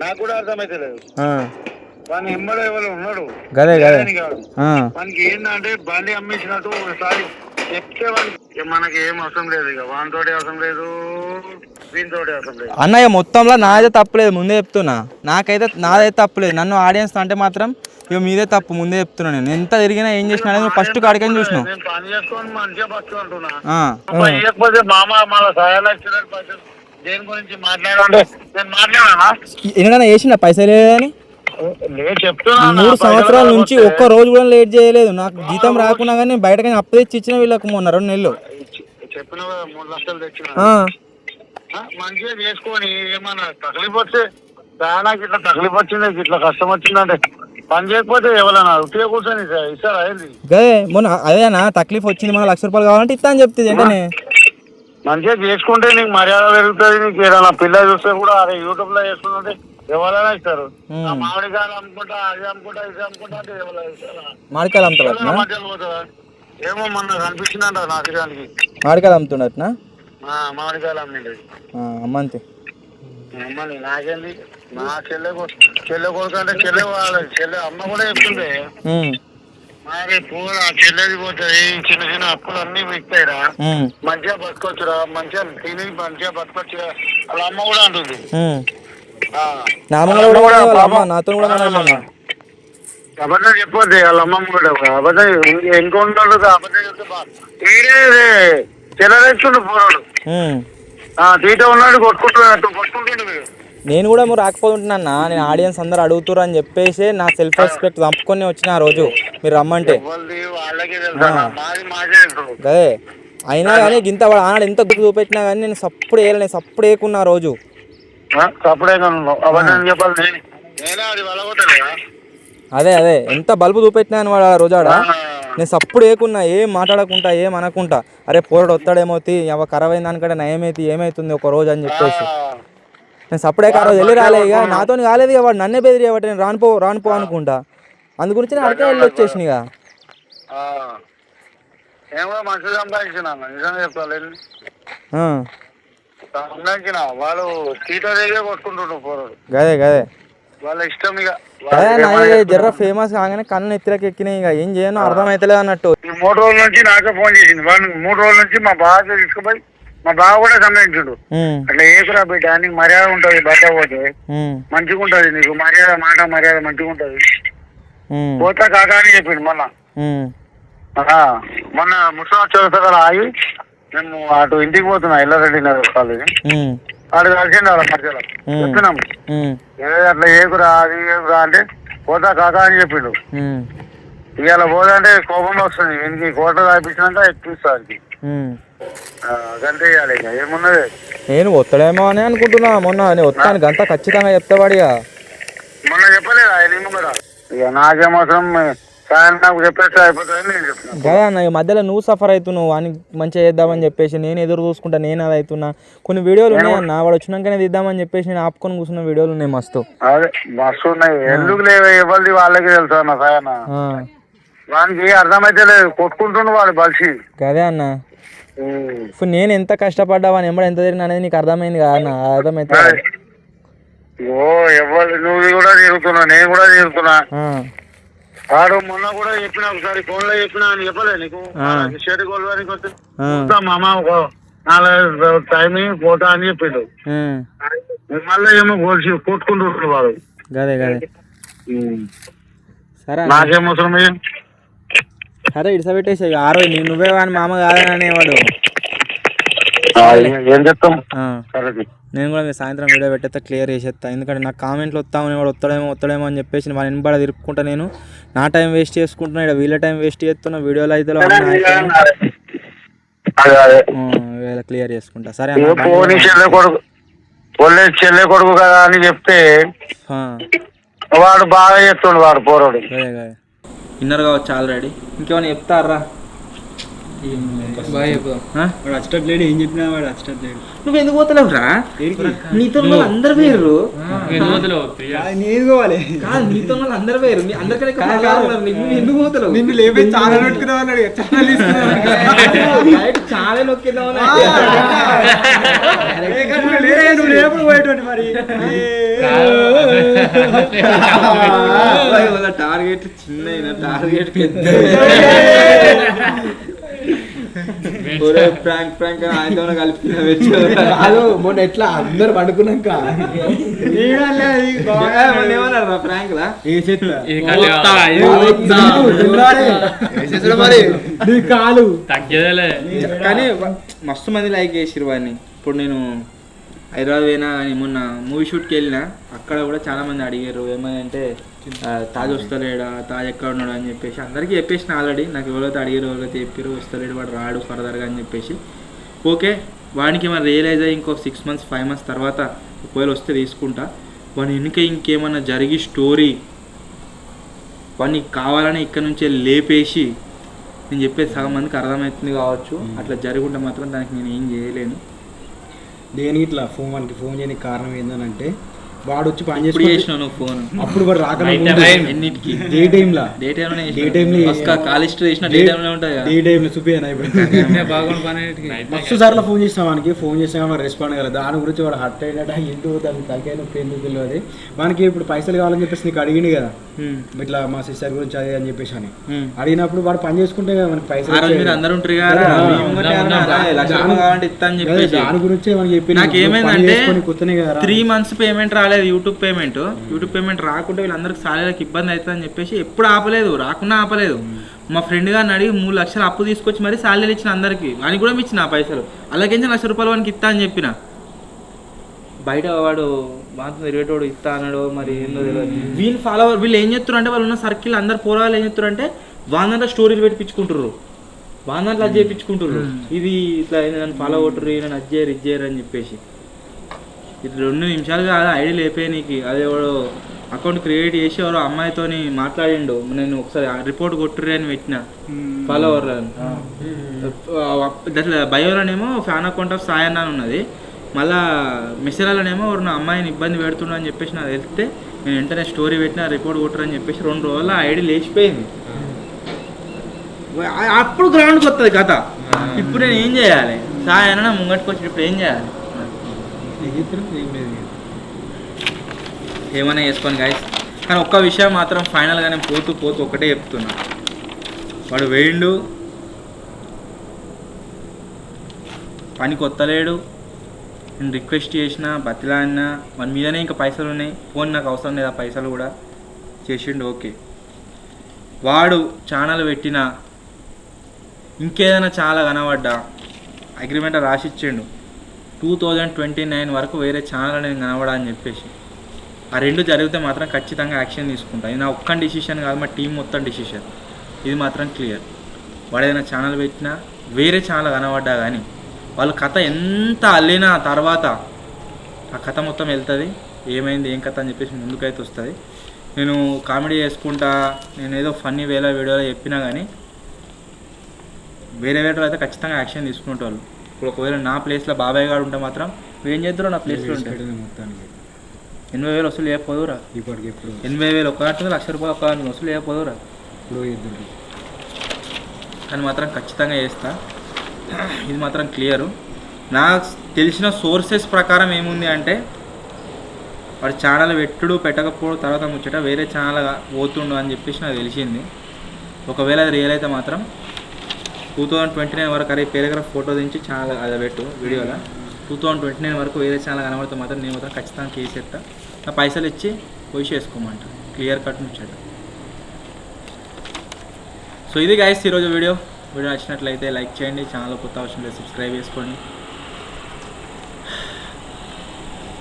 నాకు కూడా అర్థమైతలేదు. వాని ఎమ్మడో ఎవరు ఉన్నాడు మనకి ఏంటంటే బండి అమ్మేసినట్టు ఒకసారి చెప్తే మనకి ఏం అవసరం లేదు, ఇక వానితోటి అవసరం లేదు దీనితోటి అవసరం లేదు. అన్నయ్య మొత్తంలో నాదే తప్పులేదు ముందే చెప్తున్నా, నాదైతే తప్పులేదు. నన్ను ఆడియన్స్ అంటే మాత్రం ఇక మీదే తప్పు ముందే చెప్తున్నా. నేను ఎంత తిరిగినా ఏం చేసినా నువ్వు ఫస్ట్ కాడికని చూసినావు. నేను పని చేసుకొని మంచిగా బస్సు అంటున్నా ఇవ్వకపోతే మామ మళ్ళీ సహాయాలు వచ్చిన పైసలు దేని గురించి మాట్లాడాలంటే నేను మాట్లాడానా ఎందుకన్నా వేసిన పైసలు లేదని 3 సంవత్సరాల నుంచి ఒక్క రోజు కూడా లేట్ చేయలేదు. నాకు జీతం రాకున్నా కానీ బయటకి అప్పు తెచ్చి ఇచ్చిన వీళ్ళకి మొన్న 2 నెలలు చెప్పిన 3 లక్షలు తెచ్చిన మంచిగా చేసుకొని ఏమన్నా తక్లీఫ్ వస్తే నాకు ఇట్లా తక్లీఫ్ వచ్చింది ఇట్లా కష్టం వచ్చిందంటే పని చేయకపోతే ఎవరైనా ఉట్టిగా కూర్చొని ఇస్తారా ఏంది? అదే మొన్న అదేనా తక్లీఫ్ వచ్చింది మన ₹1,00,000 కావాలంటే ఇస్తా అని చెప్తే వెంటనే మంచిగా చేసుకుంటే నీకు మర్యాద పెరుగుతుంది. నీకు ఏదైనా పిల్లలు చూస్తే కూడా అదే యూట్యూబ్ లో చేసుకుంటే ఎవరైనా ఇస్తారు. మామిడికాయలు అమ్ముకుంటా అది అమ్ముకుంటా ఇది అమ్ముకుంటా అంటే ఎవరైనా ఇస్తారా? మామిడికాయలు అమ్ముతాడు మధ్యలో పోతుందా ఏమో మొన్న కనిపించిందంట నాశకానికి మామిడికాయలు అమ్ముతున్నట్టునా? మామిడికాయలు అమ్మింది అమ్మంతే అమ్మని నాకేంది నా చెల్లె కొడుకు అంటే చెల్లె అమ్మ కూడా చెప్తుంది మరి పూర చెల్లెది పోతుంది చిన్న చిన్న అప్పులు అన్ని మిగుతాయిరా మంచిగా బతకొచ్చురా మంచిగా తిని మంచిగా బతకొచ్చురా వాళ్ళ అమ్మ కూడా అంటుంది. నాతో కూడా అబద్ధం చెప్పొద్దు వాళ్ళ అమ్మమ్మ కూడా అబద్ధం ఇంకొంటాడు అబద్ధం చెప్తే వీడే చెల్లరెచ్చుండు పోరాడు తీట ఉన్నాడు కొట్టుకుంటుండే నేను కూడా మీరు రాకపోతుంటున్నా నేను ఆడియన్స్ అందరు అడుగుతారు అని చెప్పేసి నా సెల్ఫ్ రెస్పెక్ట్ చంపుకొని వచ్చిన ఆ రోజు మీరు రమ్మంటే అదే అయినా కానీ ఇంత ఆనాడు ఎంత గుర్తు చూపెట్టినా కానీ నేను సప్పుడు వేయాలి నేను సప్పుడు వేయకున్నా ఆ రోజు అదే అదే ఎంత బల్బు చూపెట్టినాను వాడు ఆ రోజాడ నేను సప్పుడు వేయకున్నా ఏం మాట్లాడకుండా ఏం అనకుండా అరే పోరాడు వస్తాడేమవుతుంది అవ ఖరాబ్ అయిన దానికంటే నయమైతే ఏమవుతుంది ఒక రోజు అని చెప్పేసి నేను సప్పుడే ఆ రోజు వెళ్ళి రాలే ఇక నాతో కాలేదు ఇక వాడు నన్నే బెదిరి కాబట్టి నేను రానుపో అనుకుంటా అందు గురించి నేను అడిగే వెళ్ళి వచ్చేసిన ఇక గదే గదే జర్ర ఫేమస్ కాగానే కన్ను ఎత్తిలోకి ఎక్కినాయి ఇక ఏం చేయను అర్థమైతలేదు అన్నట్టు 3 రోజుల నుంచి నాకే ఫోన్ చేసింది 3 రోజుల నుంచి మా బాగా తీసుకుపోయి మా బావ కూడా సంబంధించుడు అట్లా ఏకురా బిడ్డ నీకు మర్యాద ఉంటది బట్ట పోతే మంచిగా ఉంటది నీకు మర్యాద మంచిగా ఉంటది పోతా కాకా అని చెప్పిండు మొన్న ముసలి చదువుతా ఆగి మేము అటు ఇంటికి పోతున్నా ఎల్లారెడ్డి నగర్ కాలేజ్ వాడు కలిసిండు వాళ్ళ మధ్యలో చెప్తున్నాము అట్లా ఏకురా అది ఏకురా అంటే పోతా కాకా అని చెప్పిండు ఇవాళ పోదంటే కోపం వస్తుంది వీనికి కోట రాయించినాక ఎక్కిస్తానికి గంటే ఇవ్వాలి ఇక ఏమున్నది నేను వస్తాడేమో అని అనుకుంటున్నా మొన్న నేను వస్తాను గంట ఖచ్చితంగా చెప్తావాడిగా మొన్న చెప్పలేదా ఆయన ముందర ఇక నాకేమవసరం నాకు చెప్పేస్తే అయిపోతుంది నేను చెప్తున్నా కదా అన్న ఈ మధ్యలో నువ్వు సఫర్ అవుతున్నావు వానికి మంచిగా చేద్దామని చెప్పేసి నేను ఎదురు చూసుకుంటా నేను అది అవుతున్నా కొన్ని వీడియోలు ఉన్నాయన్న వాడు వచ్చినాకనే తీద్దామని చెప్పేసి నేను ఆపుకొని కూర్చున్న వీడియోలు ఉన్నాయి మస్తు అదే మస్తు ఉన్నాయి ఎందుకు లేవు ఎవరిది వాళ్ళకి తెలుసా అన్న సాయన వానికి అర్థమైతే లేదు కొట్టుకుంటుండు వాడు బలిసి కదే అన్న ఇప్పుడు నేను ఎంత కష్టపడ్డా వాని ఎంబడి ఎంత తిరిగిన అనేది నీకు అర్థమైంది కదా అన్న అర్థమైతే ఎవరు నువ్వు కూడా తిరుగుతున్నా నేను కూడా తిరుగుతున్నా ఆడు మొన్న కూడా చెప్పిన ఒకసారి ఫోన్ లో చెప్పినా అని చెప్పలే నీకు షర్ట్ కొలవానికి వస్తే మామ 4 టైం ఫోటో అని చెప్పిండు మళ్ళీ ఏమో కోల్చి కొట్టుకుంటుంటాడు వాడు సరే నాకేమవసరం సరే ఇడిసబెట్టేసి ఆ రోజు నువ్వే వాని మామ కాదని అనేవాడు ఏం చెప్తాం నేను కూడా మీరు సాయంత్రం వీడియో పెట్టేస్తా క్లియర్ చేసేస్తా ఎందుకంటే నాకు కామెంట్లు వస్తామని వాడు వస్తాడేమో అని చెప్పేసి వాడు వెనబడ తిరుక్కుంటా నేను నా టైం వేస్ట్ చేసుకుంటున్నా ఇక్కడ వీళ్ళ టైం వేస్ట్ చేస్తున్నా వీడియోలో అయితే క్లియర్ చేసుకుంటా సరే చెల్లె కొడుకు కదా అని చెప్తే వాడు బాగా చేస్తుండు వాడు పోరాడు విన్నర్ కావచ్చు ఆల్రెడీ ఇంకేమైనా చెప్తారా వచ్చేటట్లేడు ఏం చెప్పినా వాడు వచ్చేటట్లేడు నువ్వు ఎందుకు పోతలేవురా నీతో అందరు వేరు నేను పోవాలి కాదు నీతో అందరు వేరు అందరికీ ఎందుకు పోతలేవు నిన్ను లేపే చాలా నొక్కుదాం అన్నాడు చాలా నొక్కిద్దాం ఎప్పుడు పోయేటువంటి మరి టార్గెట్ చిన్న టార్గెట్ పెద్ద ప్రాంక్ ఆయనతో కలిపి మొన్న ఎట్లా అందరు పడుకున్నాక ఏమన్నారా ప్రాంక్ లా కాలు కానీ మస్తు మంది లైక్ చేసిరు వాడిని ఇప్పుడు నేను హైదరాబాద్ పోయినా కానీ మొన్న మూవీ షూట్కి వెళ్ళినా అక్కడ కూడా చాలా మంది అడిగారు ఏమని అంటే తాజ్ వస్తలేడా తాజ్ ఎక్కడ ఉన్నాడు అని చెప్పేసి అందరికీ చెప్పేసిన ఆల్రెడీ నాకు ఎవరైతే అడిగారు ఎవరైతే చెప్పారు వస్తలేడు వాడు రాడు ఫర్దర్గా అని చెప్పేసి ఓకే వాడికి ఏమైనా రియలైజ్ అయ్యి ఇంకో 6 months 5 months తర్వాత ఒకవేళ వస్తే తీసుకుంటా వాడిని వెనుక ఇంకేమన్నా జరిగి స్టోరీ వాడిని కావాలని ఇక్కడ నుంచే లేపేసి నేను చెప్పేది సగం మందికి అర్థమవుతుంది కావచ్చు అట్లా జరుగుంటే మాత్రం దానికి నేను ఏం చేయలేను దేనికి ఇట్లా వానికి ఫోన్ చేయడానికి కారణం ఏంటంటే వాడు వచ్చి పని చేసిన ఫోన్ అప్పుడు వాడు రాకనే మస్తు సార్లు ఫోన్ చేసినా వానికి ఫోన్ చేసినా వాడు రెస్పాండ్ కాలేదు దాని గురించి వాడు హర్ట్ అయినట్టు ఎందుకు దానికి తలకాయ నొప్పి ఎందుకు తెలియదు వానికి ఇప్పుడు పైసలు కావాలని చెప్పేసి నీకు అడిగింది కదా ఇట్లా మా సిస్టర్ గురించి అది అని చెప్పేసి అని అడిగినప్పుడు వాడు పని చేసుకుంటే మనకి పైసలు దాని గురించి మనకి చెప్పి 3 months పేమెంట్ రాలేదు రాలేదు యూట్యూబ్ పేమెంట్ రాకుంటే వీళ్ళందరికీ సాలరీలకు ఇబ్బంది అవుతుందని చెప్పేసి ఎప్పుడు ఆపలేదు, రాకుండా ఆపలేదు. మా ఫ్రెండ్ గారిని అడిగి 3 లక్షలు అప్పు తీసుకొచ్చి మరి సాలరీలు ఇచ్చిన అందరికి, వానికి కూడా ఇచ్చిన పైసలు, అలాగేంచి ₹1,00,000 వానికి ఇస్తా అని చెప్పిన. బయట వాడు మాతో తిరిగేటోడు ఇస్తా అన్నాడు, మరి ఏందో తెలియదు. వీళ్ళు ఫాలోవర్ వీళ్ళు ఏం చెప్తారు అంటే, వాళ్ళు ఉన్న సర్కిల్ అందరు పోరాలు ఏం చెప్తారు అంటే, వాళ్ళంతా స్టోరీలు పెట్టించుకుంటారు, వాళ్ళంతా అది చేయించుకుంటారు, ఇది ఇట్లా నన్ను ఫాలో కొట్టుర్రు, నన్ను అది చేయరు ఇది చేయరు అని చెప్పేసి. ఇది 2 నిమిషాలు కాదు ఐడియా లేపే నీకు. అదే వాడు అకౌంట్ క్రియేట్ చేసి ఎవరో అమ్మాయితోని మాట్లాడిండు, నేను ఒకసారి రిపోర్ట్ కొట్టుర్రే అని పెట్టిన ఫాలోవర్. అట్లా బయోలోనేమో ఫ్యాన్ అకౌంట్ ఆఫ్ సాయన్న అని ఉన్నది, మళ్ళీ మెసేజ్లోనేమో ఎవరు నా అమ్మాయిని ఇబ్బంది పెడుతున్నా అని చెప్పేసి నాకు తెలిస్తే నేను వెంటనే స్టోరీ పెట్టిన, రిపోర్ట్ కొట్టరు అని చెప్పేసి 2 రోజుల్లో ఐడి లేచిపోయింది. అప్పుడు గ్రౌండ్కి వస్తుంది కథ. ఇప్పుడు నేను ఏం చేయాలి? సాయన్న ముంగట్టుకు వచ్చి ఇప్పుడు ఏం చేయాలి? ఏమైనా చేసుకోండి గాయస్. కానీ ఒక్క విషయం మాత్రం ఫైనల్గా నేను పోతూ ఒకటే చెప్తున్నా, వాడు వేయండు, పని కొత్తలేడు, నేను రిక్వెస్ట్ చేసిన బతిలాడినా, మన మీదనే ఇంకా పైసలు ఉన్నాయి, ఫోన్ నాకు అవసరం లేదు ఆ పైసలు కూడా చేసిండు ఓకే. వాడు ఛానల్ పెట్టినా ఇంకేదైనా చాలా కనబడ్డా అగ్రిమెంట్ రాసిచ్చిండు 2029 వరకు వేరే ఛానల్ నేను కనబడా అని చెప్పేసి. ఆ 2 జరిగితే మాత్రం ఖచ్చితంగా యాక్షన్ తీసుకుంటా. ఇది నా ఒక్క డిసిషన్ కాదు, మా టీం మొత్తం డిసిషన్. ఇది మాత్రం క్లియర్. వాడు ఏదైనా ఛానల్ పెట్టినా వేరే ఛానల్ కనబడ్డా కానీ వాళ్ళు కథ ఎంత అల్లినా తర్వాత ఆ కథ మొత్తం వెళ్తుంది, ఏమైంది ఏం కథ అని చెప్పేసి ముందుకైతే వస్తుంది. నేను కామెడీ చేసుకుంటా, నేను ఏదో ఫన్నీ వీడియోలో చెప్పినా కానీ వేరే అయితే ఖచ్చితంగా యాక్షన్ తీసుకుంటారు. ఇప్పుడు ఒకవేళ నా ప్లేస్లో బాబాయ్ గారు ఉంటే మాత్రం ఏం చేద్దరు, నా ప్లేస్లో ఉంటే 80,000 వసూలు చేయకపోదురా, ఇప్పటికి ఇప్పుడు 80,000 ఒక ₹1,00,000 ఒక వసూలు చేయకపోదురా ఇప్పుడు. కానీ మాత్రం ఖచ్చితంగా చేస్తా, ఇది మాత్రం క్లియరు. నాకు తెలిసిన సోర్సెస్ ప్రకారం ఏముంది అంటే, వాడు ఛానల్ పెట్టకపోవడం తర్వాత ముచ్చట వేరే ఛానల్ పోతుండు అని చెప్పేసి నాకు తెలిసింది. ఒకవేళ అది రియల్ అయితే మాత్రం 2029 వరకు అరే పేరాగ్రాఫ్ ఫోటో దించి ఛానల్ అది పెట్టు వీడియోలో 2029 వరకు వేరే ఛానల్ కనబడితే మాత్రం నేను మాత్రం ఖచ్చితంగా కేసు ఎత్తా, నా పైసలు ఇచ్చి పొయ్యి చేసుకోమంట, క్లియర్ కట్ ముచ్చట. సో ఇది గైస్ ఈరోజు వీడియో నచ్చినట్లయితే లైక్ చేయండి, ఛానల్ కొత్త అవసరం లేదు సబ్స్క్రైబ్ చేసుకోండి.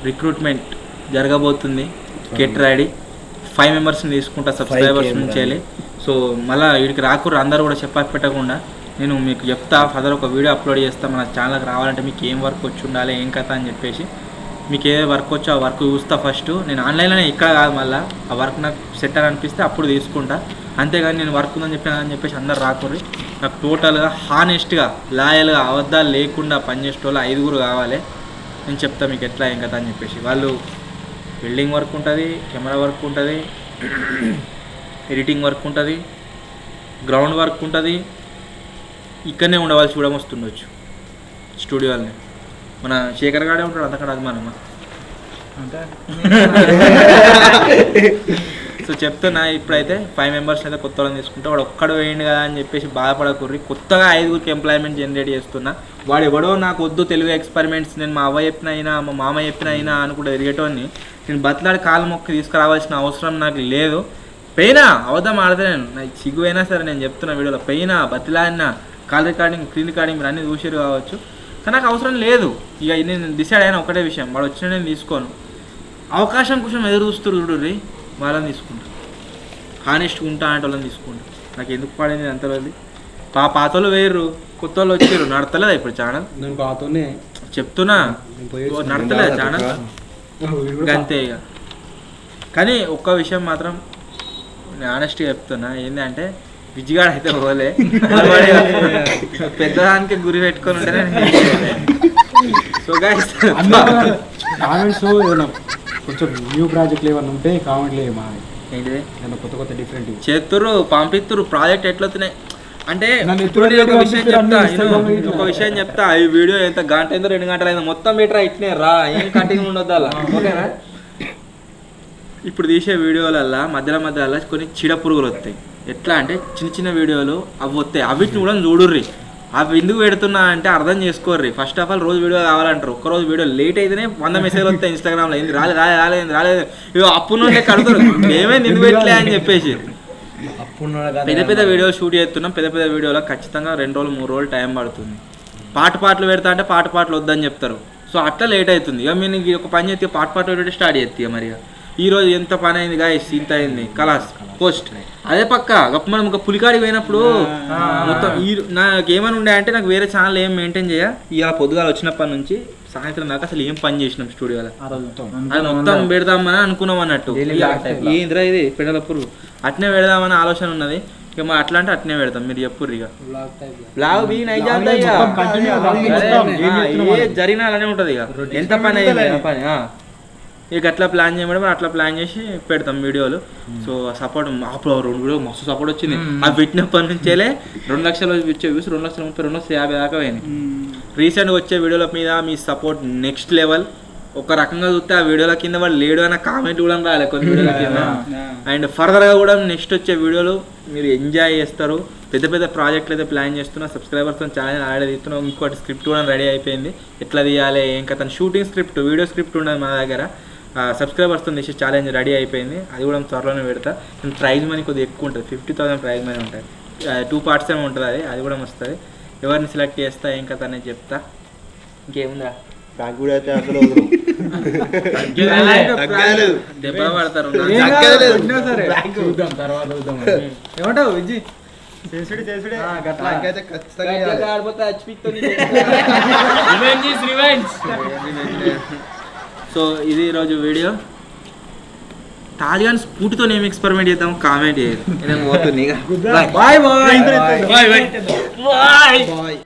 రిక్రూట్మెంట్ జరగబోతుంది, గెట్ రెడీ. 5 మెంబర్స్ని తీసుకుంటా సబ్స్క్రైబర్స్ నుంచి. సో మళ్ళీ వీడికి రాకూడదు అందరూ కూడా పెట్టకుండా నేను మీకు చెప్తా, ఫర్దర్ ఒక వీడియో అప్లోడ్ చేస్తా. మన ఛానల్కి రావాలంటే మీకు ఏం వర్క్ వచ్చి ఉండాలి, ఏం కథ అని చెప్పేసి మీకు ఏ వర్క్ వచ్చో ఆ వర్క్ చూస్తా ఫస్ట్. నేను ఆన్లైన్లోనే ఇక్కడ కాదు, మళ్ళీ ఆ వర్క్ నాకు సెట్ అని అనిపిస్తే అప్పుడు తీసుకుంటా. అంతేగాని నేను వర్క్ ఉందని చెప్పేసి అందరు రాకూడదు. నాకు టోటల్గా హానెస్ట్గా లాయల్గా అబద్ధాలు లేకుండా పనిచేసే వాళ్ళు 5 కావాలి. నేను చెప్తా మీకు ఎట్లా ఏం కథ అని చెప్పేసి. వాళ్ళు బిల్డింగ్ వర్క్ ఉంటుంది, కెమెరా వర్క్ ఉంటుంది, ఎడిటింగ్ వర్క్ ఉంటుంది, గ్రౌండ్ వర్క్ ఉంటుంది. ఇక్కడనే ఉండవలసి కూడా వస్తుండొచ్చు స్టూడియోలని. మన శేఖర్ గాడే ఉంటాడు అంతకన్నా అభిమానమా అంటే. సో చెప్తున్నా, ఇప్పుడైతే 5 మెంబర్స్ అయితే కొత్త వాళ్ళని తీసుకుంటా. వాడు ఒక్కడు వేయండి కదా అని చెప్పేసి బాధపడకూర్రి. కొత్తగా 5 ఎంప్లాయ్మెంట్ జనరేట్ చేస్తున్నా. వాడు ఎవడో నాకు వద్దు తెలుగు ఎక్స్పెరిమెంట్స్, నేను మా అవ్వ చెప్పిన అయినా మా మామ చెప్పిన అయినా అనుకుంటే తిరిగేటోని నేను బతలాడి కాలు మొక్కి తీసుకురావాల్సిన అవసరం నాకు లేదు. పెయినా అవద్దం ఆడితే నేను నాకు సిగ్గు అయినా సరే నేను చెప్తున్నా వీడియోలో, పెయినా బతిలాడినా కాల్ రికార్డింగ్ స్క్రీన్ రికార్డింగ్ మీరు అన్నీ చూసారు కావచ్చు, కానీ నాకు అవసరం లేదు. ఇక నేను డిసైడ్ అయినా ఒకటే విషయం, వాడు వచ్చినా నేను తీసుకోను. అవకాశం కోసం ఎదురు చూస్తారు చూడుర్రి, వాళ్ళని తీసుకుంటా. హానెస్ట్గా ఉంటా అంటే వాళ్ళని తీసుకుంటా. నాకు ఎందుకు పడింది అంత రోజు. పాతోళ్ళు వేయరు, కొత్త వాళ్ళు వచ్చారు. నడతలేదా ఇప్పుడు ఛానల్? నేను పాతోనే చెప్తున్నా, నడతలేదా ఛానల్? అంతే ఇక. కానీ ఒక్క విషయం మాత్రం నేను ఆనెస్ట్గా చెప్తున్నా, ఏంటంటే విజ్జిగాడు అయితే పోలే, పెద్దదానికి గురి పెట్టుకొని ఉంటేనే. సో గైస్ కామెంట్స్ కొంచెం న్యూ ప్రాజెక్ట్లు ఏమన్నా ఉంటే కామెంట్లు ఏమా ఏంటిది కొత్త డిఫరెంట్ చేస్తుర్రు, పంపిస్తుర్రు. ప్రాజెక్ట్ ఎట్లవుతున్నాయి అంటే ఒక విషయం చెప్తా. ఈ వీడియో ఎంత గంట అయిందో 2 గంటలు అయిందో మొత్తం బెటర్ ఇట్నే రా, ఏం కంటిన్యూ ఉండొద్దు అలా, ఓకేనా? ఇప్పుడు తీసే వీడియోలల్లో మధ్యలో కొన్ని చీడ పురుగులు వస్తాయి. ఎట్లా అంటే చిన్న వీడియోలు అవి వస్తాయి, అవిటిని కూడా చూడుర్రి. అవి ఎందుకు పెడుతున్నా అంటే అర్థం చేసుకోర్రి. ఫస్ట్ ఆఫ్ ఆల్ రోజు వీడియో కావాలంటారు, ఒక్కరోజు వీడియో లేట్ అయితేనే 100 మెసేజ్లు వస్తాయి ఇన్స్టాగ్రామ్లో, ఏంది రాలేదు ఇవి అప్పు నుండే కడుతారు ఏమైంది ఎందుకు పెట్టలే అని చెప్పేసి. పెద్ద వీడియోలు షూట్ చేస్తున్నాం, పెద్ద వీడియోలో ఖచ్చితంగా 2 రోజులు 3 రోజులు టైం పడుతుంది. పాటలు పెడతా అంటే పాటలు వద్దని చెప్తారు. సో అట్లా లేట్ అవుతుంది. ఇక మీరు ఒక పని చేస్తే పాటలు పెట్టి స్టార్ట్ చేస్తే మరి ఈరోజు ఎంత పని అయింది గాయస్, ఇంత అయింది కలాస్ పోస్ట్. అదే పక్క గొప్ప మనం ఒక పులికాడికి పోయినప్పుడు మొత్తం నాకేమని ఉండే అంటే నాకు వేరే ఛానల్ ఏం మెయింటైన్ చేయ, ఇలా పొద్దుగాల వచ్చినప్పటి నుంచి సాయంత్రం దాకా అసలు ఏం పని చేసినాం స్టూడియోలో, అది మొత్తం పెడదామని అనుకున్నాం అన్నట్టు. ఏంద్రా ఇది పెడలప్పుడు అట్నే పెడదామని ఆలోచన ఉన్నది. ఇక మరి అట్లా అంటే అట్నే పెడతాం, మీరు చెప్పుర్రు. ఇక బ్లాగ్ బీ నైజాంతా జరిగినా అలానే ఉంటుంది. ఇక ఎంత పని అయింది పని ఇక అట్లా ప్లాన్ చేయడం, అట్లా ప్లాన్ చేసి పెడతాం వీడియోలు. సో సపోర్ట్ అప్పుడు 2 వీడియో మస్తు సపోర్ట్ వచ్చింది. అవి పెట్టినప్పటి నుంచేలే 2 లక్షలు వచ్చే వ్యూస్ 2,30,000 2,50,000 దాకా పోయినాయి. రీసెంట్గా వచ్చే వీడియోల మీద మీ సపోర్ట్ నెక్స్ట్ లెవెల్. ఒక రకంగా చూస్తే ఆ వీడియోల కింద వాళ్ళు లేడు అన్న కామెంట్ కూడా రాలే కొన్ని వీడియోల కింద. అండ్ ఫర్దర్గా కూడా నెక్స్ట్ వచ్చే వీడియోలు మీరు ఎంజాయ్ చేస్తారు. పెద్ద ప్రాజెక్టులు అయితే ప్లాన్ చేస్తున్నా, సబ్స్క్రైబర్స్తో ఛానల్ ఆడ తీస్తున్నాం. ఇంకోటి స్క్రిప్ట్ కూడా రెడీ అయిపోయింది, ఎట్లా తీయాలి ఏం కథ షూటింగ్ స్క్రిప్ట్, వీడియో స్క్రిప్ట్ ఉండదు మన దగ్గర. సబ్స్క్రైబర్స్తో తీసే ఛాలెంజ్ రెడీ అయిపోయింది, అది కూడా త్వరలోనే పెడతా. ప్రైజ్ మనీ కొద్దిగా ఎక్కువ ఉంటుంది, 50,000 ప్రైజ్ మనీ ఉంటుంది. 2 parts ఏమో ఉంటుంది, అది కూడా వస్తుంది. ఎవరిని సెలెక్ట్ చేస్తా ఏం కథ అనేది చెప్తా. ఇంకేముందా దెబ్బ పడతారు ఏమంటావు విజయ్? సో ఇది ఈరోజు వీడియో. తాజాగా స్కూటీతో ఏం ఎక్స్పెరిమెంట్ చేద్దాం కామెంట్ చేయాలి. Bye bye.